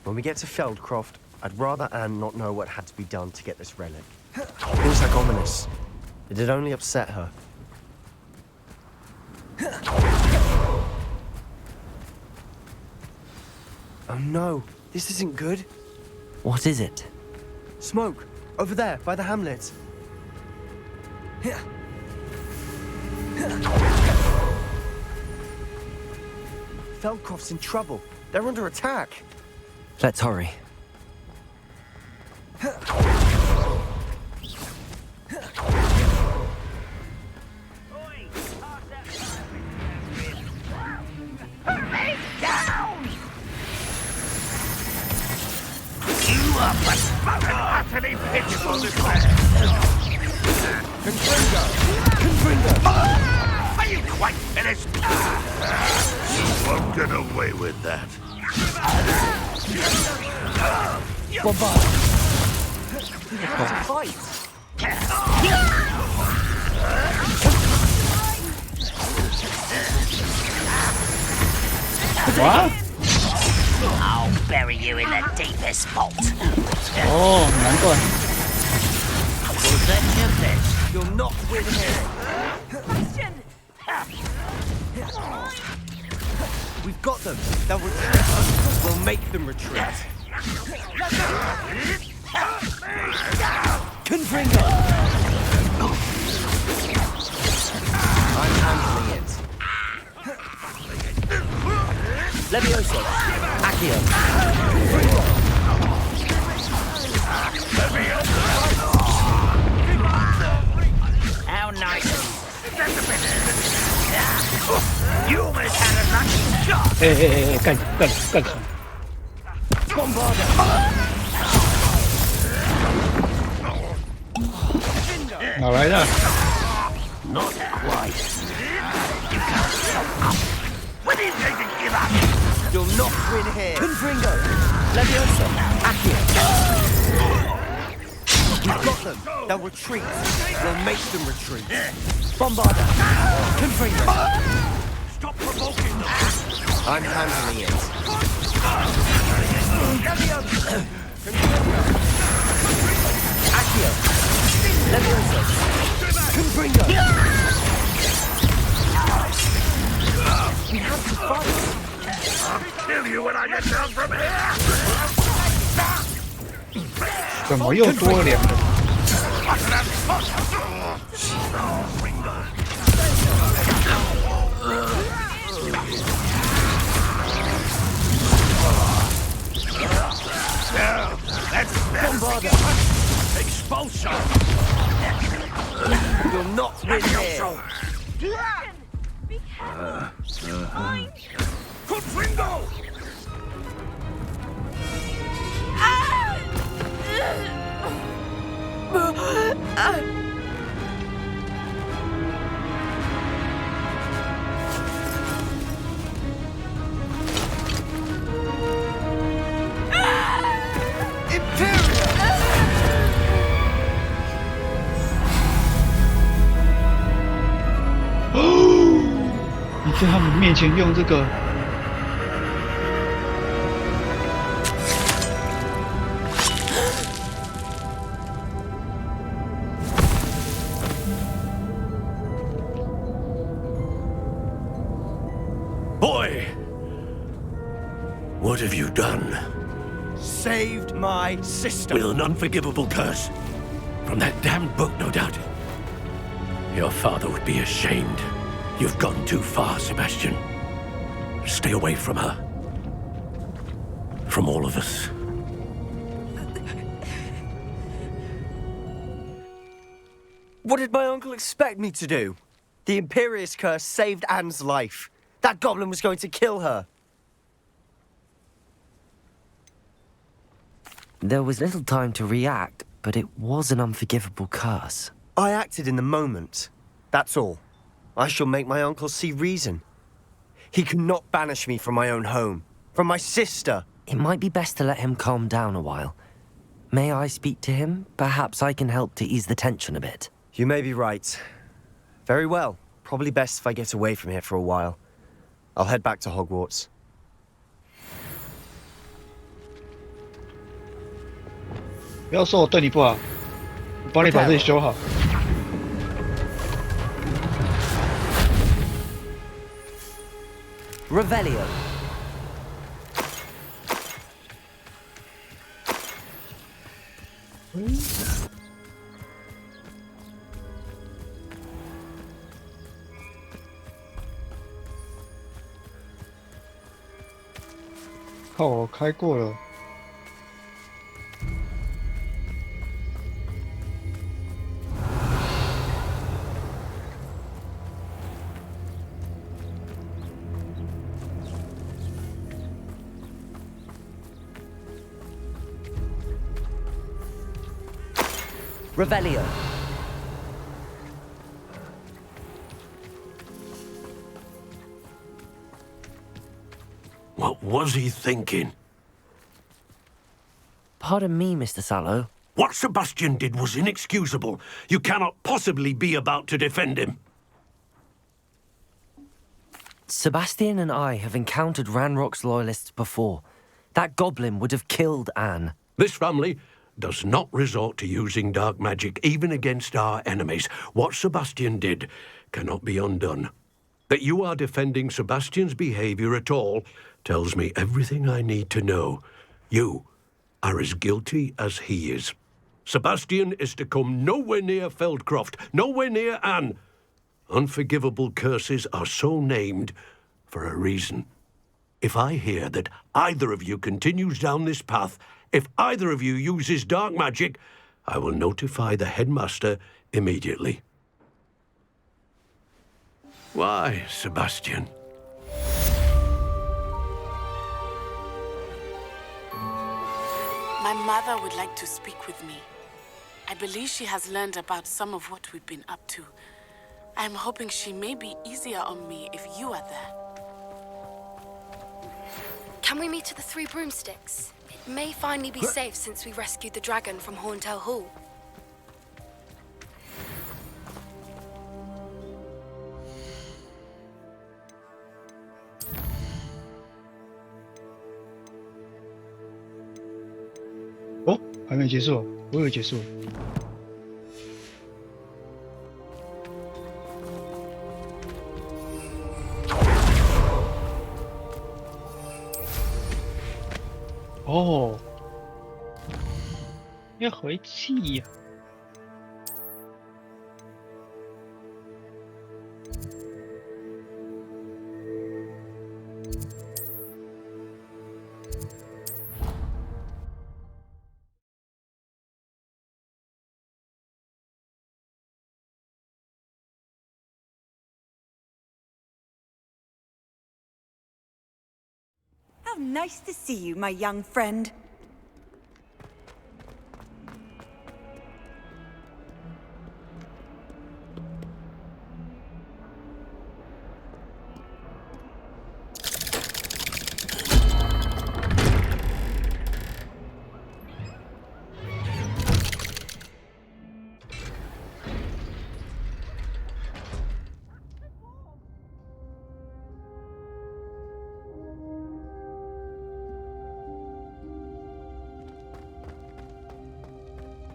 [SPEAKER 4] When we get to Feldcroft, I'd rather Anne not know what had to be done to get this relic. Things like Ominous. It'd only upset her. Oh no, this isn't good.
[SPEAKER 1] What is it?
[SPEAKER 4] Smoke, over there, by the hamlet. Feldcroft's in trouble. They're under attack.
[SPEAKER 1] Let's hurry.
[SPEAKER 11] Utterly pitiful despair.
[SPEAKER 4] Confringo!
[SPEAKER 11] Are you quite finished? You won't get away with that.
[SPEAKER 3] What?
[SPEAKER 12] I'll bury you in the deepest vault.
[SPEAKER 3] Oh, 难怪。
[SPEAKER 12] Was that your best?
[SPEAKER 4] You're not with him.
[SPEAKER 18] Sebastian!
[SPEAKER 4] We've got them. They'll retreat. We'll make them retreat. Confringo! I'm handling it. Levioso. Accio. Confringo.
[SPEAKER 12] How nice. You almost had a lucky shot.
[SPEAKER 3] 干！
[SPEAKER 4] Bombarda.
[SPEAKER 3] 哪来的？
[SPEAKER 12] Not quite. When are you going to give up?
[SPEAKER 4] You'll not win here. Confringo. Levioso. Accio. We've got them. They'll retreat. We'll make them retreat. Bombarda. Confringo.
[SPEAKER 12] Stop provoking them.
[SPEAKER 4] I'm handling it. Accio. Levioso. Confringo. We have to fight.
[SPEAKER 11] I'll kill you when I get down from here.
[SPEAKER 3] 怎么又多了两个？
[SPEAKER 11] Bombarda. Expulsion.
[SPEAKER 4] You'll not win here.
[SPEAKER 11] Confringo.
[SPEAKER 4] Imperial.
[SPEAKER 3] 你在他们面前用这个。
[SPEAKER 11] Boy, what have you done?
[SPEAKER 4] Saved my sister.
[SPEAKER 11] With an unforgivable curse. From that damned book, no doubt. Your father would be ashamed. You've gone too far, Sebastian. Stay away from her. From all of us.
[SPEAKER 4] What did my uncle expect me to do? The Imperious curse saved Anne's life. That goblin was going to kill her.
[SPEAKER 1] There was little time to react, but it was an unforgivable curse.
[SPEAKER 4] I acted in the moment. That's all. I shall make my uncle see reason. He cannot banish me from my own home, from my sister.
[SPEAKER 1] It might be best to let him calm down a while. May I speak to him? Perhaps I can help to ease the tension a bit.
[SPEAKER 4] You may be right. Very well. Probably best if I get away from here for a while. I'll head back to Hogwarts.
[SPEAKER 3] 不要说我对你不好，我帮你把这里修好。
[SPEAKER 1] Revelio.
[SPEAKER 3] Hmm? 靠，我开过了。
[SPEAKER 1] Revelio.
[SPEAKER 11] What was he thinking?
[SPEAKER 1] Pardon me, Mr. Sallow.
[SPEAKER 11] What Sebastian did was inexcusable. You cannot possibly be about to defend him.
[SPEAKER 1] Sebastian and I have encountered Ranrock's loyalists before. That goblin would have killed Anne.
[SPEAKER 11] This family
[SPEAKER 6] does not resort to using dark magic even against our enemies. What Sebastian did cannot be undone. That you are defending Sebastian's behavior at all tells me everything I need to know. You are as guilty as he is. Sebastian is to come nowhere near Feldcroft, nowhere near Anne. Unforgivable curses are so named for a reason. If I hear that either of you continues down this path, if either of you uses dark magic, I will notify the headmaster immediately. Why, Sebastian?
[SPEAKER 19] My mother would like to speak with me. I believe she has learned about some of what we've been up to. I'm hoping she may be easier on me if you are there.
[SPEAKER 9] Can we meet at the Three Broomsticks? It may finally be safe since we rescued the dragon from Horntail Hall.
[SPEAKER 3] 哦，还没结束，我以为结束。哦，要回去呀。
[SPEAKER 18] How nice to see you, my young friend.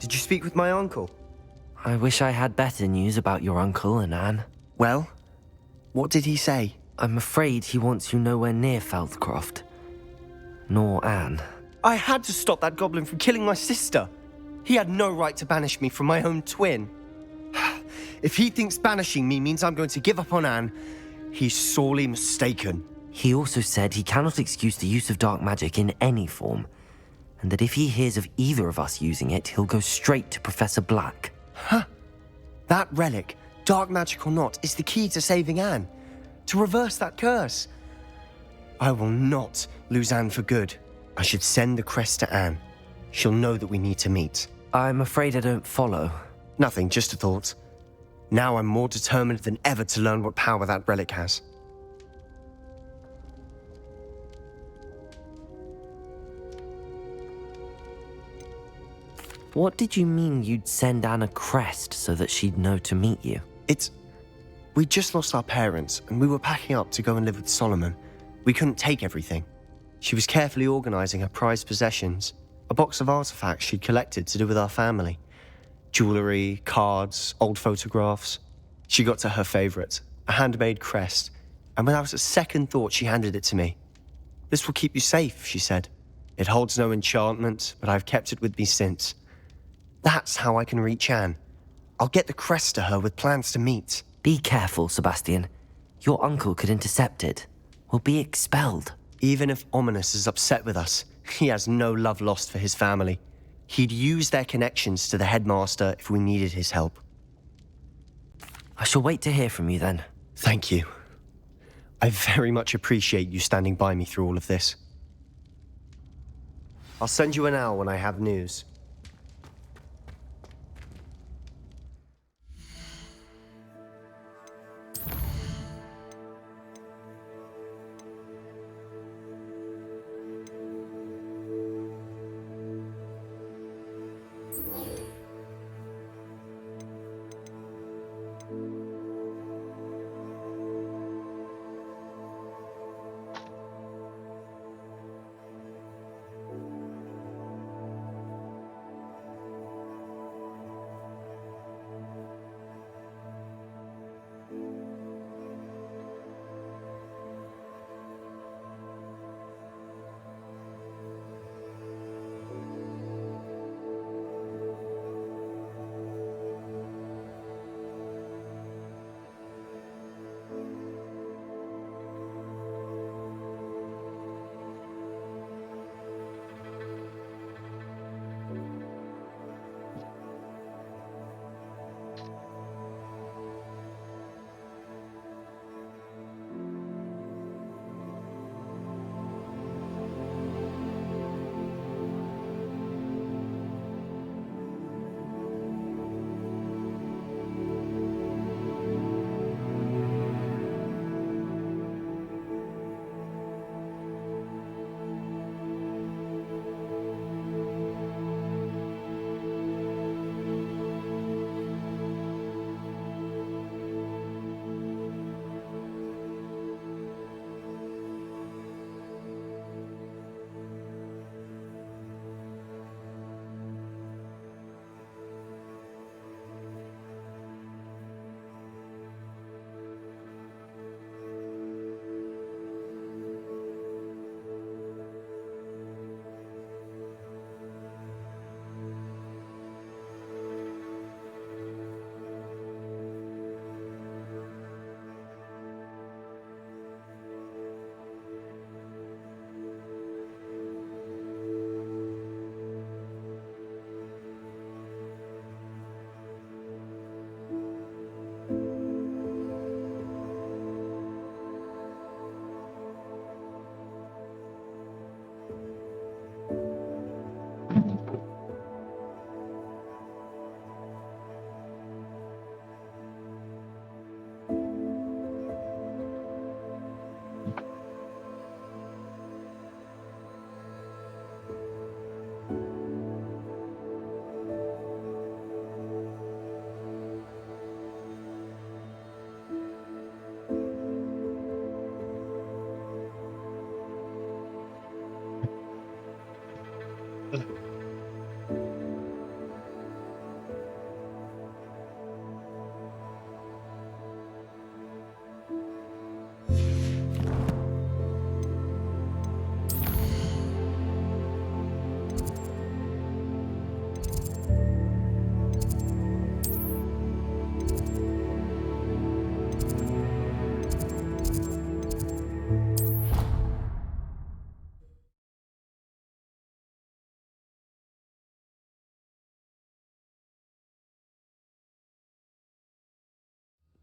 [SPEAKER 4] Did you speak with my uncle?
[SPEAKER 1] I wish I had better news about your uncle and Anne.
[SPEAKER 4] Well, what did he say?
[SPEAKER 1] I'm afraid he wants you nowhere near Feldcroft. Nor Anne.
[SPEAKER 4] I had to stop that goblin from killing my sister. He had no right to banish me from my own twin. If he thinks banishing me means I'm going to give up on Anne, he's sorely mistaken.
[SPEAKER 1] He also said he cannot excuse the use of dark magic in any form, and that if he hears of either of us using it, he'll go straight to Professor Black.
[SPEAKER 4] Huh. That relic, dark magic or not, is the key to saving Anne. To reverse that curse. I will not lose Anne for good. I should send the crest to Anne. She'll know that we need to meet.
[SPEAKER 1] I'm afraid I don't follow.
[SPEAKER 4] Nothing, just a thought. Now I'm more determined than ever to learn what power that relic has.
[SPEAKER 1] What did you mean you'd send Anne a crest so that she'd know to meet you?
[SPEAKER 4] We just lost our parents, and we were packing up to go and live with Solomon. We couldn't take everything. She was carefully organizing her prized possessions, a box of artifacts she'd collected to do with our family. Jewelry, cards, old photographs. She got to her favorite, a handmade crest, and without a second thought, she handed it to me. "This will keep you safe," she said. "It holds no enchantment, but I've kept it with me since. That's how I can reach Anne. I'll get the crest to her with plans to meet."
[SPEAKER 1] Be careful, Sebastian. Your uncle could intercept it. We'll be expelled.
[SPEAKER 4] Even if Ominous is upset with us, he has no love lost for his family. He'd use their connections to the headmaster if we needed his help.
[SPEAKER 1] I shall wait to hear from you then.
[SPEAKER 4] Thank you. I very much appreciate you standing by me through all of this. I'll send you an owl when I have news.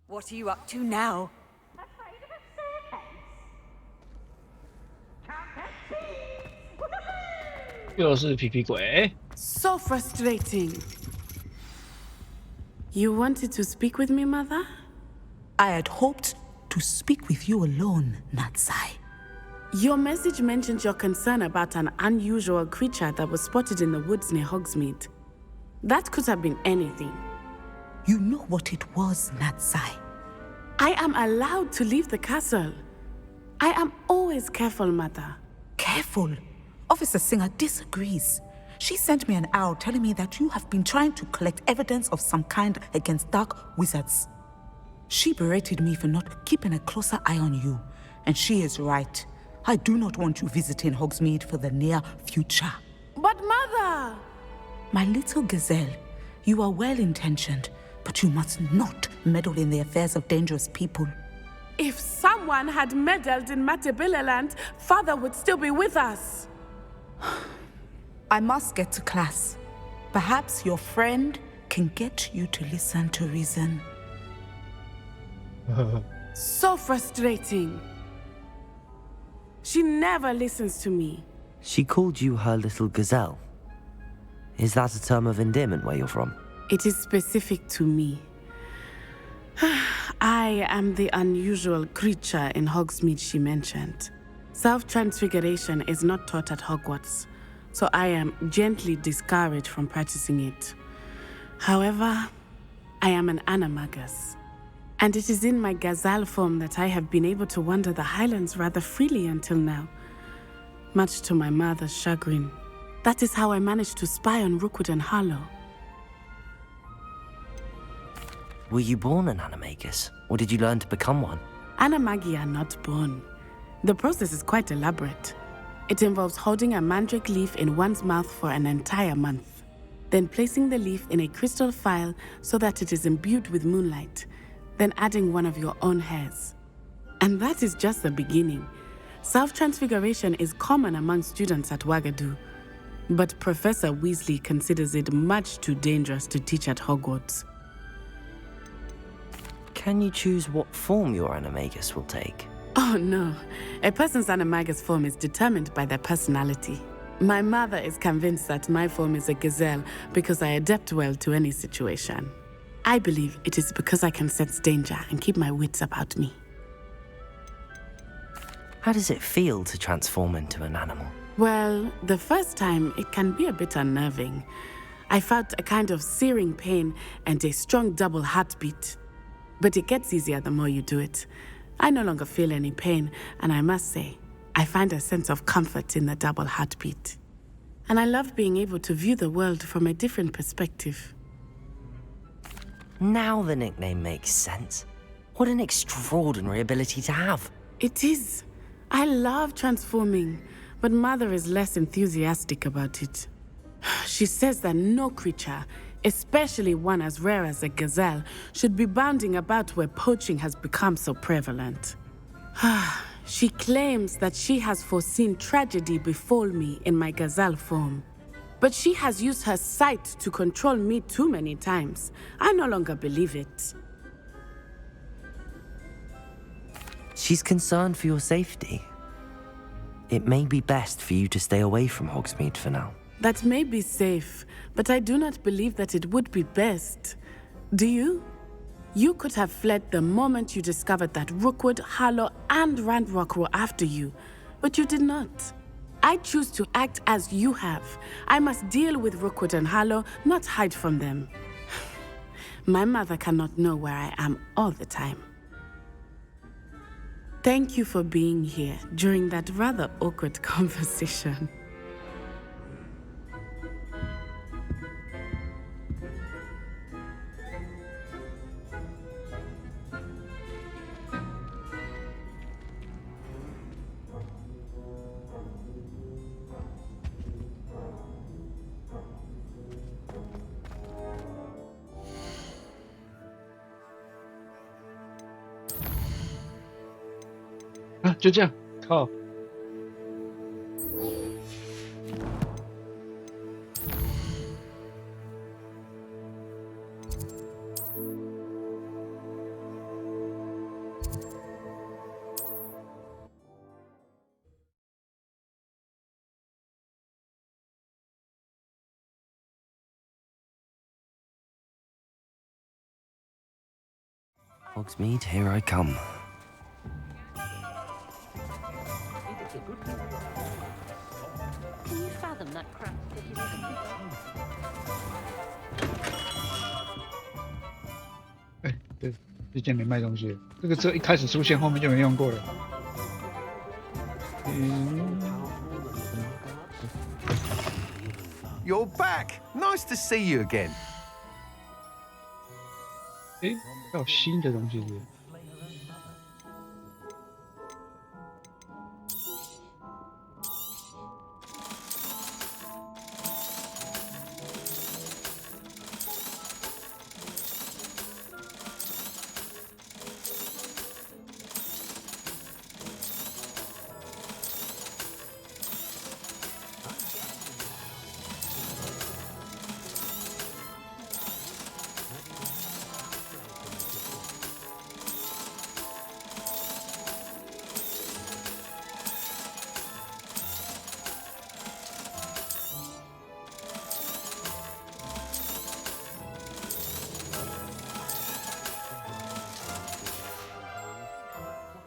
[SPEAKER 18] What are you up to now?
[SPEAKER 20] So frustrating. You wanted to speak with me, Mother?
[SPEAKER 21] I had hoped to speak with you alone, Natsai.
[SPEAKER 20] Your message mentioned your concern about an unusual creature that was spotted in the woods near Hogsmeade. That could have been anything.
[SPEAKER 21] You know what it was, Natsai.
[SPEAKER 20] I am allowed to leave the castle. I am always careful, Mother.
[SPEAKER 21] Careful? Officer Singer disagrees. She sent me an owl telling me that you have been trying to collect evidence of some kind against dark wizards. She berated me for not keeping a closer eye on you, and she is right. I do not want you visiting Hogsmeade for the near future.
[SPEAKER 20] But Mother!
[SPEAKER 21] My little gazelle, you are well-intentioned, but you must not meddle in the affairs of dangerous people.
[SPEAKER 20] If someone had meddled in Matabeleland, Father would still be with us.
[SPEAKER 21] I must get to class. Perhaps your friend can get you to listen to reason.
[SPEAKER 20] So frustrating. She never listens to me.
[SPEAKER 1] She called you her little gazelle. Is that a term of endearment where you're from?
[SPEAKER 20] It is specific to me. I am the unusual creature in Hogsmeade she mentioned. Self-transfiguration is not taught at Hogwarts, so I am gently discouraged from practicing it. However, I am an animagus, and it is in my gazelle form that I have been able to wander the Highlands rather freely until now, much to my mother's chagrin. That is how I managed to spy on Rookwood and Harlow.
[SPEAKER 1] Were you born an animagus, or did you learn to become one?
[SPEAKER 20] Animagi are not born. The process is quite elaborate. It involves holding a mandrake leaf in one's mouth for an entire month, then placing the leaf in a crystal phial so that it is imbued with moonlight, then adding one of your own hairs. And that is just the beginning. Self-transfiguration is common among students at Wagadu, but Professor Weasley considers it much too dangerous to teach at Hogwarts.
[SPEAKER 1] Can you choose what form your animagus will take?
[SPEAKER 20] Oh no, a person's animagus form is determined by their personality. My mother is convinced that my form is a gazelle because I adapt well to any situation. I believe it is because I can sense danger and keep my wits about me.
[SPEAKER 1] How does it feel to transform into an animal?
[SPEAKER 20] Well, the first time it can be a bit unnerving. I felt a kind of searing pain and a strong double heartbeat. But it gets easier the more you do it. I no longer feel any pain, and I must say, I find a sense of comfort in the double heartbeat. And I love being able to view the world from a different perspective.
[SPEAKER 1] Now the nickname makes sense. What an extraordinary ability to have.
[SPEAKER 20] It is. I love transforming, but Mother is less enthusiastic about it. She says that no creature, especially one as rare as a gazelle, should be bounding about where poaching has become so prevalent. She claims that she has foreseen tragedy befall me in my gazelle form. But she has used her sight to control me too many times. I no longer believe it.
[SPEAKER 1] She's concerned for your safety. It may be best for you to stay away from Hogsmeade for now.
[SPEAKER 20] That may be safe, but I do not believe that it would be best. Do you? You could have fled the moment you discovered that Rookwood, Harlow, and Ranrock were after you, but you did not. I choose to act as you have. I must deal with Rookwood and Harlow, not hide from them. My mother cannot know where I am all the time. Thank you for being here during that rather awkward conversation.
[SPEAKER 3] 就这样，靠。
[SPEAKER 1] Hogsmeade, here I come.
[SPEAKER 14] Can you fathom that crap?
[SPEAKER 3] 哎，对，这间没卖东西，这个车一开始出现，后面就没用过了。
[SPEAKER 10] You're back. Nice to see you again.
[SPEAKER 3] 哎，要有新的东西是不是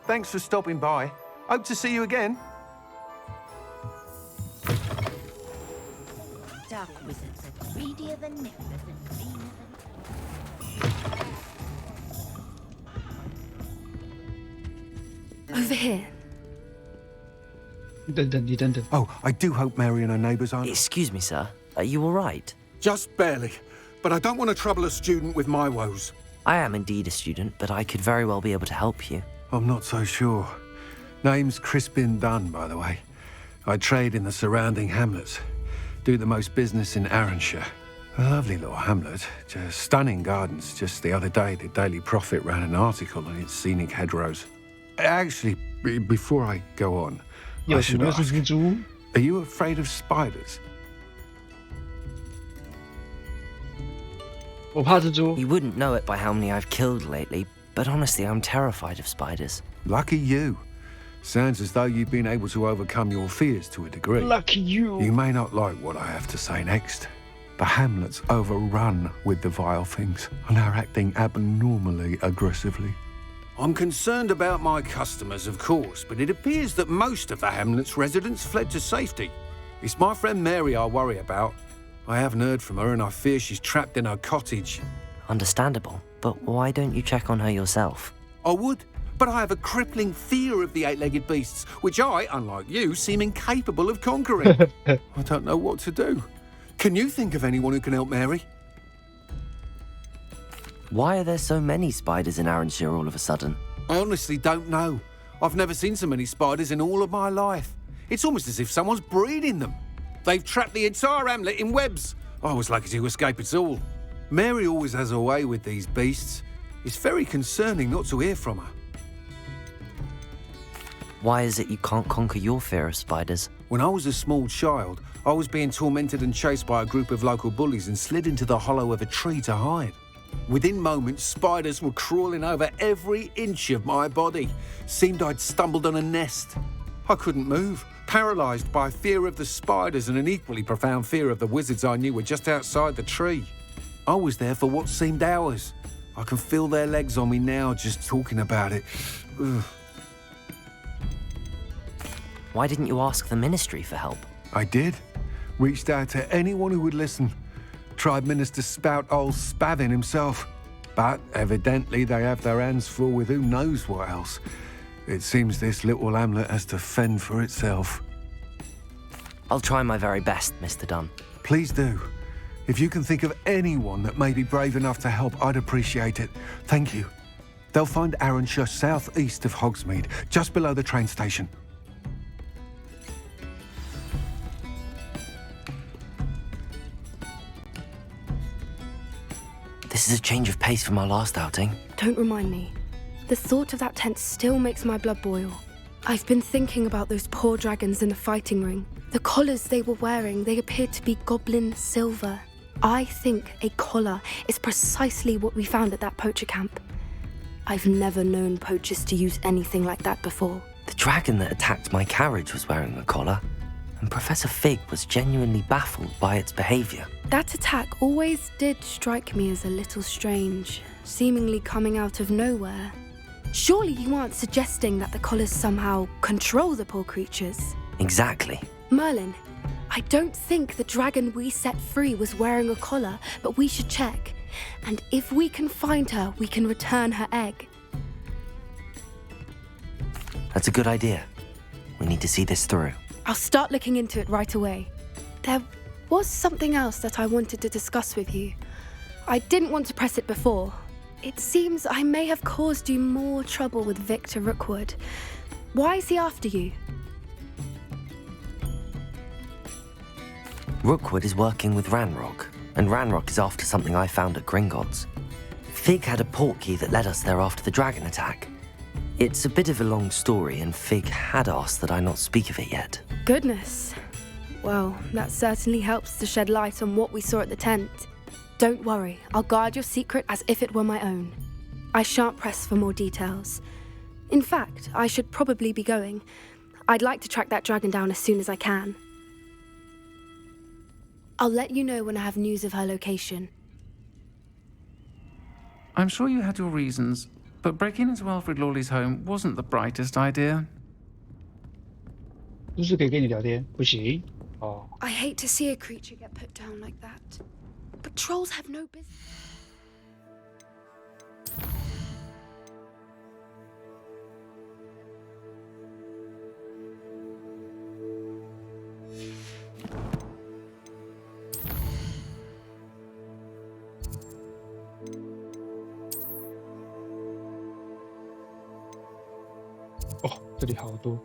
[SPEAKER 3] ？Thanks
[SPEAKER 10] for stopping by. Hope to see you again.
[SPEAKER 14] Dark wizards are greedier than nectar and meaner than...
[SPEAKER 9] Over here.
[SPEAKER 10] Oh, I do hope Mary and her neighbours aren't...
[SPEAKER 1] Excuse me, sir. Are you all right?
[SPEAKER 2] Just barely. But I don't want to trouble a student with my woes.
[SPEAKER 1] I am indeed a student, but I could very well be able to help you.
[SPEAKER 2] I'm not so sure. Name's Crispin Dunn, by the way. I trade in the surrounding hamlets. Do the most business in Arranshire. A lovely little hamlet. Just stunning gardens. Just the other day, the Daily Prophet ran an article on its scenic hedgerows. Actually, before I go on, I should ask, are you afraid of spiders?
[SPEAKER 1] You wouldn't know it by how many I've killed lately, but honestly, I'm terrified of spiders.
[SPEAKER 2] Lucky you. Sounds as though you've been able to overcome your fears to a degree.
[SPEAKER 3] Lucky you.
[SPEAKER 2] You may not like what I have to say next. The hamlet's overrun with the vile things and are acting abnormally aggressively. I'm concerned about my customers, of course, but it appears that most of the hamlet's residents fled to safety. It's my friend Mary I worry about. I haven't heard from her and I fear she's trapped in her cottage.
[SPEAKER 1] Understandable, but why don't you check on her yourself?
[SPEAKER 2] I would, but I have a crippling fear of the eight-legged beasts, which I, unlike you, seem incapable of conquering. I don't know what to do. Can you think of anyone who can help Mary?
[SPEAKER 1] Why are there so many spiders in Arranshire all of a sudden?
[SPEAKER 2] I honestly don't know. I've never seen so many spiders in all of my life. It's almost as if someone's breeding them. They've trapped the entire hamlet in webs. I was lucky to escape it all. Mary always has a way with these beasts. It's very concerning not to hear from her.
[SPEAKER 1] Why is it you can't conquer your fear of spiders?
[SPEAKER 2] When I was a small child, I was being tormented and chased by a group of local bullies and slid into the hollow of a tree to hide. Within moments, spiders were crawling over every inch of my body. Seemed I'd stumbled on a nest. I couldn't move, paralysed by fear of the spiders and an equally profound fear of the wizards I knew were just outside the tree. I was there for what seemed hours. I can feel their legs on me now just talking about it. Ugh.
[SPEAKER 1] Why didn't you ask the ministry for help?
[SPEAKER 2] I did. Reached out to anyone who would listen. Tried Minister Spout old Spavin himself. But evidently they have their hands full with who knows what else. It seems this little hamlet has to fend for itself.
[SPEAKER 1] I'll try my very best, Mr. Dunn.
[SPEAKER 2] Please do. If you can think of anyone that may be brave enough to help, I'd appreciate it. Thank you. They'll find Arranshire southeast of Hogsmeade, just below the train station.
[SPEAKER 1] This is a change of pace from our last outing.
[SPEAKER 9] Don't remind me. The thought of that tent still makes my blood boil. I've been thinking about those poor dragons in the fighting ring. The collars they were wearing, they appeared to be goblin silver. I think a collar is precisely what we found at that poacher camp. I've never known poachers to use anything like that before.
[SPEAKER 1] The dragon that attacked my carriage was wearing a collar, and Professor Fig was genuinely baffled by its behavior.
[SPEAKER 9] That attack always did strike me as a little strange, seemingly coming out of nowhere. Surely you aren't suggesting that the collars somehow control the poor creatures?
[SPEAKER 1] Exactly.
[SPEAKER 9] Merlin, I don't think the dragon we set free was wearing a collar, but we should check. And if we can find her, we can return her egg.
[SPEAKER 1] That's a good idea. We need to see this through.
[SPEAKER 9] I'll start looking into it right away. There was something else that I wanted to discuss with you. I didn't want to press it before. It seems I may have caused you more trouble with Victor Rookwood. Why is he after you?
[SPEAKER 1] Rookwood is working with Ranrock, and Ranrock is after something I found at Gringotts. Fig had a port key that led us there after the dragon attack. It's a bit of a long story, and Fig had asked that I not speak of it yet.
[SPEAKER 9] Goodness. Well, that certainly helps to shed light on what we saw at the tent. Don't worry, I'll guard your secret as if it were my own. I shan't press for more details. In fact, I should probably be going. I'd like to track that dragon down as soon as I can. I'll let you know when I have news of her location.
[SPEAKER 8] I'm sure you had your reasons, but breaking into Wilfred Lawley's home wasn't the brightest idea.
[SPEAKER 3] 不是可以跟你聊天，不行。哦。
[SPEAKER 9] I hate to see a creature get put down like that. But trolls have no business.
[SPEAKER 3] Oh, 这里好多。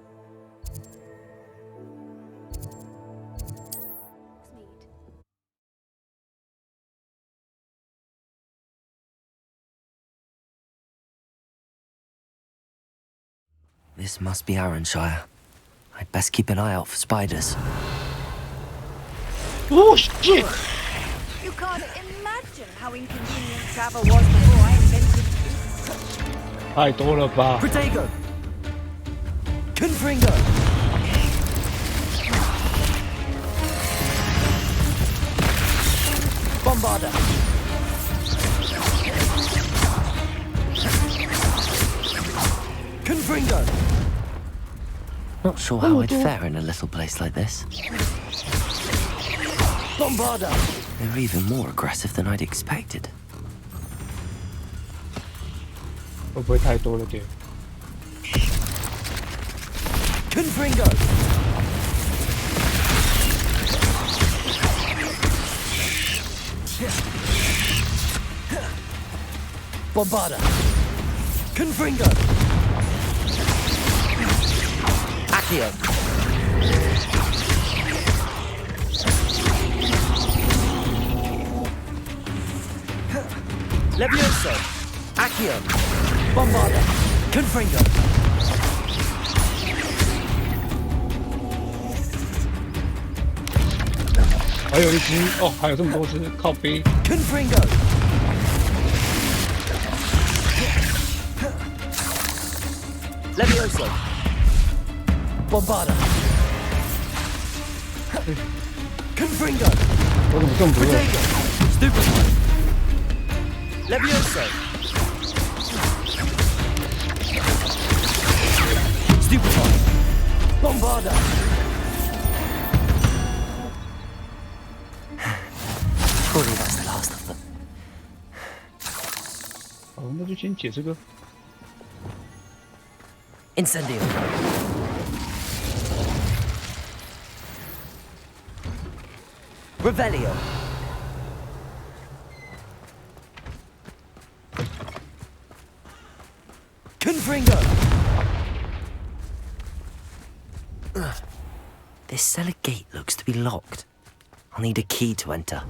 [SPEAKER 1] This must be Arranshire. I'd best keep an eye out for spiders.
[SPEAKER 3] Oh, shit!
[SPEAKER 18] You can't imagine how inconvenient travel was before I invented fluke.
[SPEAKER 3] 太多了吧
[SPEAKER 1] Protego! Confringo! Bombarda! Confringo! Not sure how I'd fare in a little place like this. Bombarda! They're even more aggressive than I'd expected.
[SPEAKER 3] 会不会太多了点
[SPEAKER 1] Confringo! Bombarda! Confringo! Accio! Levioso! Accio! Bombarda! Confringo! Confringo! Levioso! Bombarda! Confringo! Protego! Stupefy! Levioso! Stupefy! Bombarda! Surely that's the last of them.
[SPEAKER 3] 好，那就先解这个。
[SPEAKER 1] Incendio! Revelio! Confringo! This cellar gate looks to be locked. I'll need a key to enter.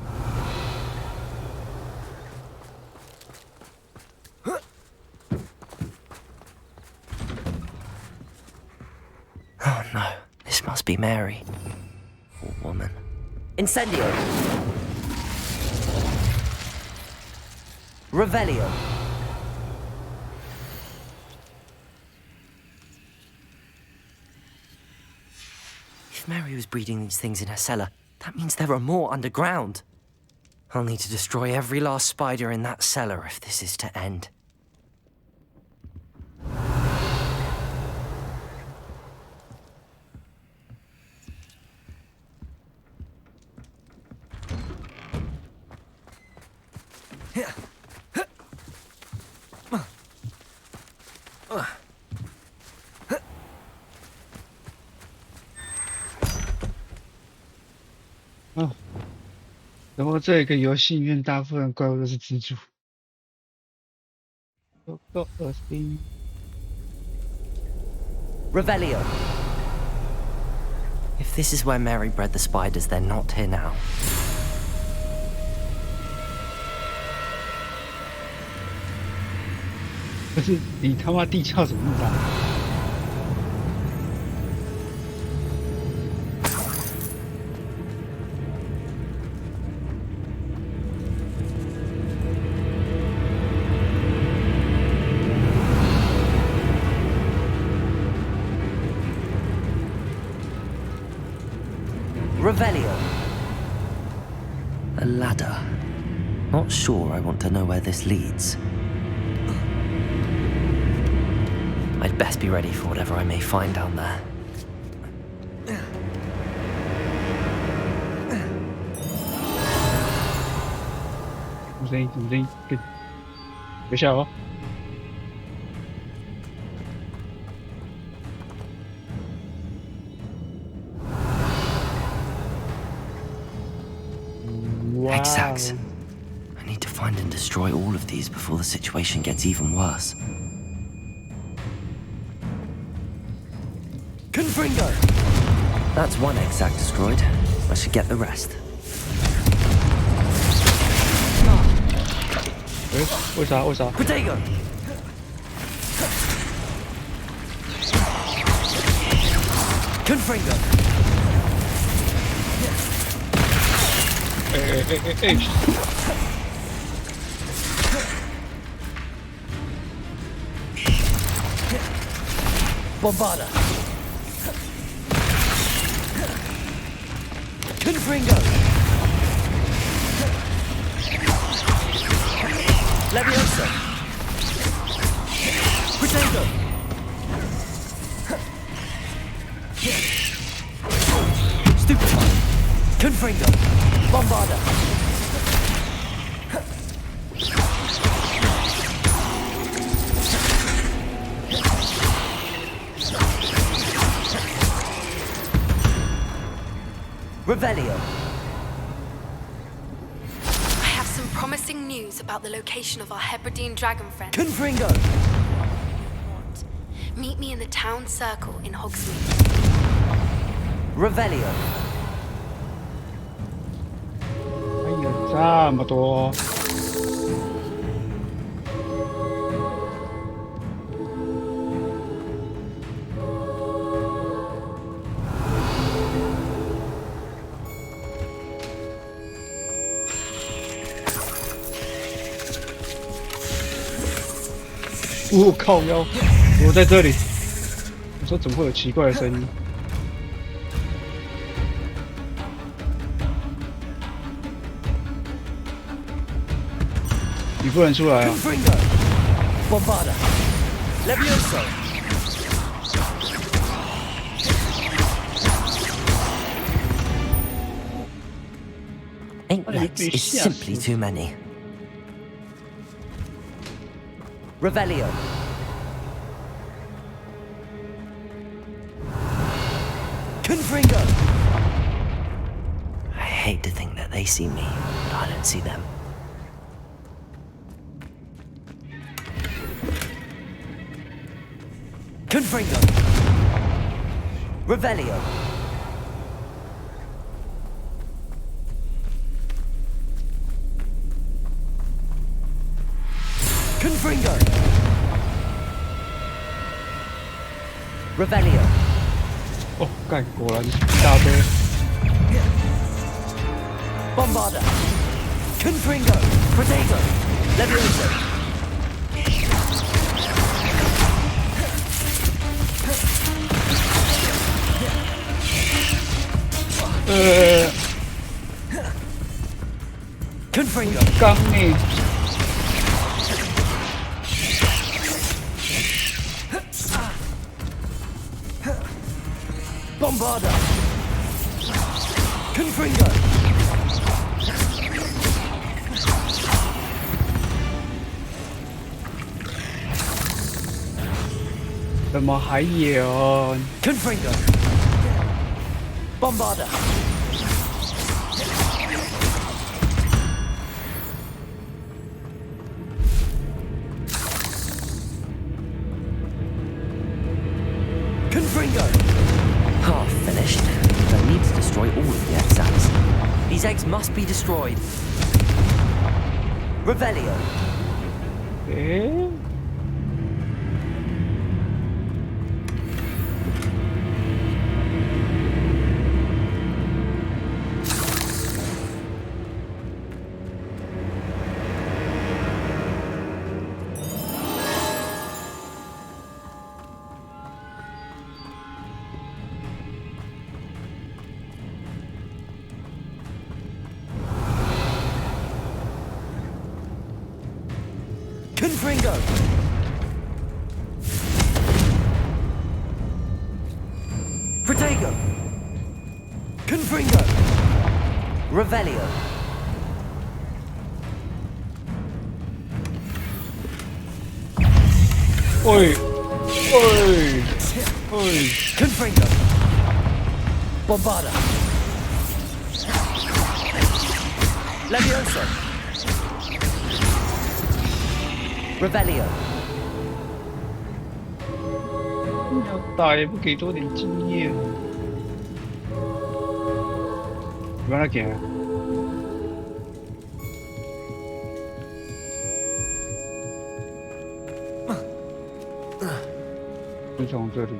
[SPEAKER 1] be Mary. Or woman.
[SPEAKER 5] Incendio. Revelio.
[SPEAKER 1] If Mary was breeding these things in her cellar, that means there are more underground. I'll need to destroy every last spider in that cellar if this is to end.
[SPEAKER 3] 然后这个游戏里面大部分怪物都是蜘蛛。有够恶心。
[SPEAKER 5] Revelio.
[SPEAKER 1] If this is where Mary bred the spiders, they're not here now.
[SPEAKER 3] 可是你他妈地壳怎么那么大？
[SPEAKER 5] Revelio.
[SPEAKER 1] A ladder. Not sure I want to know where this leads. I'd best be ready for whatever I may find down there.
[SPEAKER 3] Good. 别笑哦。
[SPEAKER 1] Exact. I need to find and destroy all of these before the situation gets even worse.
[SPEAKER 5] Confringo!
[SPEAKER 1] That's one exact destroyed. I should get the rest.
[SPEAKER 3] 为啥？
[SPEAKER 5] Protego! Confringo! Bombarda! Confringo! Levioso! Protego! Stupefy! Confringo! Bombarda! Revelio.
[SPEAKER 9] I have some promising news about the location of our Hebridean dragon friend.
[SPEAKER 5] Confringo.
[SPEAKER 9] Meet me in the town circle in Hogsmeade.
[SPEAKER 5] Revelio.
[SPEAKER 3] 哎呀，这么多！ 我靠腰！我在这里。我说怎么会有奇怪的声音？你不能出来啊
[SPEAKER 5] Bombarda. Levioso.
[SPEAKER 1] Eight legs is simply too many.
[SPEAKER 5] Revelio. Confringo.
[SPEAKER 1] I hate to think that they see me, but I don't see them.
[SPEAKER 5] Confringo. Revelio. Confringo. Revelio.
[SPEAKER 3] Oh. 干，果然一大堆。
[SPEAKER 5] Bombarda. Confringo. Potato. Levioso. Confringo.
[SPEAKER 3] 刚呢？
[SPEAKER 5] Bombarda. Confringo.
[SPEAKER 3] 怎么还有
[SPEAKER 5] Confringo. Bombarda. Confringo.
[SPEAKER 1] Half finished. I need to destroy all of the eggs. These eggs must be destroyed.
[SPEAKER 5] Revelio. Confringo. Protego. Confringo. Revelio.
[SPEAKER 3] Oi. Oi. Oi.
[SPEAKER 5] Confringo. Bombarda. Levioso. Revelio.
[SPEAKER 3] 要打也不给多点经验。不让他给。就从这里。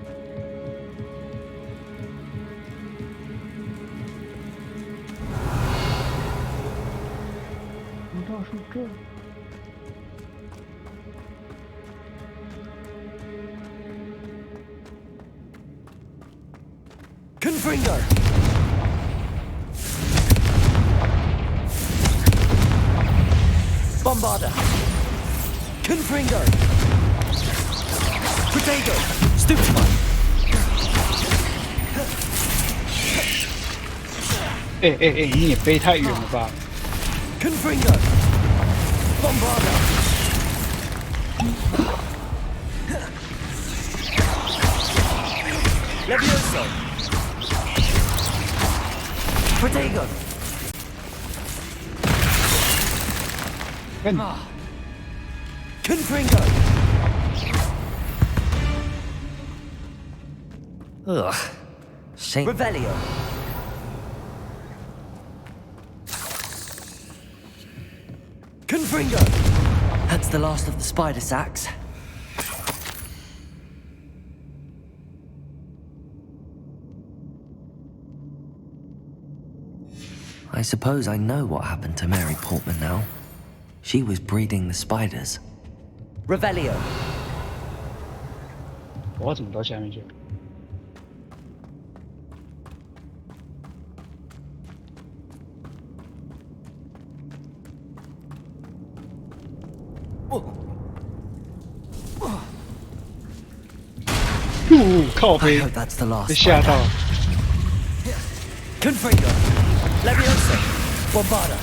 [SPEAKER 3] 难道是这？
[SPEAKER 5] Confringo. Bombarda. Confringo. Potato. Stupefy.
[SPEAKER 3] 你也飞太远了吧
[SPEAKER 5] Confringo. Bombarda. Levioso. Protego. Confringo.
[SPEAKER 1] Ugh. Shame.
[SPEAKER 5] Revelio. Confringo.
[SPEAKER 1] That's the last of the spider sacks. I suppose I know what happened to Mary Portman now. She was breeding the spiders.
[SPEAKER 5] Revelio.
[SPEAKER 3] 我怎么到下面去？ 靠背，被吓到。
[SPEAKER 5] Confringo. Levioso. Bombarda.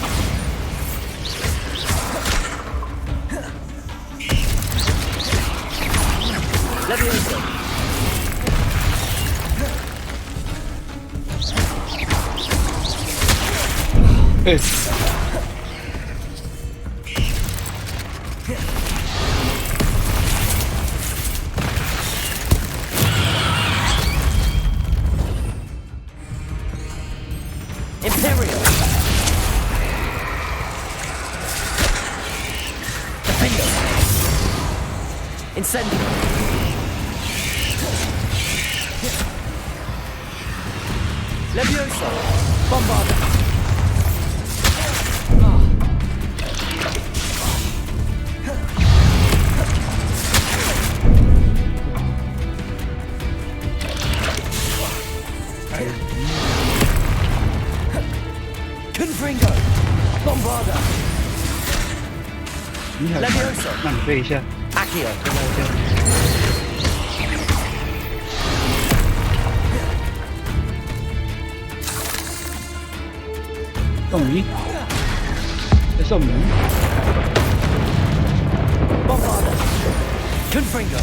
[SPEAKER 5] Levioso. Imperial. Defender. Incendio. Levioso! Bombarda! Confringo! Bombarda! Levioso!
[SPEAKER 3] 那你背一下。
[SPEAKER 5] Accio!
[SPEAKER 3] 送你，再送你。
[SPEAKER 5] Bombarda! Confringo!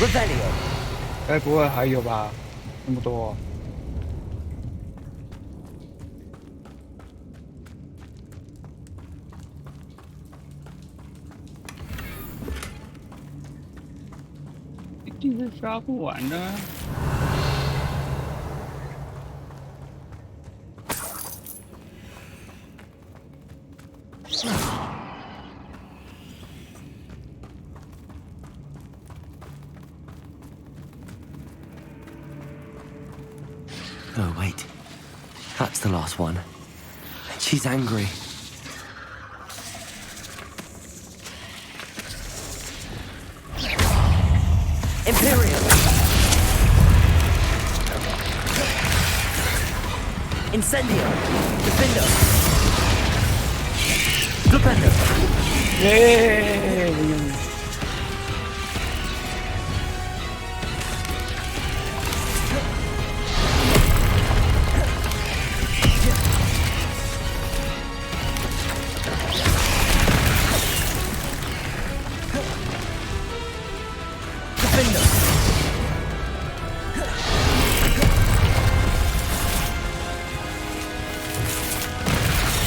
[SPEAKER 5] Revelio!
[SPEAKER 3] 该不会还有吧？那么多。 一定是刷不完的。
[SPEAKER 1] Oh, wait. That's the last one. She's angry.
[SPEAKER 5] Imperial! Incendio! Defendo! Flipendo!
[SPEAKER 3] Yeah!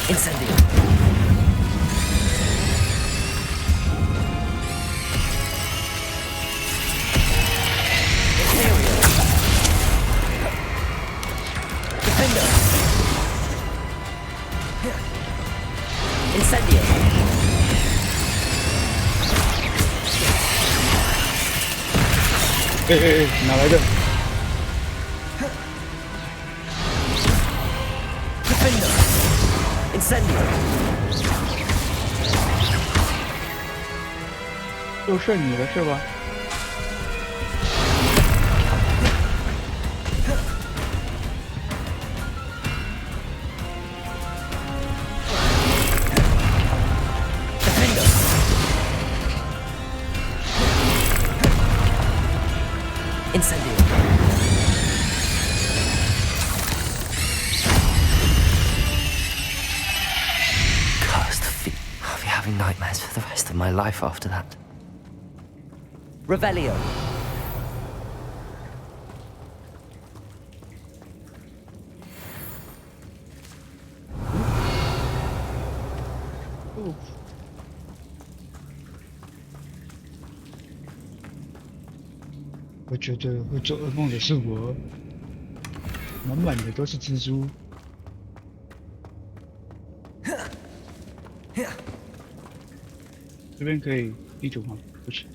[SPEAKER 5] Incendio! Imperial! Defendo! Incendio!
[SPEAKER 3] Ê, 哪来的？
[SPEAKER 5] Defendo! Incendio!
[SPEAKER 3] 就剩你了是吧？
[SPEAKER 5] Incendio!
[SPEAKER 1] Cursed feet. I'll be having nightmares for the rest of my life after that.
[SPEAKER 5] Revelio!
[SPEAKER 3] Ooh. 我觉得会做噩梦的是我，满满的都是蜘蛛。这边可以地图吗？不行。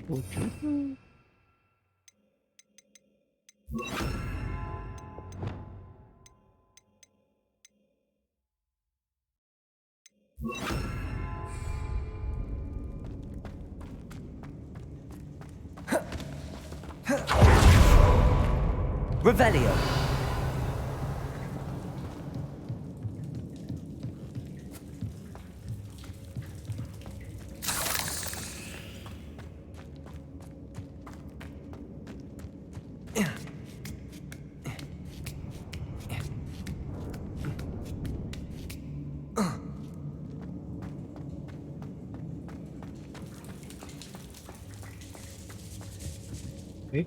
[SPEAKER 3] 我觉得。
[SPEAKER 5] Revelio!
[SPEAKER 3] Eh?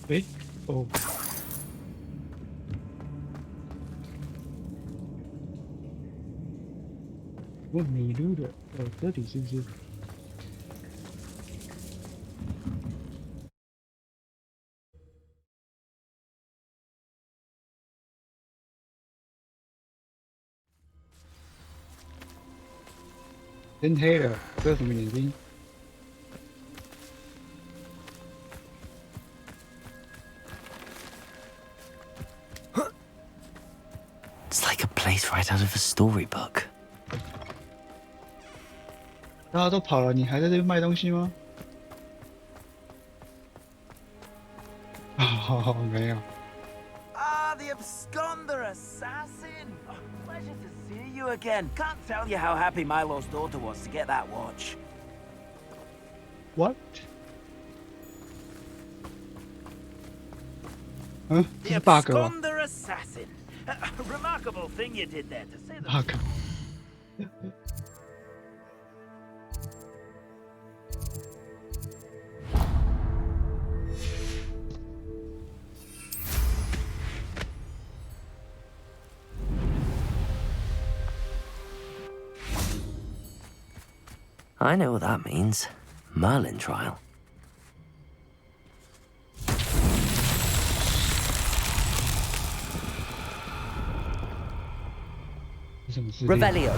[SPEAKER 3] Eh? Oh. 我迷路了，这里是不是？天黑了，这是什么眼睛？
[SPEAKER 1] It's like a place right out of a storybook.
[SPEAKER 3] 大家都跑了，你还在这边卖东西吗？哦，没有。
[SPEAKER 12] Ah, the absconder assassin! Oh, pleasure to see you again. Can't tell you how happy Milo's daughter was to get that watch.
[SPEAKER 3] What? Huh?
[SPEAKER 12] The absconder assassin. A remarkable thing you did there, to say the least.
[SPEAKER 1] I know what that means. Merlin trial.
[SPEAKER 5] Revelio.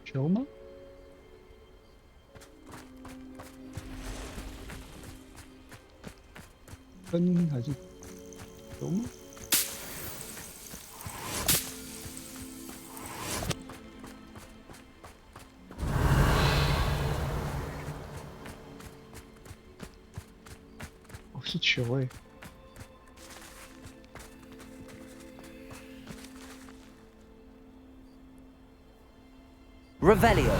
[SPEAKER 3] 球吗？分还是球吗？ 是球哎！
[SPEAKER 5] Revelio.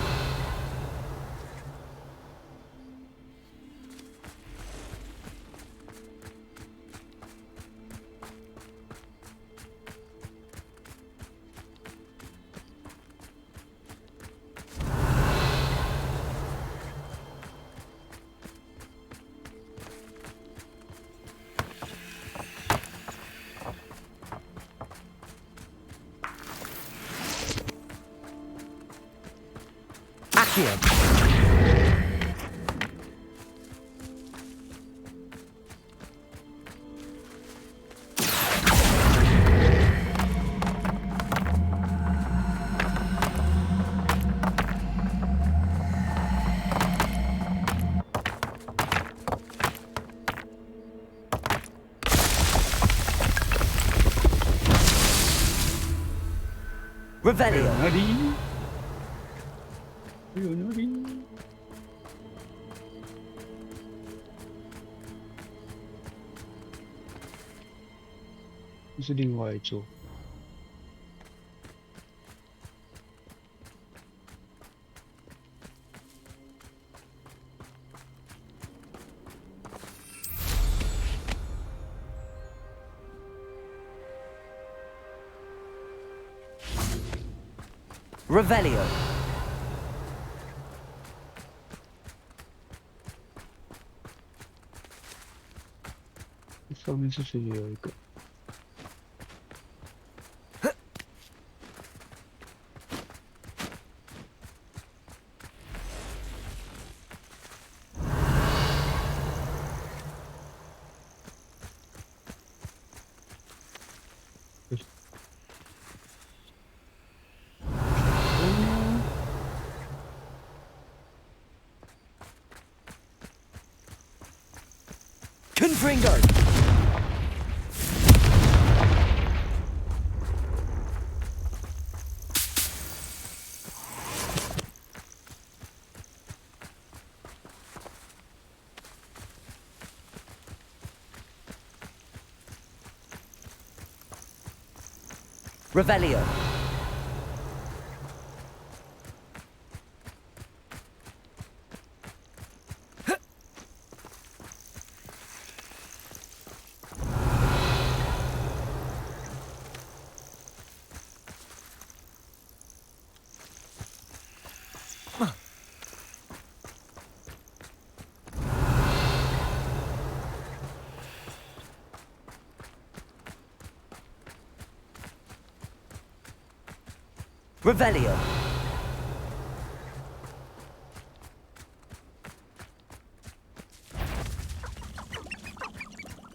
[SPEAKER 5] Accio. Revelio.
[SPEAKER 3] 哪里？有哪里？这是另外一座。
[SPEAKER 5] Revelio.
[SPEAKER 3] 上面是不是也有一个？
[SPEAKER 5] Confringo. Revelio. Revelio.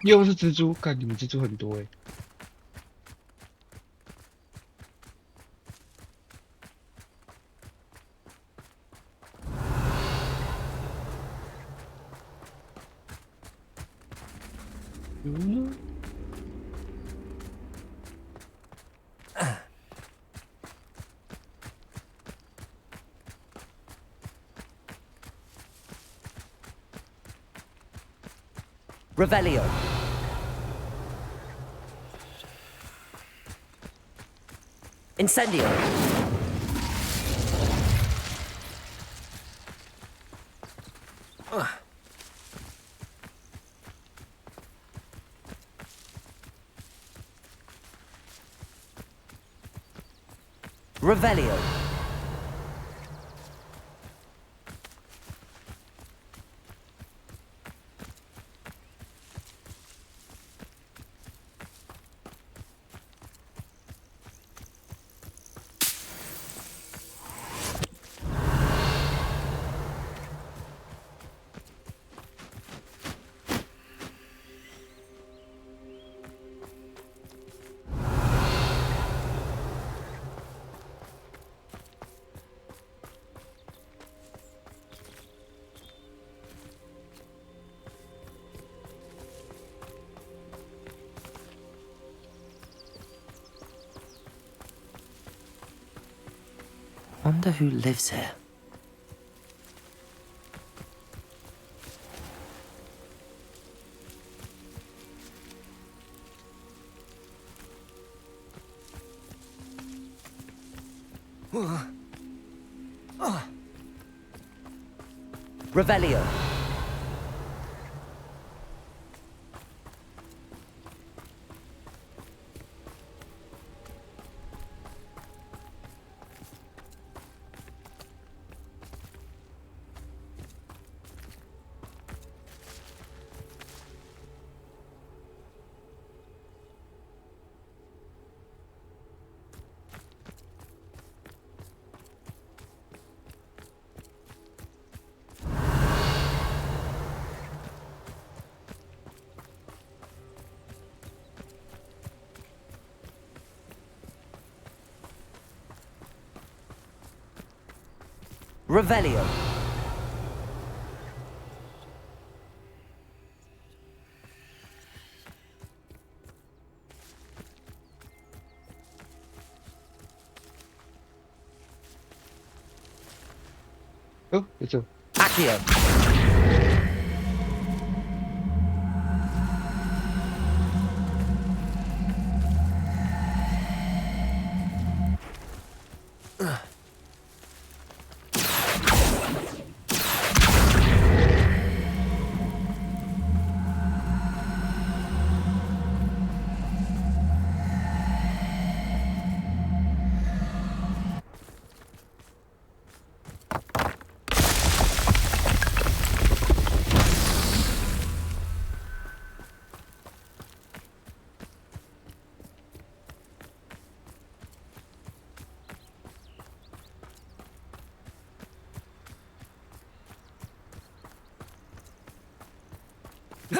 [SPEAKER 3] 又是蜘蛛，看你们蜘蛛很多哎。嗯。
[SPEAKER 5] Revelio. Incendio. Revelio.
[SPEAKER 1] Wonder who lives here.
[SPEAKER 5] Revelio. Revelio.
[SPEAKER 3] Oh, it's a
[SPEAKER 5] Accio.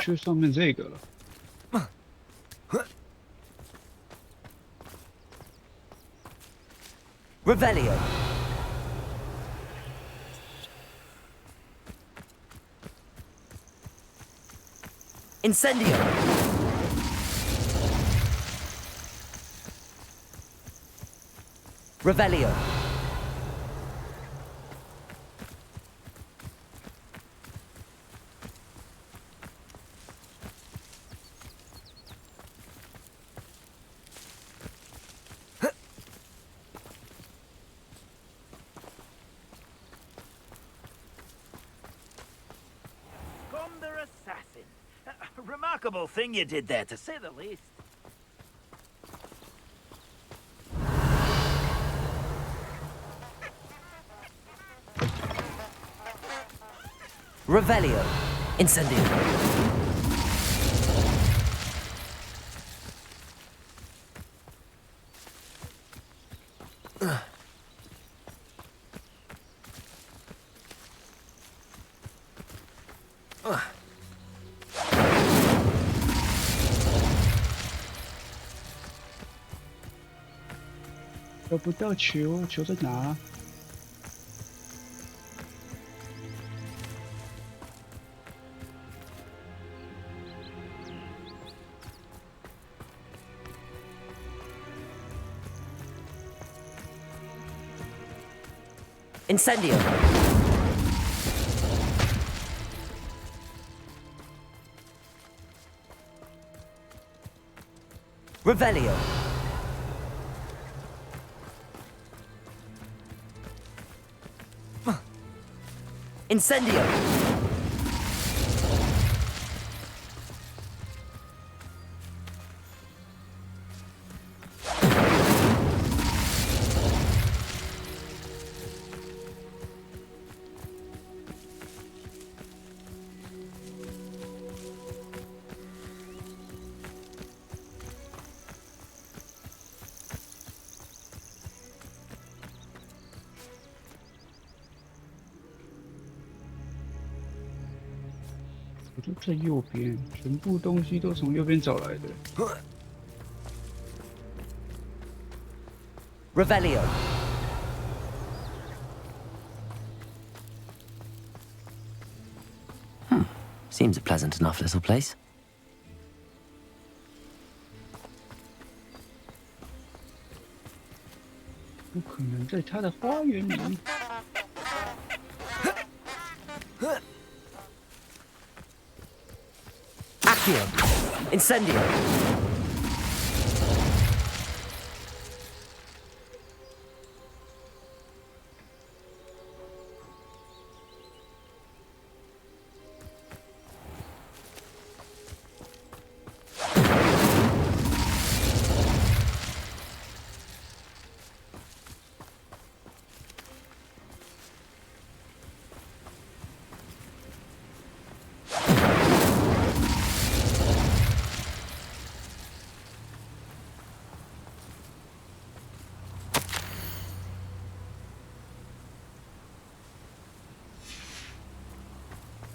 [SPEAKER 3] 去上面这个了。
[SPEAKER 5] Revelio. Incendio. Revelio.
[SPEAKER 12] Assassin. A remarkable thing you did there, to say the least.
[SPEAKER 5] Revelio. Incendio.
[SPEAKER 3] 找不到球，球在哪
[SPEAKER 5] ？Incendio. Revelio. Incendio.
[SPEAKER 3] 我就在右边，全部东西都从右边找来的。
[SPEAKER 5] Revelio.
[SPEAKER 1] Seems a pleasant enough little place.
[SPEAKER 3] 不可能在他的花园里。
[SPEAKER 5] Accio. Incendio.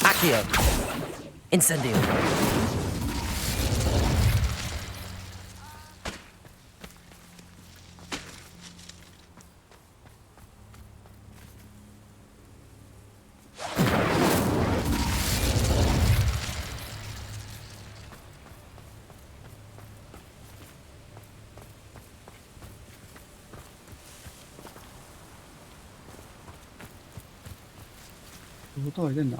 [SPEAKER 5] Accio. Incendio.
[SPEAKER 3] 我到底在哪？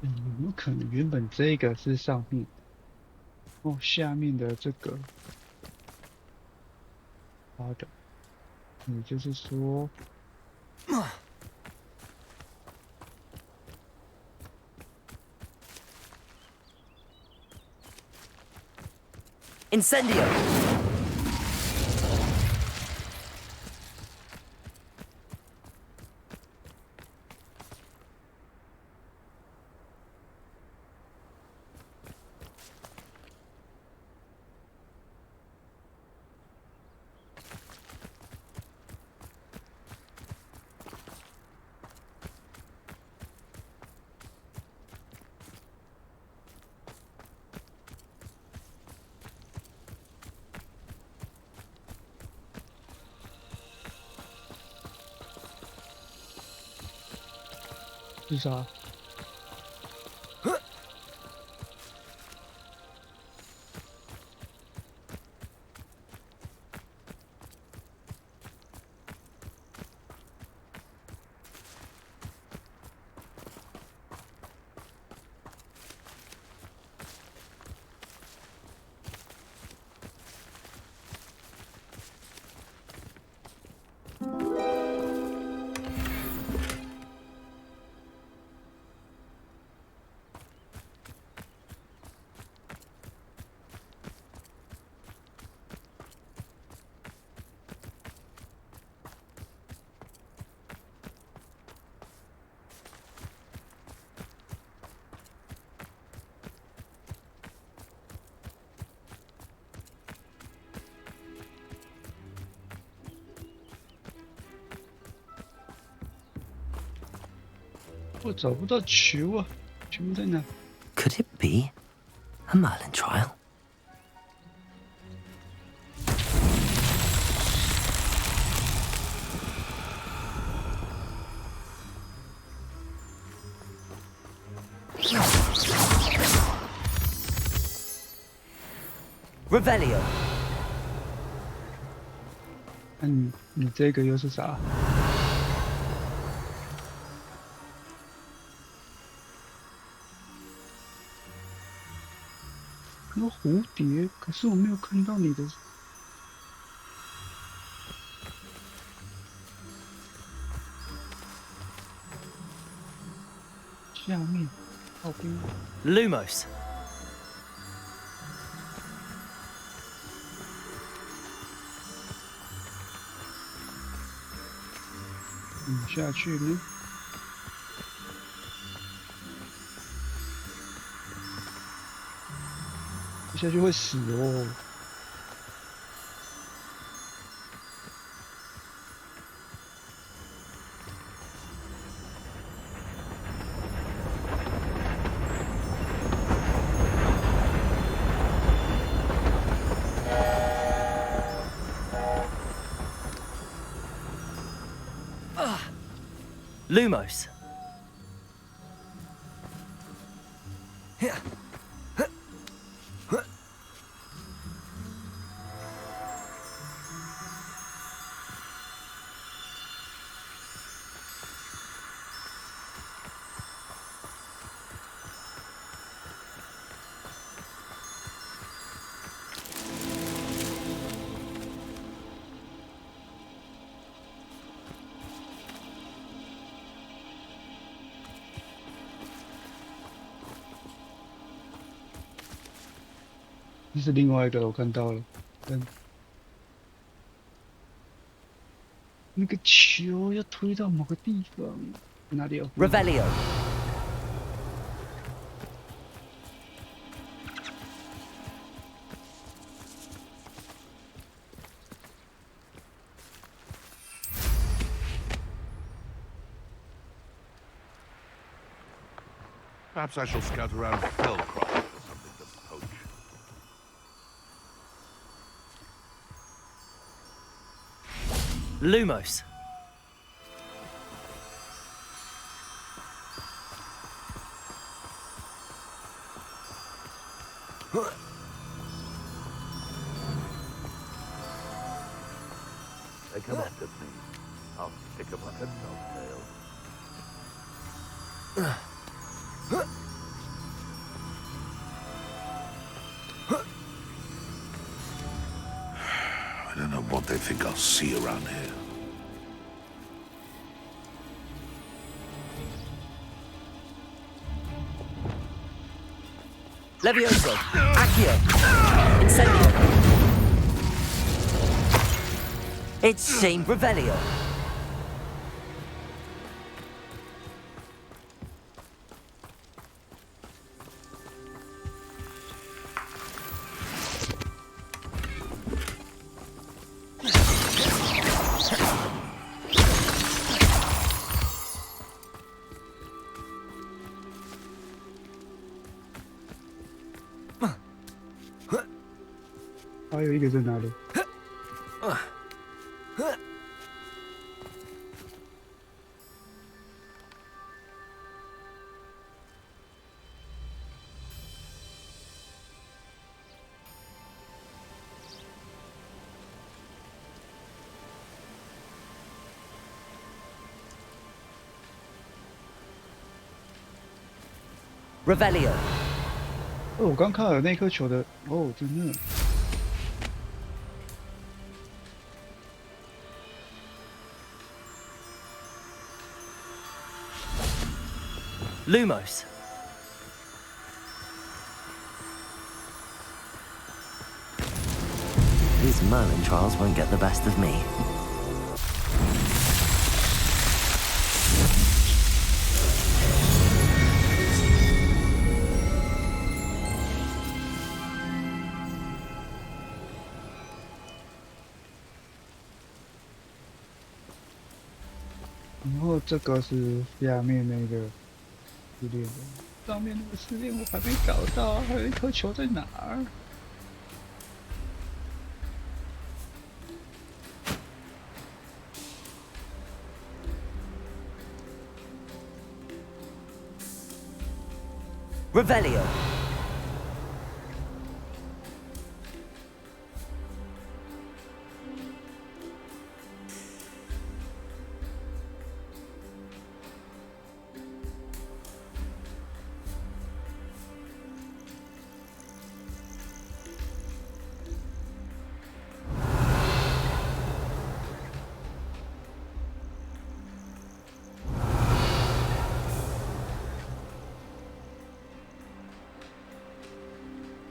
[SPEAKER 3] 有没有可能原本这个是上面，哦，下面的这个，好的，也就是说，
[SPEAKER 5] Incendio.
[SPEAKER 3] 是啥？我找不到球啊，球在哪？
[SPEAKER 1] Could it be a Merlin trial?
[SPEAKER 5] Revelio.
[SPEAKER 3] 那你这个又是啥？有蝴蝶，可是我没有看到你的。下面，靠边。
[SPEAKER 5] Lumos.
[SPEAKER 3] 下去呢？下去会死哦。
[SPEAKER 5] Lumos.
[SPEAKER 3] 这是另外一个，我看到了，但那个球要推到某个地方，哪里有
[SPEAKER 5] Revelio.
[SPEAKER 10] Perhaps I shall scout around Fellcroft for something to poach.
[SPEAKER 5] Lumos.
[SPEAKER 10] They come up to me. I'll stick 'em like a dogtail. I don't know what they think I'll see around here.
[SPEAKER 5] Levioso. Accio. Incendio. It's Shame Revelio.
[SPEAKER 3] 还有一个在哪里？
[SPEAKER 5] Revelio.
[SPEAKER 3] 哦，我刚看到有那颗球的，哦，真的。
[SPEAKER 5] Lumos.
[SPEAKER 1] These Merlin trials won't get the best of me.
[SPEAKER 3] 然后这个是下面那个失恋了，上面那个失恋我还没找到，还有一颗球在哪儿？
[SPEAKER 5] Revelio.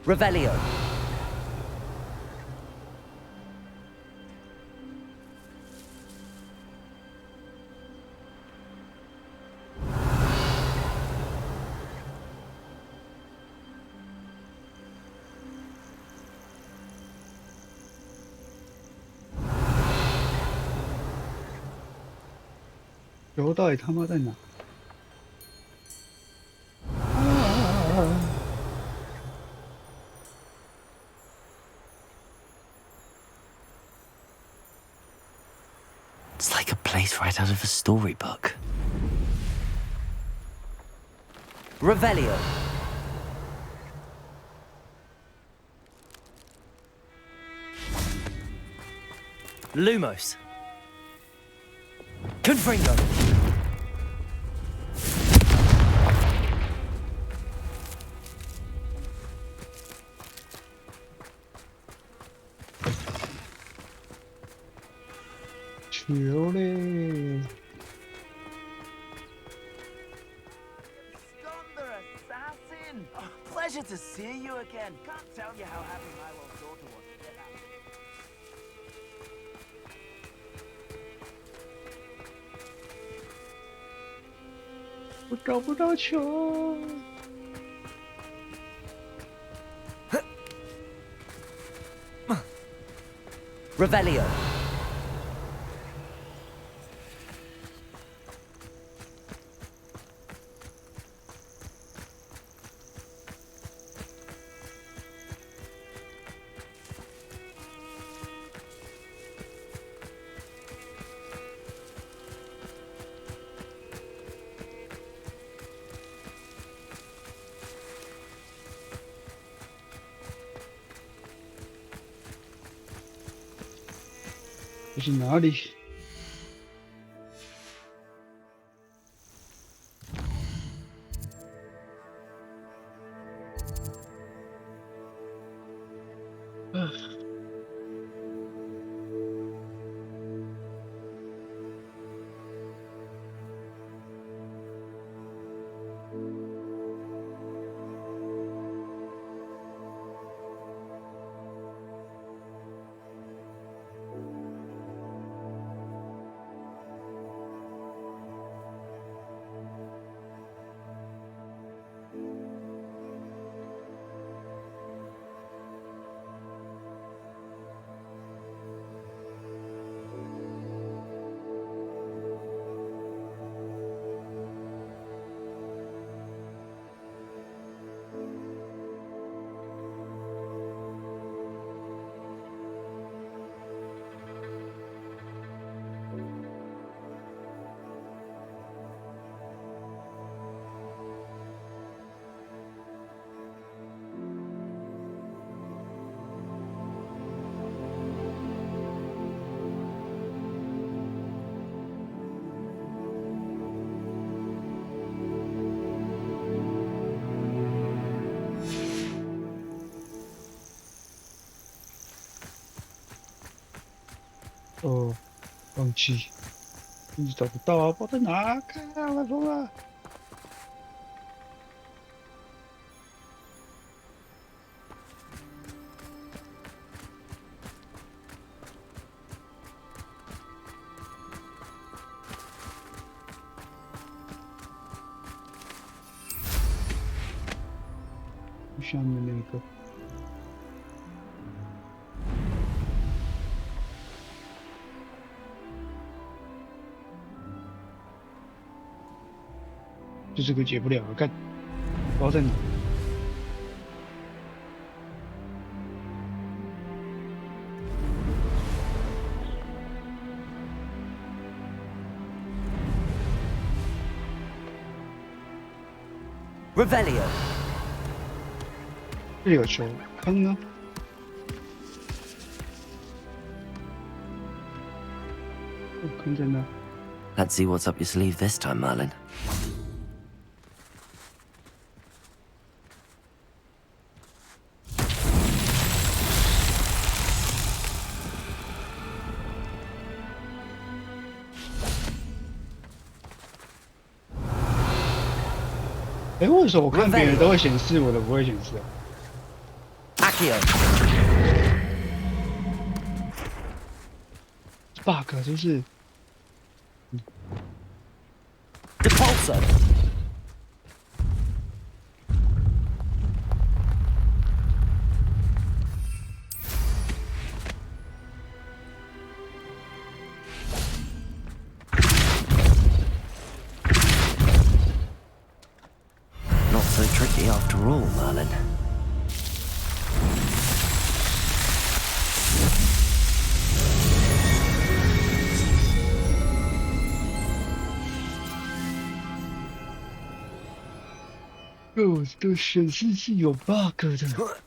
[SPEAKER 5] Revelio.
[SPEAKER 3] 球到底他妈在哪？
[SPEAKER 1] It's like a place right out of a storybook.
[SPEAKER 5] Revelio. Lumos. Confringo.
[SPEAKER 3] Surely.
[SPEAKER 12] Absconder assassin! Oh, pleasure to see you again. Can't tell you how happy my lost daughter was to get out.
[SPEAKER 3] I 找不到球。
[SPEAKER 5] Revelio.
[SPEAKER 3] 这是哪里？哦，忘记，一直找不到啊！不知道在哪，看啊，我疯了！下面那个。就这个解不了，干，不知道在哪。
[SPEAKER 5] Revelio.
[SPEAKER 3] 这里有球坑呢。哦，坑在那。
[SPEAKER 1] Let's see what's up your sleeve this time, Merlin.
[SPEAKER 3] Eh, 为什么我看别人都会显示，我的不会显示啊
[SPEAKER 5] Accio.
[SPEAKER 3] ？bug 就是。
[SPEAKER 5] Depulso.
[SPEAKER 1] Not so tricky after all, Merlin.
[SPEAKER 3] Oh, 这个显示器有 bug 的。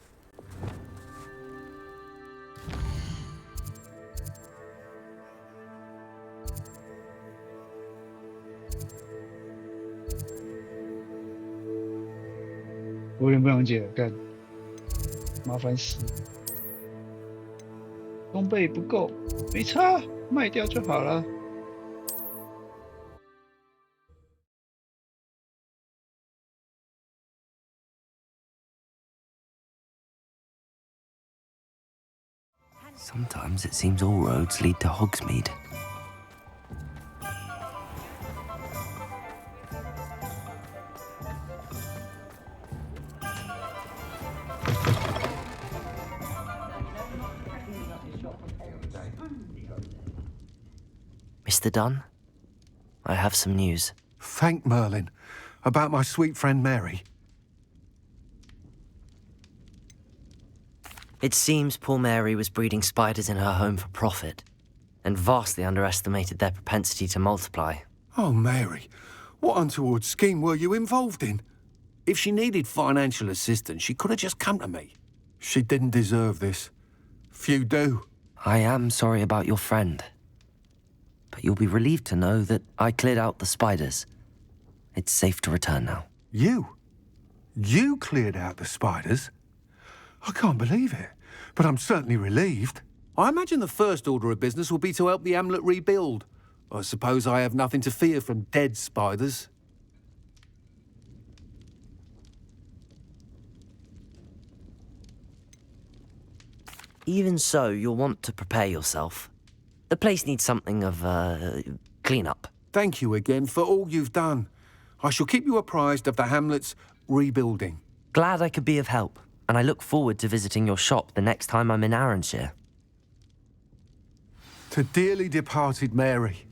[SPEAKER 3] 我有点不想解了，干，麻烦死了。装备不够，没差，卖掉就好了。
[SPEAKER 1] Sometimes it seems all roads lead to Hogsmeade. Mr. Dunn, I have some news.
[SPEAKER 2] Thank Merlin. About my sweet friend Mary.
[SPEAKER 1] It seems poor Mary was breeding spiders in her home for profit, and vastly underestimated their propensity to multiply.
[SPEAKER 2] Oh, Mary, what untoward scheme were you involved in? If she needed financial assistance, she could have just come to me. She didn't deserve this. Few do.
[SPEAKER 1] I am sorry about your friend, but you'll be relieved to know that I cleared out the spiders. It's safe to return now.
[SPEAKER 2] You? You cleared out the spiders? I can't believe it, but I'm certainly relieved. I imagine the first order of business will be to help the amulet rebuild. I suppose I have nothing to fear from dead spiders.
[SPEAKER 1] Even so, you'll want to prepare yourself. The place needs something of, clean-up.
[SPEAKER 2] Thank you again for all you've done. I shall keep you apprised of the hamlet's rebuilding.
[SPEAKER 1] Glad I could be of help, and I look forward to visiting your shop the next time I'm in Arranshire.
[SPEAKER 2] To dearly departed Mary.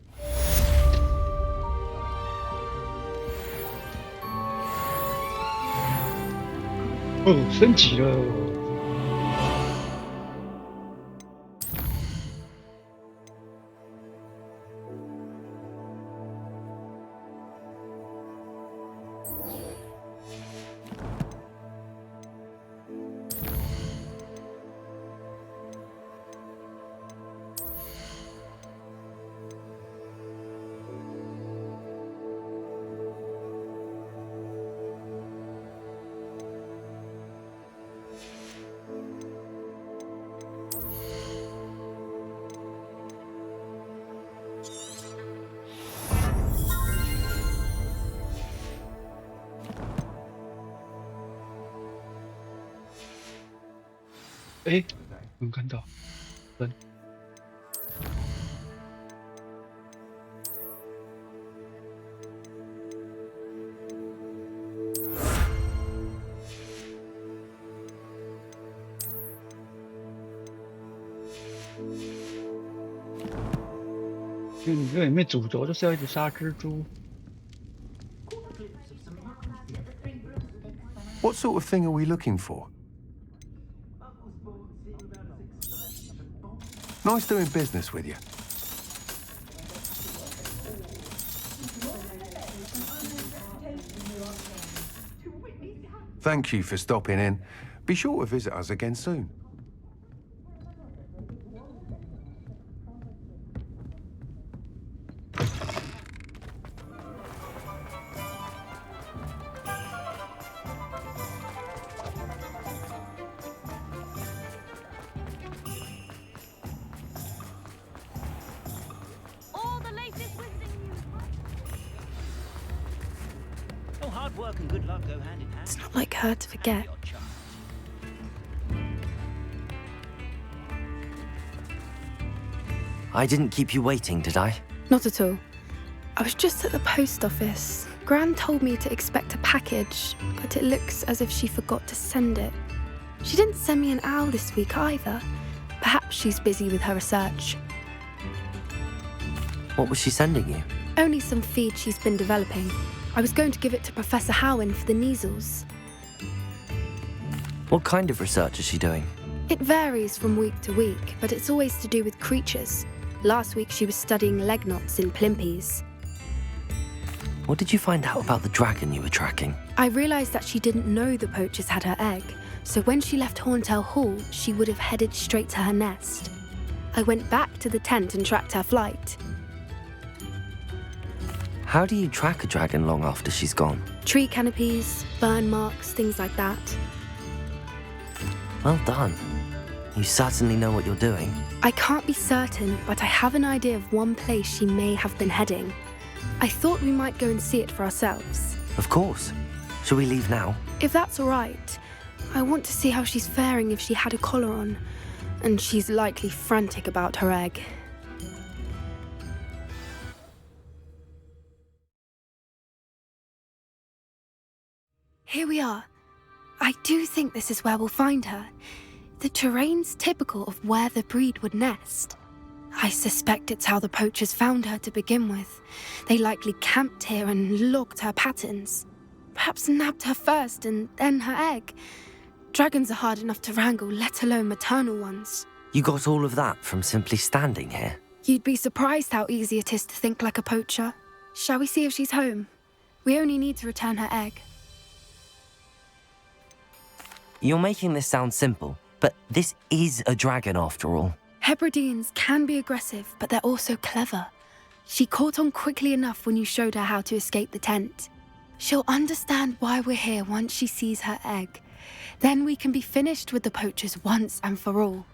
[SPEAKER 3] Oh, 升级了。哎，能看到，人。因为你这里面主轴就是要一直杀蜘蛛。
[SPEAKER 10] What sort of thing are we looking for? Nice doing business with you. Thank you for stopping in. Be sure to visit us again soon.
[SPEAKER 17] All the latest wizarding news. Oh, hard work and good luck go hand in hand.
[SPEAKER 9] It's not like her to forget.
[SPEAKER 1] I didn't keep you waiting, did I?
[SPEAKER 9] Not at all. I was just at the post office. Gran told me to expect a package, but it looks as if she forgot to send it. She didn't send me an owl this week either. Perhaps she's busy with her research.
[SPEAKER 1] What was she sending you?
[SPEAKER 9] Only some feed she's been developing. I was going to give it to Professor Howen for the measles.
[SPEAKER 1] What kind of research is she doing?
[SPEAKER 9] It varies from week to week, but it's always to do with creatures. Last week she was studying leg knots in plimpies.
[SPEAKER 1] What did you find out about the dragon you were tracking?
[SPEAKER 9] I realised that she didn't know the poachers had her egg, so when she left Horntail Hall, she would have headed straight to her nest. I went back to the tent and tracked her flight.
[SPEAKER 1] How do you track a dragon long after she's gone?
[SPEAKER 9] Tree canopies, burn marks, things like that.
[SPEAKER 1] Well done. You certainly know what you're doing.
[SPEAKER 9] I can't be certain, but I have an idea of one place she may have been heading. I thought we might go and see it for ourselves.
[SPEAKER 1] Of course. Shall we leave now?
[SPEAKER 9] If that's all right. I want to see how she's faring if she had a collar on. And she's likely frantic about her egg. Here we are. I do think this is where we'll find her. The terrain's typical of where the breed would nest. I suspect it's how the poachers found her to begin with. They likely camped here and logged her patterns. Perhaps nabbed her first and then her egg. Dragons are hard enough to wrangle, let alone maternal ones.
[SPEAKER 1] You got all of that from simply standing here?
[SPEAKER 9] You'd be surprised how easy it is to think like a poacher. Shall we see if she's home? We only need to return her egg.
[SPEAKER 1] You're making this sound simple, but this is a dragon after all.
[SPEAKER 9] Hebrideans can be aggressive, but they're also clever. She caught on quickly enough when you showed her how to escape the tent. She'll understand why we're here once she sees her egg. Then we can be finished with the poachers once and for all.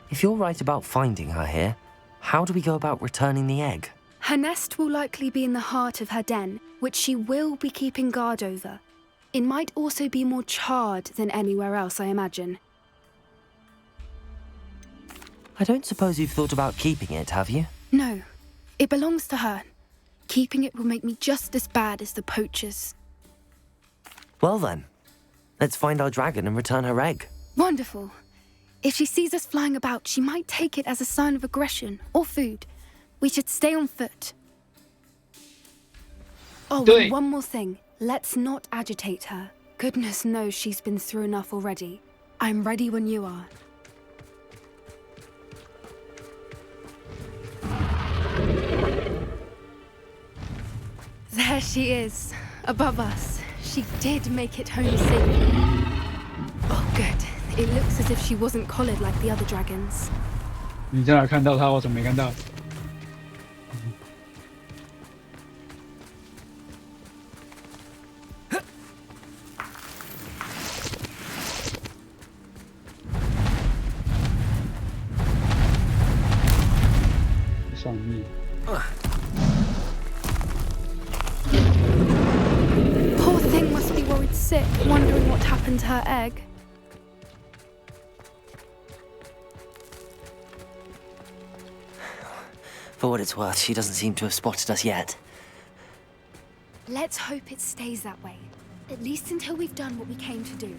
[SPEAKER 1] If you're right about finding her here, how do we go about returning the egg?
[SPEAKER 9] Her nest will likely be in the heart of her den, which she will be keeping guard over. It might also be more charred than anywhere else, I imagine.
[SPEAKER 1] I don't suppose you've thought about keeping it, have you?
[SPEAKER 9] No, it belongs to her. Keeping it will make me just as bad as the poachers.
[SPEAKER 1] Well then, let's find our dragon and return her egg.
[SPEAKER 9] Wonderful. If she sees us flying about, she might take it as a sign of aggression or food. We should stay on foot. Oh, and one more thing. Let's not agitate her. Goodness knows she's been through enough already. I'm ready when you are. There she is, above us. She did make it home safely. Oh, good. It looks as if she wasn't collared like the other dragons.
[SPEAKER 3] 你在哪看到她？我怎么没看到？上面。
[SPEAKER 9] Poor thing must be worried sick, wondering what happened to her egg.
[SPEAKER 1] For what it's worth, she doesn't seem to have spotted us yet.
[SPEAKER 9] Let's hope it stays that way. At least until we've done what we came to do.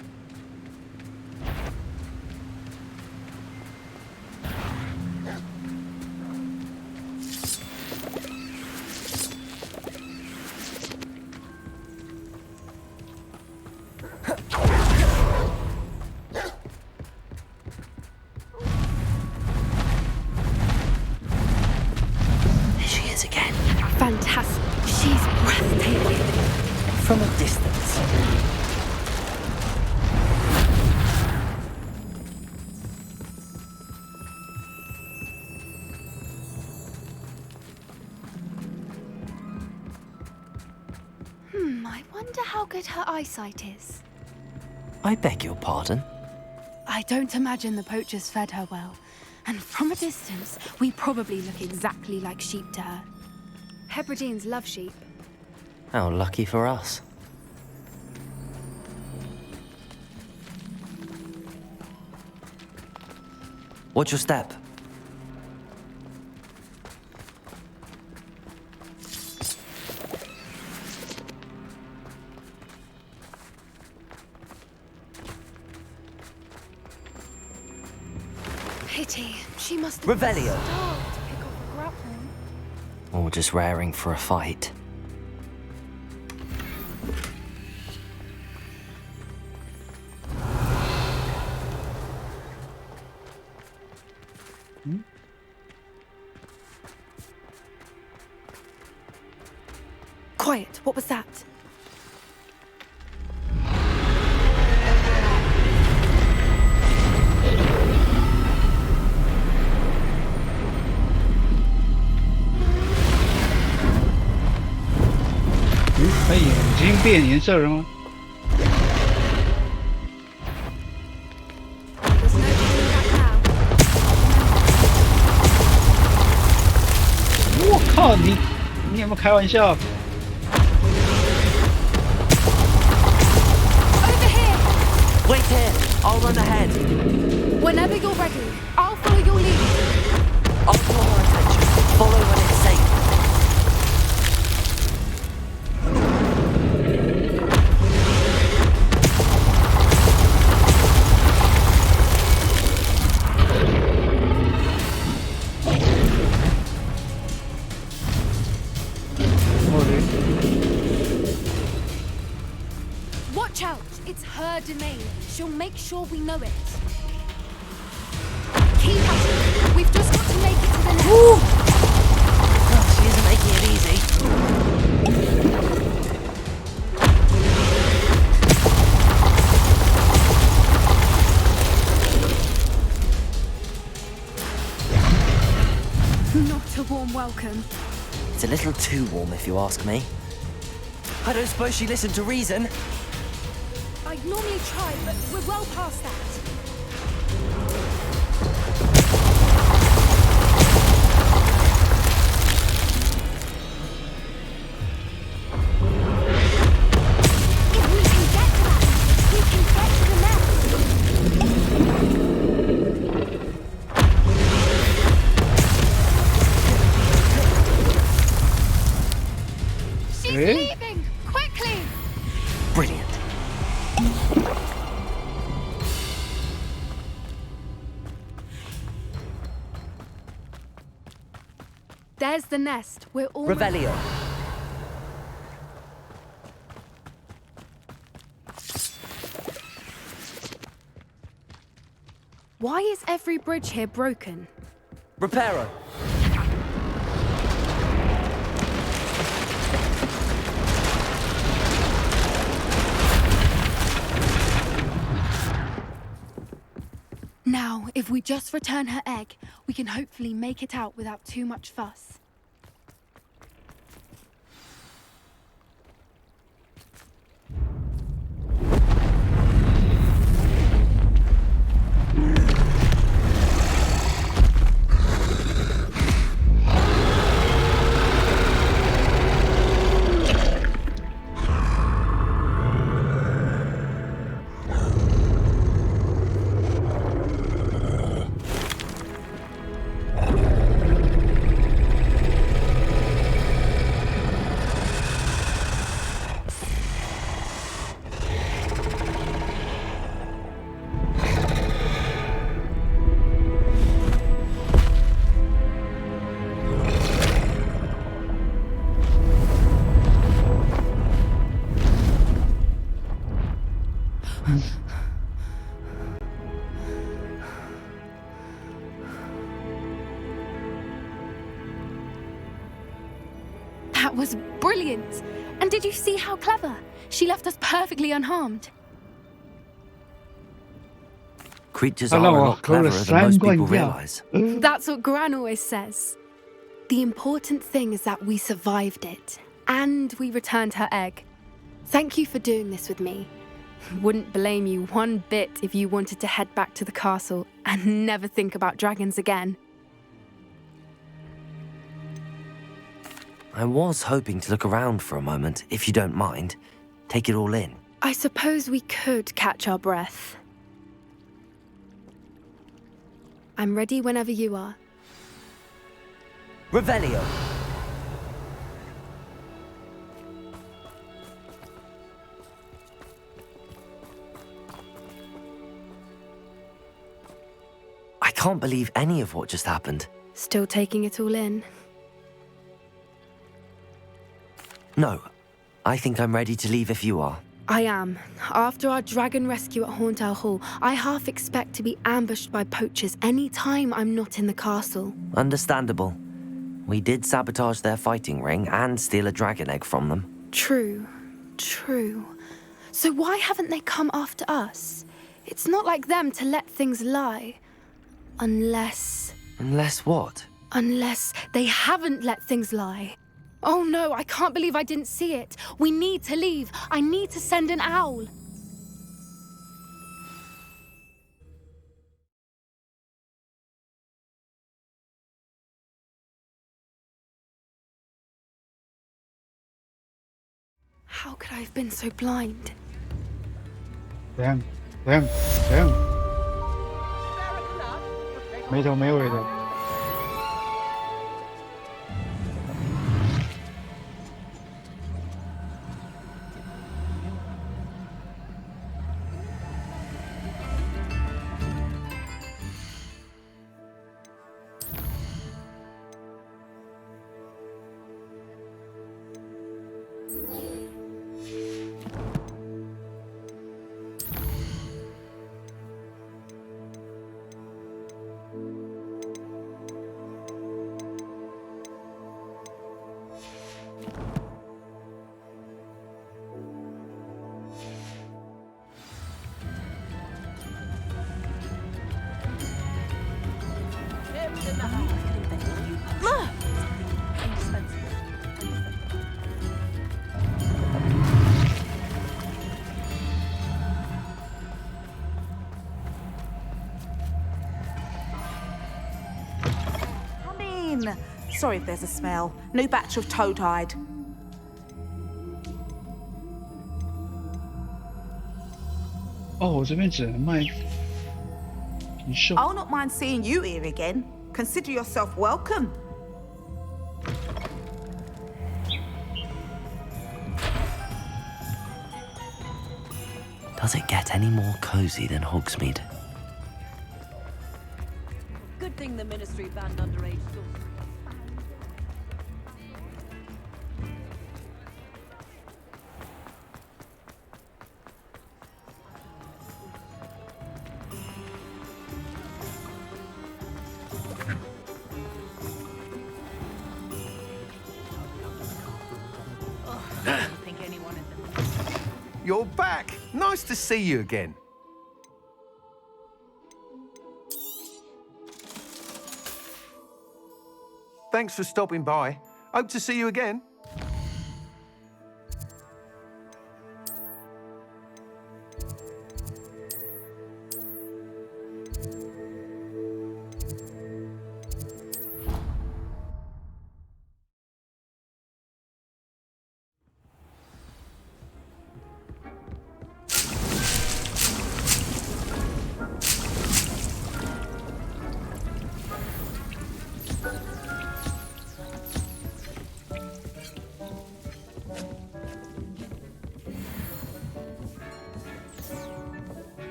[SPEAKER 9] good her eyesight is.
[SPEAKER 1] I beg your pardon?
[SPEAKER 9] I don't imagine the poachers fed her well. And from a distance, we probably look exactly like sheep to her. Hebrideans love sheep.
[SPEAKER 1] How lucky for us. Watch your step.
[SPEAKER 9] Pity. She must have
[SPEAKER 1] Revelio.
[SPEAKER 9] starved to pick off a grapple.
[SPEAKER 1] Or just raring for a fight.
[SPEAKER 9] Quiet. What was that?
[SPEAKER 3] 他眼睛变颜色了吗？我靠，你有没有开玩笑？
[SPEAKER 1] Wait here. I'll run ahead.
[SPEAKER 9] Whenever you're ready, I'll follow your lead.
[SPEAKER 1] I'll draw her attention. Follow when it's safe.
[SPEAKER 9] Watch out! It's her domain. She'll make sure we know it. Keep at it. We've just got to make it to the nest.
[SPEAKER 1] Oh, she isn't making it easy.
[SPEAKER 9] Not a warm welcome.
[SPEAKER 1] It's a little too warm, if you ask me. I don't suppose she listened to reason.
[SPEAKER 9] I'd normally try, but we're well past that. If we can get to that, we can get to the nest. She's leaving! Quickly!
[SPEAKER 1] Brilliant.
[SPEAKER 9] There's the nest. We're almost...
[SPEAKER 1] Revelio.
[SPEAKER 9] Why is every bridge here broken?
[SPEAKER 1] Reparo.
[SPEAKER 9] Now, if we just return her egg, we can hopefully make it out without too much fuss. That was brilliant! And did you see how clever? She left us perfectly unharmed.
[SPEAKER 1] Creatures are a lot cleverer than most people realize.
[SPEAKER 9] That's what Gran always says. The important thing is that we survived it, and we returned her egg. Thank you for doing this with me. Wouldn't blame you one bit if you wanted to head back to the castle and never think about dragons again.
[SPEAKER 1] I was hoping to look around for a moment, if you don't mind. Take it all in.
[SPEAKER 9] I suppose we could catch our breath. I'm ready whenever you are.
[SPEAKER 1] Revelio! I can't believe any of what just happened.
[SPEAKER 9] Still taking it all in?
[SPEAKER 1] No, I think I'm ready to leave if you are.
[SPEAKER 9] I am. After our dragon rescue at Hauntow Hall, I half expect to be ambushed by poachers any time I'm not in the castle.
[SPEAKER 1] Understandable. We did sabotage their fighting ring and steal a dragon egg from them.
[SPEAKER 9] True. So why haven't they come after us? It's not like them to let things lie. Unless...
[SPEAKER 1] Unless what?
[SPEAKER 9] Unless they haven't let things lie. Oh no, I can't believe I didn't see it. We need to leave. I need to send an owl. How could I have been so blind?
[SPEAKER 3] Damn. 没头没尾的。
[SPEAKER 21] Sorry if there's a smell. New batch of toad-hide.
[SPEAKER 3] 我这边只能卖貔貅。
[SPEAKER 21] I'll not mind seeing you here again. Consider yourself welcome.
[SPEAKER 1] Does it get any more cozy than Hogsmeade?
[SPEAKER 17] Good thing the Ministry banned underage sorcery.
[SPEAKER 2] You're back. Nice to see you again. Thanks for stopping by. Hope to see you again.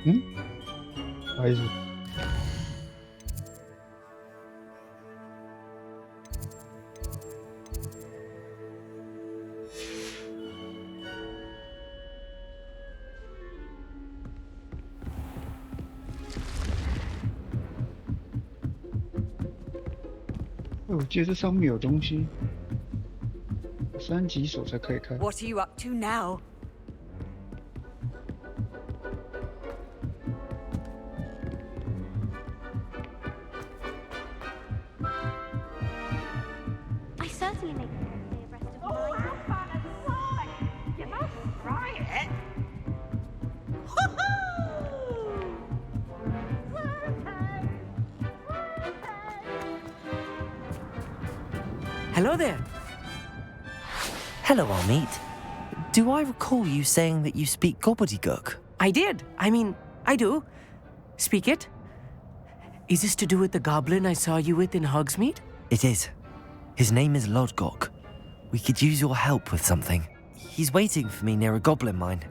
[SPEAKER 3] 不好意思。我记得这上面有东西，3级锁才可以开。
[SPEAKER 18] What are you up to now?
[SPEAKER 14] I certainly make the rest of my...
[SPEAKER 18] You must try it.
[SPEAKER 5] Hello there.
[SPEAKER 1] Hello, Amit. Do I recall you saying that you speak gobbledygook?
[SPEAKER 5] I did. I mean, I do. Speak it. Is this to do with the goblin I saw you with in Hogsmeade?
[SPEAKER 1] It is. His name is Lodgok. We could use your help with something. He's waiting for me near a goblin mine.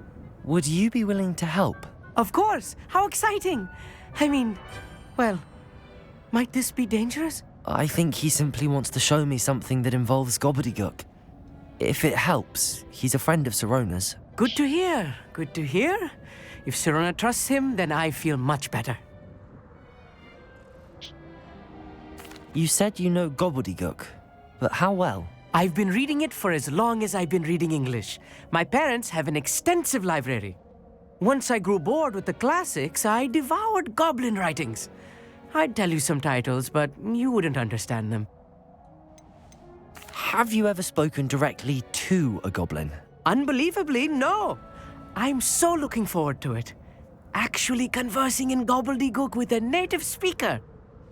[SPEAKER 1] Would you be willing to help?
[SPEAKER 5] Of course. How exciting. I mean, well, might this be dangerous?
[SPEAKER 1] I think he simply wants to show me something that involves gobbledygook. If it helps, he's a friend of Sirona's.
[SPEAKER 5] Good to hear. Good to hear. If Sirona trusts him, then I feel much better.
[SPEAKER 1] You said you know gobbledygook, but how well?
[SPEAKER 5] I've been reading it for as long as I've been reading English. My parents have an extensive library. Once I grew bored with the classics, I devoured goblin writings. I'd tell you some titles, but you wouldn't understand them.
[SPEAKER 1] Have you ever spoken directly to a goblin?
[SPEAKER 5] Unbelievably, no. I'm so looking forward to it. Actually conversing in gobbledygook with a native speaker.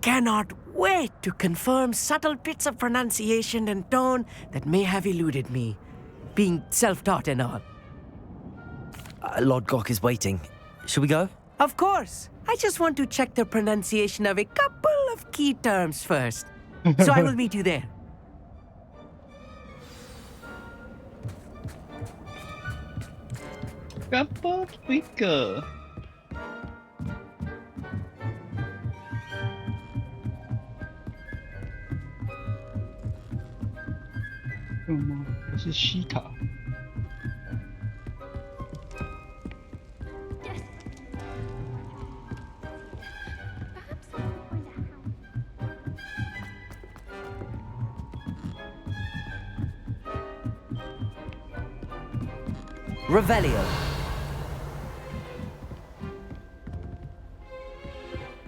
[SPEAKER 5] Cannot wait to confirm subtle bits of pronunciation and tone that may have eluded me, being self-taught and all.
[SPEAKER 1] Lodgok is waiting. Shall we go?
[SPEAKER 5] Of course. I just want to check the pronunciation of a couple of key terms first. So I will meet you there.
[SPEAKER 3] Couple speaker. This is Shita.
[SPEAKER 1] Revelio.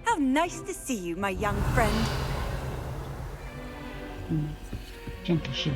[SPEAKER 18] How nice to see you, my young friend.
[SPEAKER 3] 这样不是。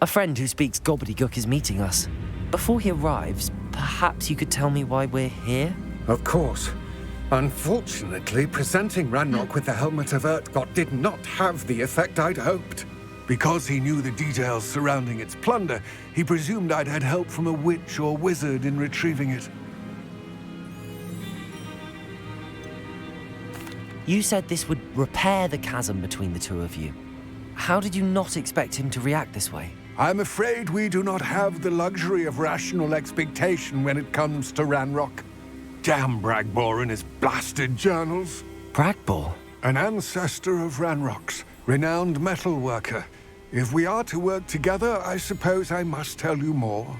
[SPEAKER 1] A friend who speaks gobbledygook is meeting us. Before he arrives, perhaps you could tell me why we're here?
[SPEAKER 10] Of course. Unfortunately, presenting Ranrock with the Helmet of Urtkot did not have the effect I'd hoped. Because he knew the details surrounding its plunder, he presumed I'd had help from a witch or wizard in retrieving it.
[SPEAKER 1] You said this would repair the chasm between the two of you. How did you not expect him to react this way?
[SPEAKER 10] I'm afraid we do not have the luxury of rational expectation when it comes to Ranrock. Damn Bragbor and his blasted journals.
[SPEAKER 1] Bragbor?
[SPEAKER 10] An ancestor of Ranrock's, renowned metal worker. If we are to work together, I suppose I must tell you more.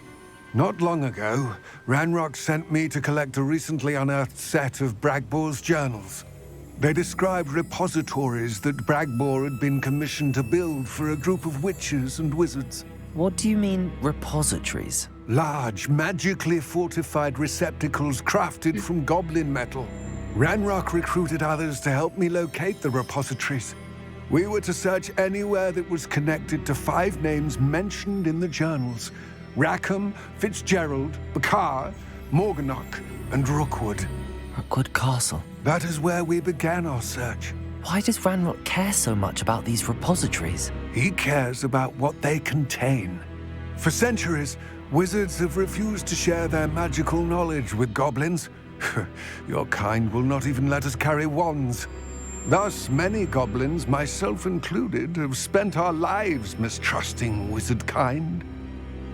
[SPEAKER 10] Not long ago, Ranrock sent me to collect a recently unearthed set of Bragbor's journals. They described repositories that Bragbor had been commissioned to build for a group of witches and wizards.
[SPEAKER 1] What do you mean, repositories?
[SPEAKER 10] Large, magically fortified receptacles crafted from goblin metal. Ranrock recruited others to help me locate the repositories. We were to search anywhere that was connected to 5 names mentioned in the journals: Rackham, Fitzgerald, Bakar, Morganach, and Rookwood.
[SPEAKER 1] Rookwood Castle.
[SPEAKER 10] That is where we began our search.
[SPEAKER 1] Why does Ranrock care so much about these repositories?
[SPEAKER 10] He cares about what they contain. For centuries, wizards have refused to share their magical knowledge with goblins. Your kind will not even let us carry wands. Thus, many goblins, myself included, have spent our lives mistrusting wizard kind.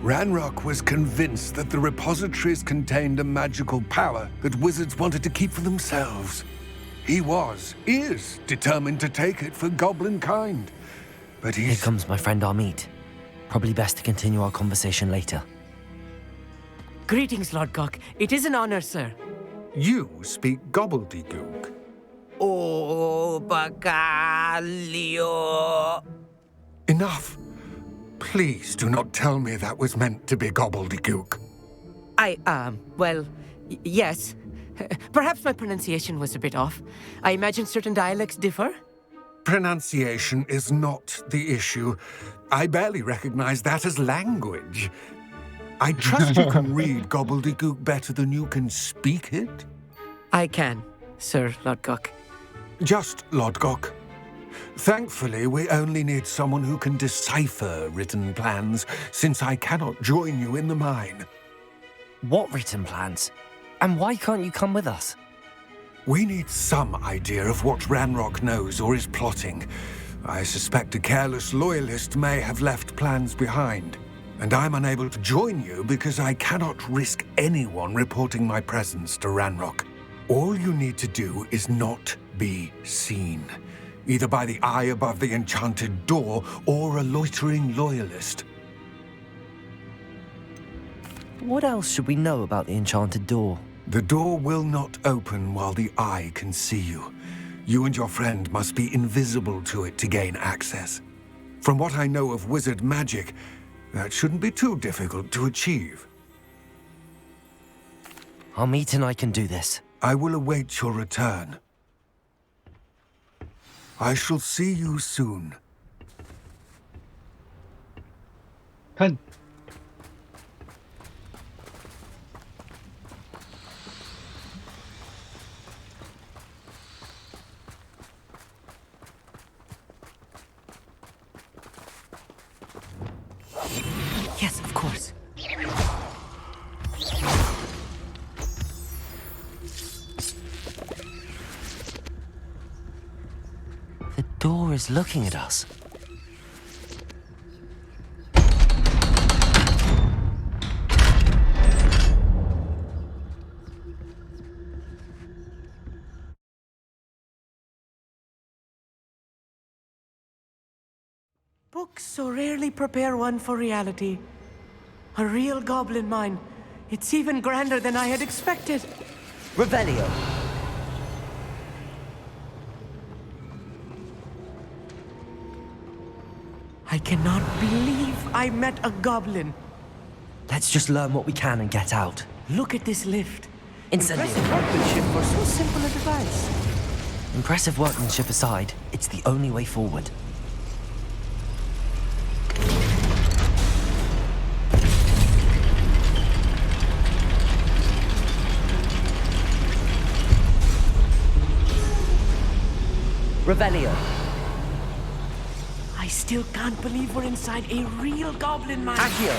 [SPEAKER 10] Ranrock was convinced that the repositories contained a magical power that wizards wanted to keep for themselves. He is determined to take it for goblin kind. But
[SPEAKER 1] Here comes my friend Amit. Probably best to continue our conversation later.
[SPEAKER 5] Greetings, Lord Cock. It is an honor, sir.
[SPEAKER 10] You speak gobbledygook.
[SPEAKER 5] Oh, Bacalio.
[SPEAKER 10] Enough. Please do not tell me that was meant to be gobbledygook.
[SPEAKER 5] Well, yes. Perhaps my pronunciation was a bit off. I imagine certain dialects differ.
[SPEAKER 10] Pronunciation is not the issue. I barely recognize that as language. I trust you can read gobbledygook better than you can speak it?
[SPEAKER 5] I can, Sir Lodgok.
[SPEAKER 10] Just Lodgok. Thankfully, we only need someone who can decipher written plans, since I cannot join you in the mine.
[SPEAKER 1] What written plans? And why can't you come with us?
[SPEAKER 10] We need some idea of what Ranrock knows or is plotting. I suspect a careless loyalist may have left plans behind. And I'm unable to join you because I cannot risk anyone reporting my presence to Ranrock. All you need to do is not be seen, either by the eye above the enchanted door or a loitering loyalist.
[SPEAKER 1] What else should we know about the enchanted door?
[SPEAKER 10] The door will not open while the eye can see you. You and your friend must be invisible to it to gain access. From what I know of wizard magic, that shouldn't be too difficult to achieve.
[SPEAKER 1] Amit and I can do this.
[SPEAKER 10] I will await your return. I shall see you soon.
[SPEAKER 3] Pen.
[SPEAKER 5] Yes, of course.
[SPEAKER 1] The door is looking at us.
[SPEAKER 5] Books so rarely prepare one for reality. A real goblin mine. It's even grander than I had expected.
[SPEAKER 1] Revelio.
[SPEAKER 5] I cannot believe I met a goblin.
[SPEAKER 1] Let's just learn what we can and get out.
[SPEAKER 5] Look at this lift.
[SPEAKER 1] Incendio.
[SPEAKER 5] Impressive workmanship for so simple a device.
[SPEAKER 1] Impressive workmanship aside, it's the only way forward. Revelio.
[SPEAKER 5] I still can't believe we're inside a real goblin mine.
[SPEAKER 1] Accio.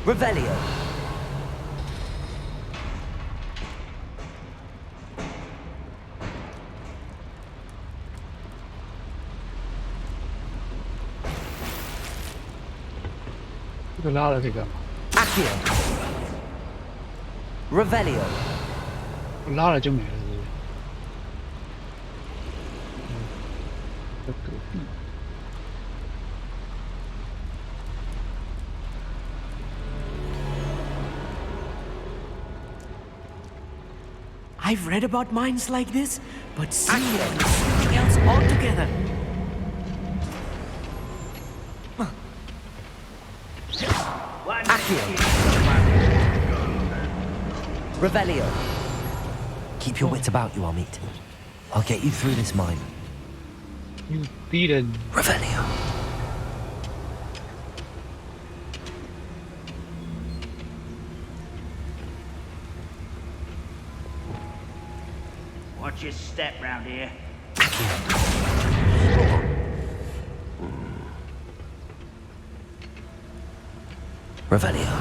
[SPEAKER 1] Revelio. Accio. Revelio.
[SPEAKER 3] 拉了就没了，是不是？在隔壁。
[SPEAKER 5] I've read about mines like this, but seeing it is something else altogether.
[SPEAKER 1] Accio. Revelio. Keep your wits about you, Amit. I'll get you through this mine.
[SPEAKER 3] You beaten.
[SPEAKER 1] Revelio.
[SPEAKER 12] Watch your step round here.
[SPEAKER 1] Revelio.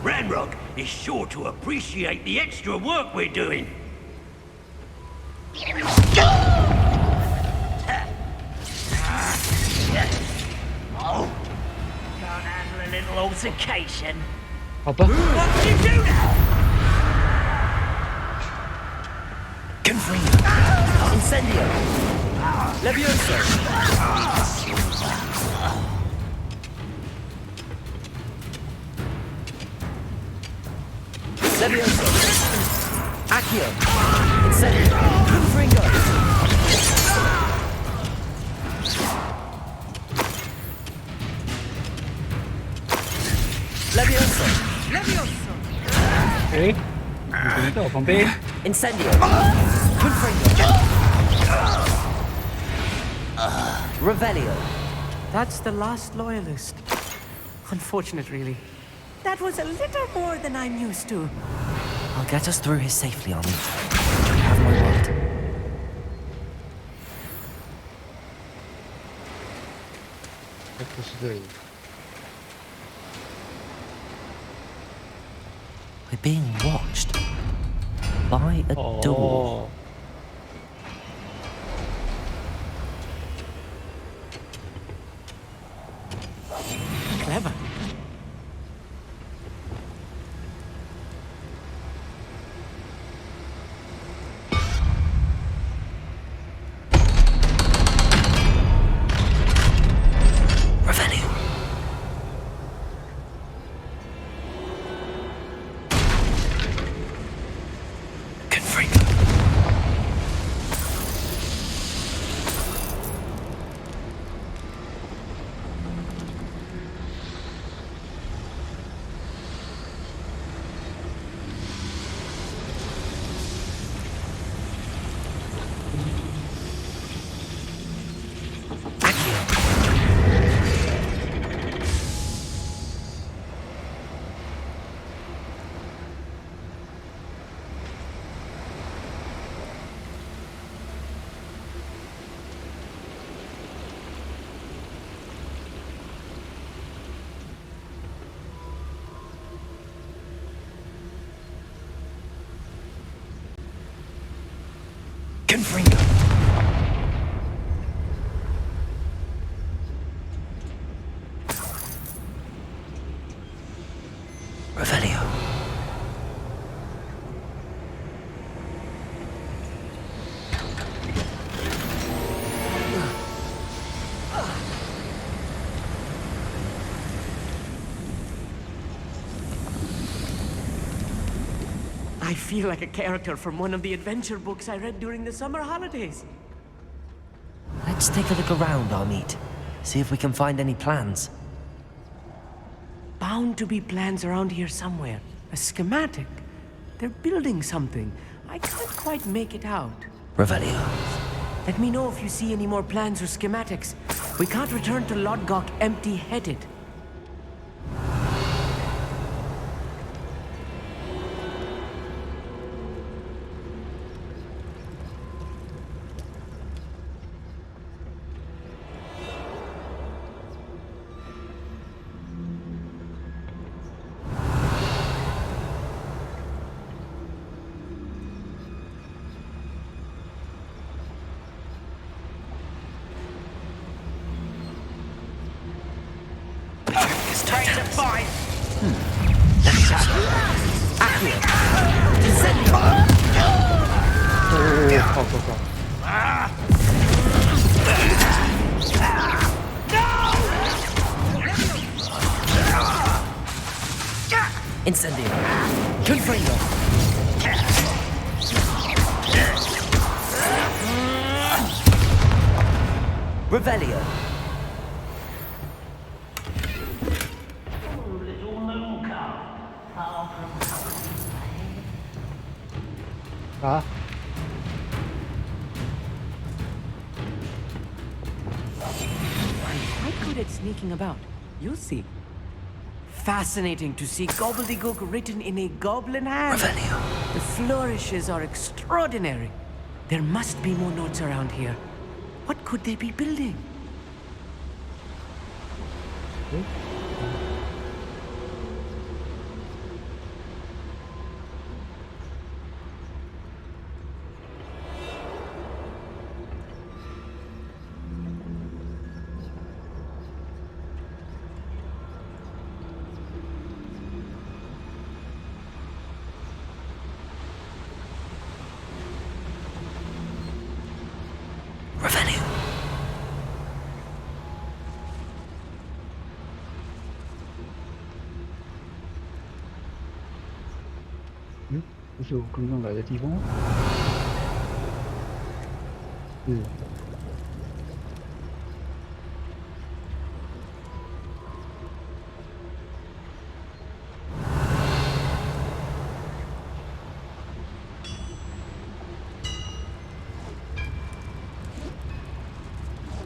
[SPEAKER 12] Ranrock is sure to appreciate the extra work we're doing. Oh, can't handle a little altercation. What do you do now?
[SPEAKER 1] Confringo. Incendio. Levioso. Levioso. Accio. Incendio. Confringo. Levioso.
[SPEAKER 12] Levioso.
[SPEAKER 3] Okay. 你在我旁边。
[SPEAKER 1] Incendio. Confringo. Revelio.
[SPEAKER 5] That's the last loyalist. Unfortunate, really. That was a little more than I'm used to.
[SPEAKER 1] I'll get us through here safely, Amit. You have my word. We're being watched by a door.
[SPEAKER 5] Clever.
[SPEAKER 1] Revelio. Confringo. Confringo. Revelio.
[SPEAKER 5] I feel like a character from one of the adventure books I read during the summer holidays.
[SPEAKER 1] Let's take a look around, Amit. See if we can find any plans.
[SPEAKER 5] Bound to be plans around here somewhere. A schematic. They're building something. I can't quite make it out.
[SPEAKER 1] Revelio.
[SPEAKER 5] Let me know if you see any more plans or schematics. We can't return to Lodgok empty-headed.
[SPEAKER 12] Ready to fight.
[SPEAKER 1] Incendio. Confringo. Revelio.
[SPEAKER 3] Ah.
[SPEAKER 5] I'm quite good at sneaking about. You'll see. Fascinating to see gobbledygook written in a goblin hand.
[SPEAKER 1] Revelio.
[SPEAKER 5] The flourishes are extraordinary. There must be more notes around here. What could they be building?
[SPEAKER 1] Revelio.
[SPEAKER 3] 不是我刚刚来的地方吗？是。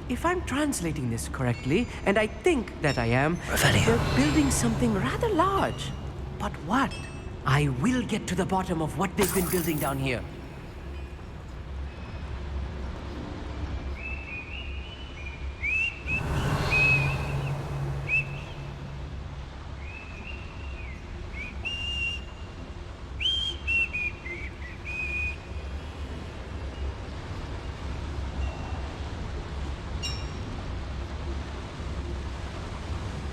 [SPEAKER 5] If I'm translating this correctly, and I think that I am,
[SPEAKER 1] Revelio.
[SPEAKER 5] they're building something rather large. But what? I will get to the bottom of what they've been building down here.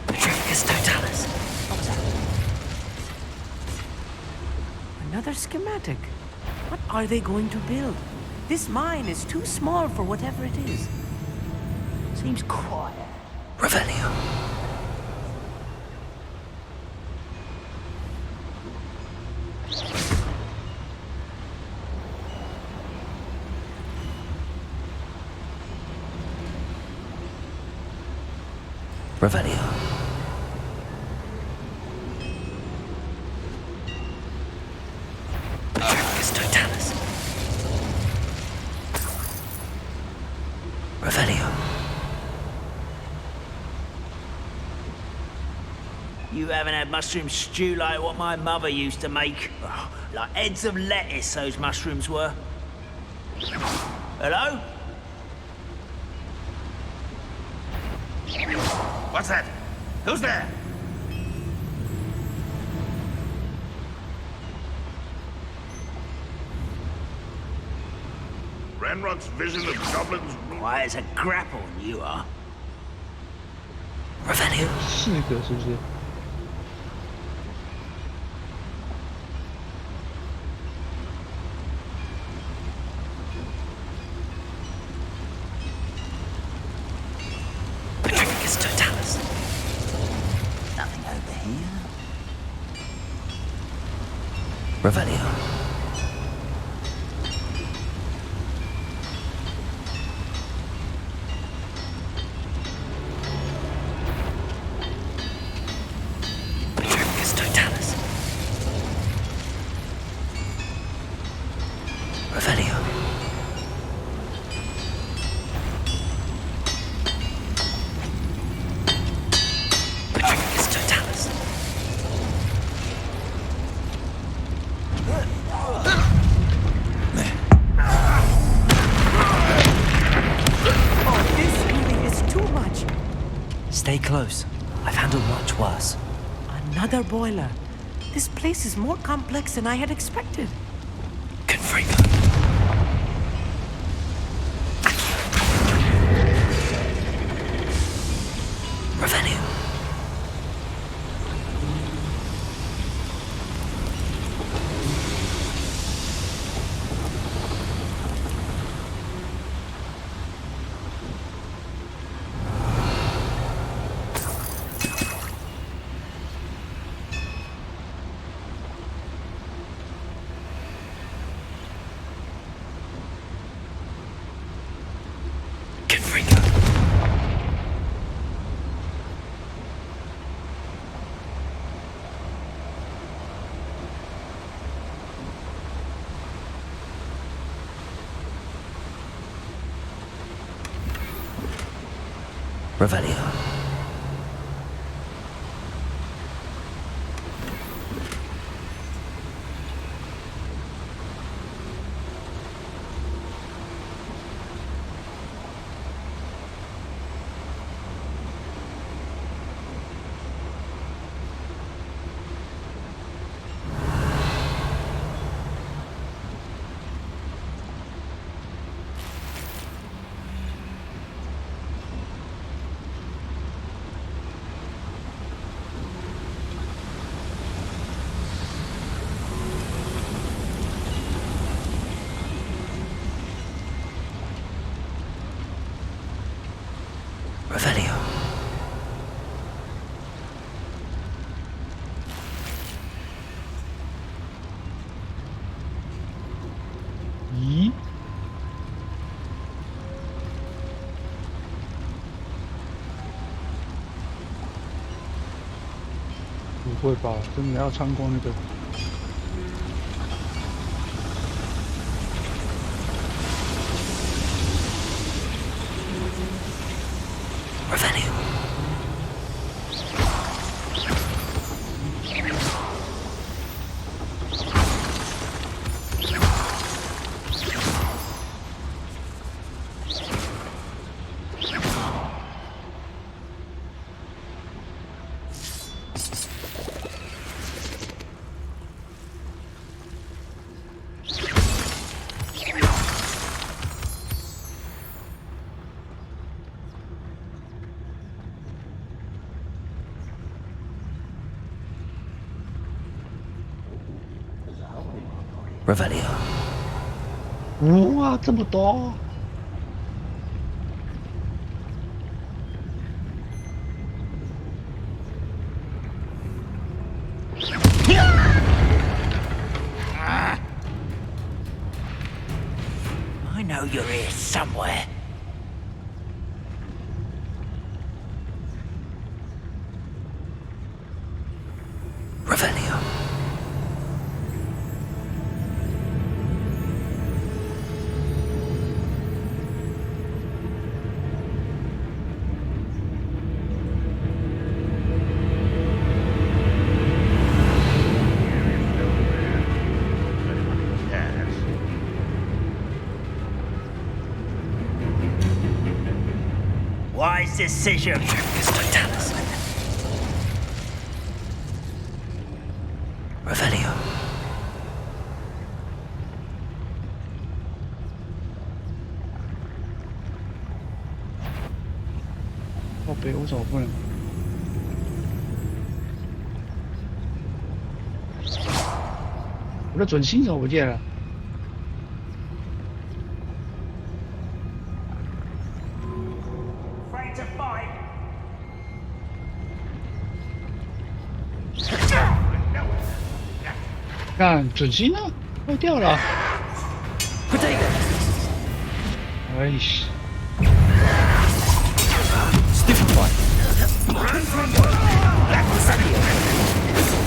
[SPEAKER 1] Petrificus totalis.
[SPEAKER 5] Another schematic. What are they going to build? This mine is too small for whatever it is. Seems quiet.
[SPEAKER 1] Revelio. Revelio. Petrificus totalis. Revelio.
[SPEAKER 12] You haven't had mushroom stew like what my mother used to make. Oh, like heads of lettuce, those mushrooms were. Hello?
[SPEAKER 11] What's that? Who's there? Ranrock's vision of goblins.
[SPEAKER 12] Why, it's a grapple, you are.
[SPEAKER 1] Revelio.
[SPEAKER 3] 四个是不是？
[SPEAKER 1] Petrificus totalis.
[SPEAKER 12] Nothing over here.
[SPEAKER 1] Revelio. Petrificus totalis. Revelio. Petrificus totalis.
[SPEAKER 5] Oh, this really is too much.
[SPEAKER 1] Stay close. I've handled much worse.
[SPEAKER 5] Another boiler. This place is more complex than I had expected.
[SPEAKER 1] Confringo. Revelio. Confringo. Revelio. Revelio.
[SPEAKER 3] 咦？不会吧？真的要穿过那个？
[SPEAKER 1] Revelio. Revelio.
[SPEAKER 3] 哇，这么多！I
[SPEAKER 12] know you're here somewhere.
[SPEAKER 1] Revelio.
[SPEAKER 12] Wise decision.
[SPEAKER 1] Revelio.
[SPEAKER 3] 靠北，我怎么不能？我的准心手不见了。 看准心呢，坏掉了。哎呀！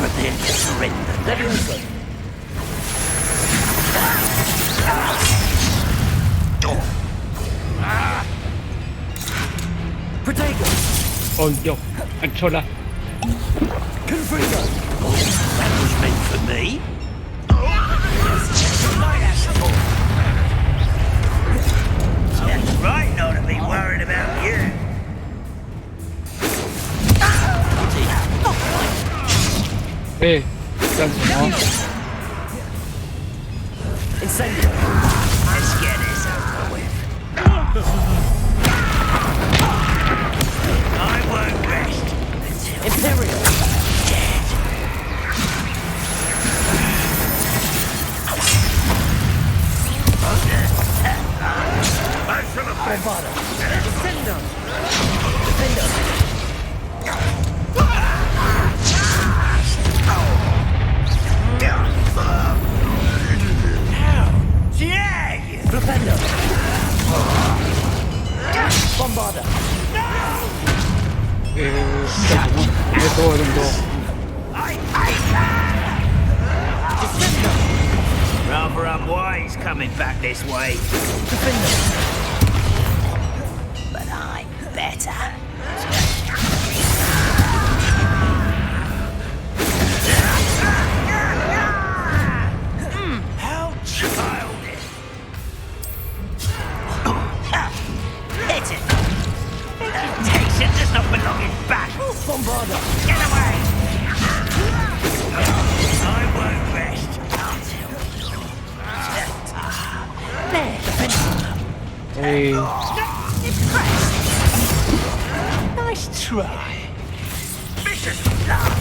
[SPEAKER 12] Prepare to surrender. Leviosa.
[SPEAKER 1] Protego.
[SPEAKER 3] 哦哟，按错了。
[SPEAKER 12] Confringo. That was meant for me. That's right not to be worried about you.
[SPEAKER 3] Hey, 干什么？
[SPEAKER 12] Incendio. Let's get this over with. I won't rest until Imperial dead.
[SPEAKER 1] Bombada. Defender. Defender. Defender. Bombada.
[SPEAKER 3] 干什么？别多了这么多。
[SPEAKER 12] Rather unwise coming back this way. But I'm better.
[SPEAKER 3] 哎，
[SPEAKER 12] Nice try. Vicious love.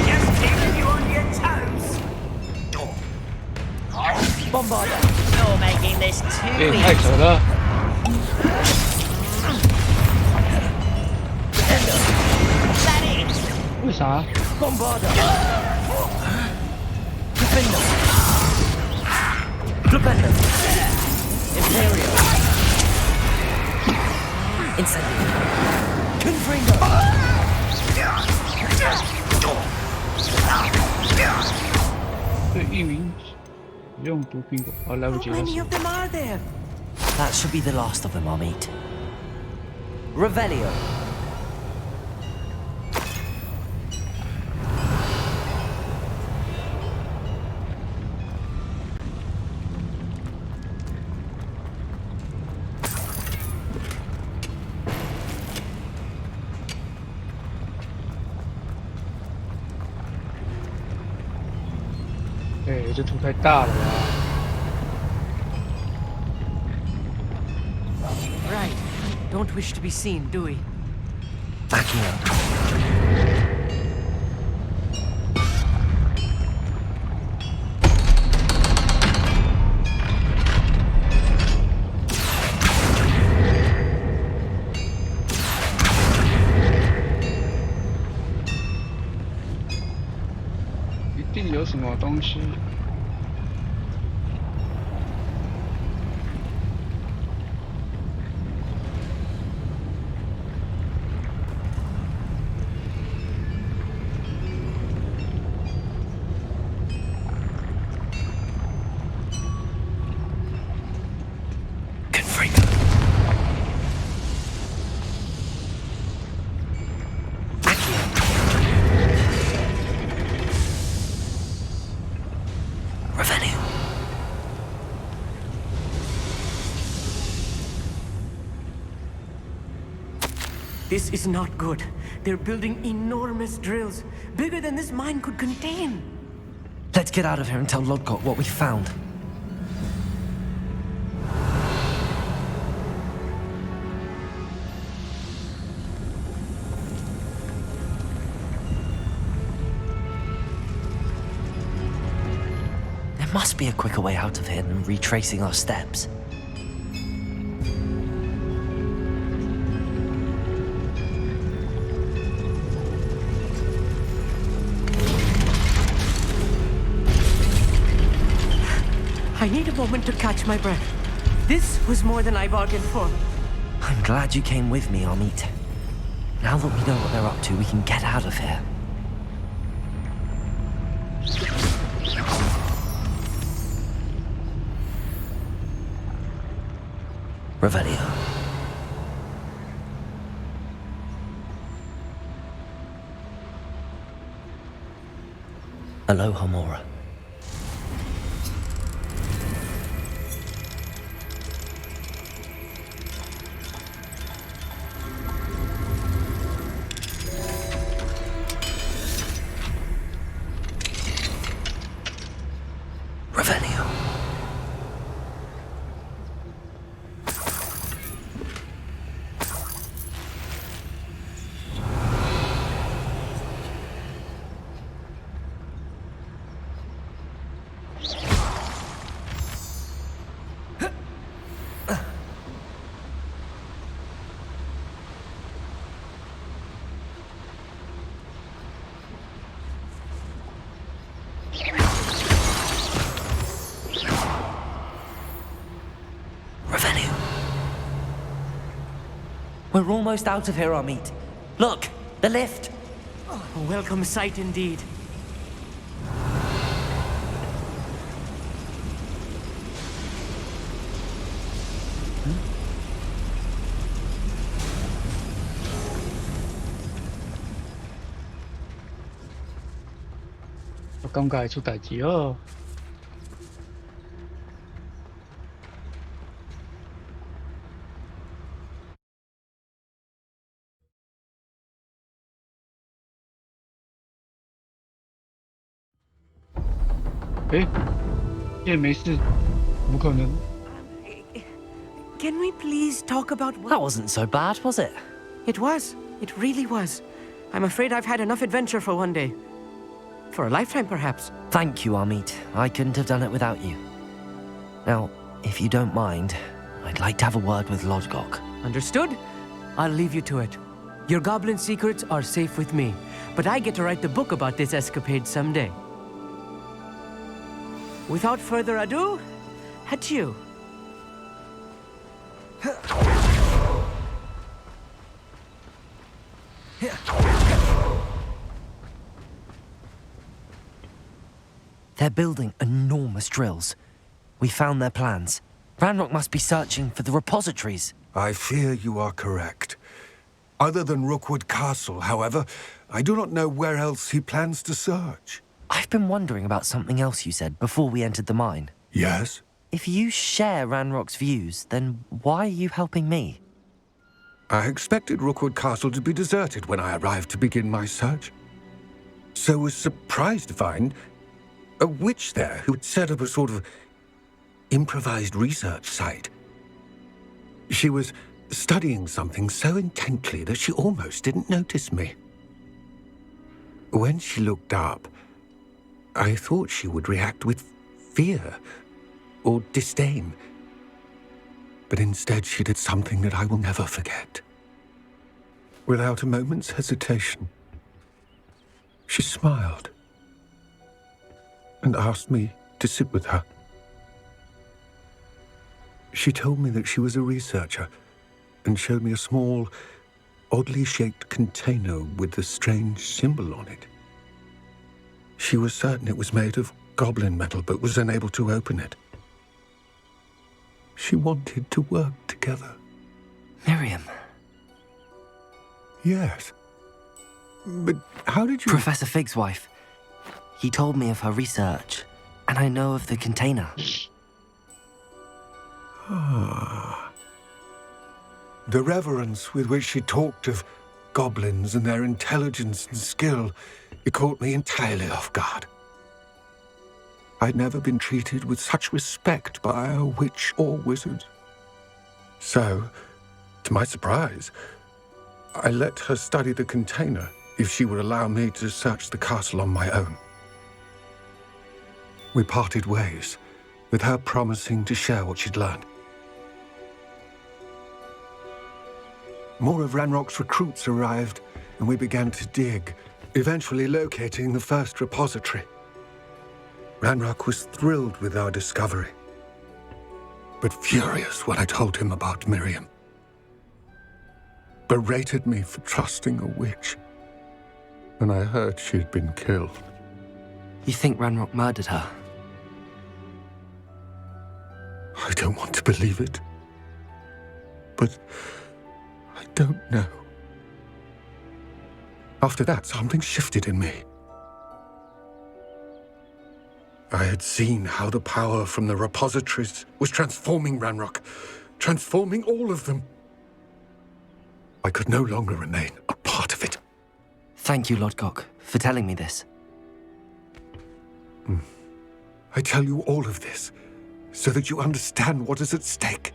[SPEAKER 12] Just keeping you on your toes. Bombarder, you're making this too
[SPEAKER 3] 哎，太扯
[SPEAKER 12] easy.
[SPEAKER 3] 了。为啥？
[SPEAKER 12] Bombarder. Defender. Defender. Imperial. Incendiary. Confringo.
[SPEAKER 3] 对域名用毒苹果，啊，来不及
[SPEAKER 5] How
[SPEAKER 3] 了。
[SPEAKER 5] many of them are there? That should be the last of them, I'll meet. Revelio.
[SPEAKER 3] Eh, 这图太大了吧？
[SPEAKER 5] Right. Don't wish to be seen, do we?
[SPEAKER 1] Backing up.
[SPEAKER 3] "一定有什么东西。
[SPEAKER 5] This is not good. They're building enormous drills, bigger than this mine could contain.
[SPEAKER 1] Let's get out of here and tell Lodgott what we found. There must be a quicker way out of here than retracing our steps.
[SPEAKER 5] I need a moment to catch my breath. This was more than I bargained for.
[SPEAKER 1] I'm glad you came with me, Amit. Now that we know what they're up to, we can get out of here. Revelio. Aloha Mora. Revelio. Revelio. We're almost out of here, Amit. Look, the lift.
[SPEAKER 5] A welcome sight indeed.
[SPEAKER 3] "我感觉会出代志哦。 哎，也没事。不可能。
[SPEAKER 5] Can we please talk about what...
[SPEAKER 1] That wasn't so bad, was it?
[SPEAKER 5] It was. It really was. I'm afraid I've had enough adventure for one day. For a lifetime, perhaps.
[SPEAKER 1] Thank you, Amit. I couldn't have done it without you. Now, if you don't mind, I'd like to have a word with Lodgok.
[SPEAKER 5] Understood? I'll leave you to it. Your goblin secrets are safe with me, but I get to write the book about this escapade someday. Without further ado, adieu.
[SPEAKER 1] They're building enormous drills. We found their plans. Ranrock must be searching for the repositories.
[SPEAKER 10] I fear you are correct. Other than Rookwood Castle, however, I do not know where else he plans to search.
[SPEAKER 1] I've been wondering about something else you said before we entered the mine.
[SPEAKER 10] Yes?
[SPEAKER 1] If you share Ranrock's views, then why are you helping me?
[SPEAKER 10] I expected Rookwood Castle to be deserted when I arrived to begin my search. So was surprised to find a witch there who had set up a sort of improvised research site. She was studying something so intently that she almost didn't notice me. When she looked up, I thought she would react with fear or disdain. But instead she did something that I will never forget. Without a moment's hesitation, she smiled and asked me to sit with her. She told me that she was a researcher and showed me a small, oddly shaped container with a strange symbol on it. She was certain it was made of goblin metal, but was unable to open it. She wanted to work together.
[SPEAKER 1] Miriam.
[SPEAKER 10] Yes. But how did you...
[SPEAKER 1] Professor Fig's wife. He told me of her research, and I know of the container.
[SPEAKER 10] Ah. The reverence with which she talked of goblins and their intelligence and skill, it caught me entirely off guard. I'd never been treated with such respect by a witch or wizard. So, to my surprise, I let her study the container if she would allow me to search the castle on my own. We parted ways, with her promising to share what she'd learned. More of Ranrock's recruits arrived, and we began to dig, eventually locating the first repository. Ranrock was thrilled with our discovery, but furious when I told him about Miriam. Berated me for trusting a witch, and I heard she'd been killed.
[SPEAKER 1] You think Ranrock murdered her?
[SPEAKER 10] I don't want to believe it, but I don't know. After that, something shifted in me. I had seen how the power from the repositories was transforming Ranrock, transforming all of them. I could no longer remain a part of it.
[SPEAKER 1] Thank you, Lodgok, for telling me this.
[SPEAKER 10] I tell you all of this so that you understand what is at stake.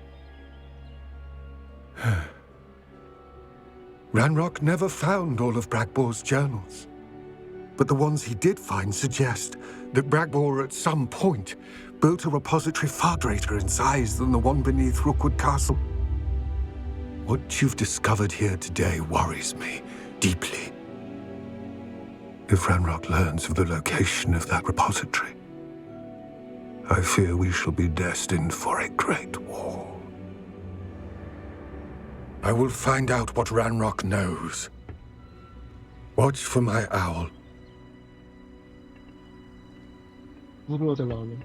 [SPEAKER 10] Ranrock never found all of Bragbor's journals, but the ones he did find suggest that Bragbor at some point built a repository far greater in size than the one beneath Rookwood Castle. What you've discovered here today worries me deeply. If Ranrock learns of the location of that repository, I fear we shall be destined for a great war. I will find out what Ranrock knows. Watch for my owl.
[SPEAKER 3] 部落的老人。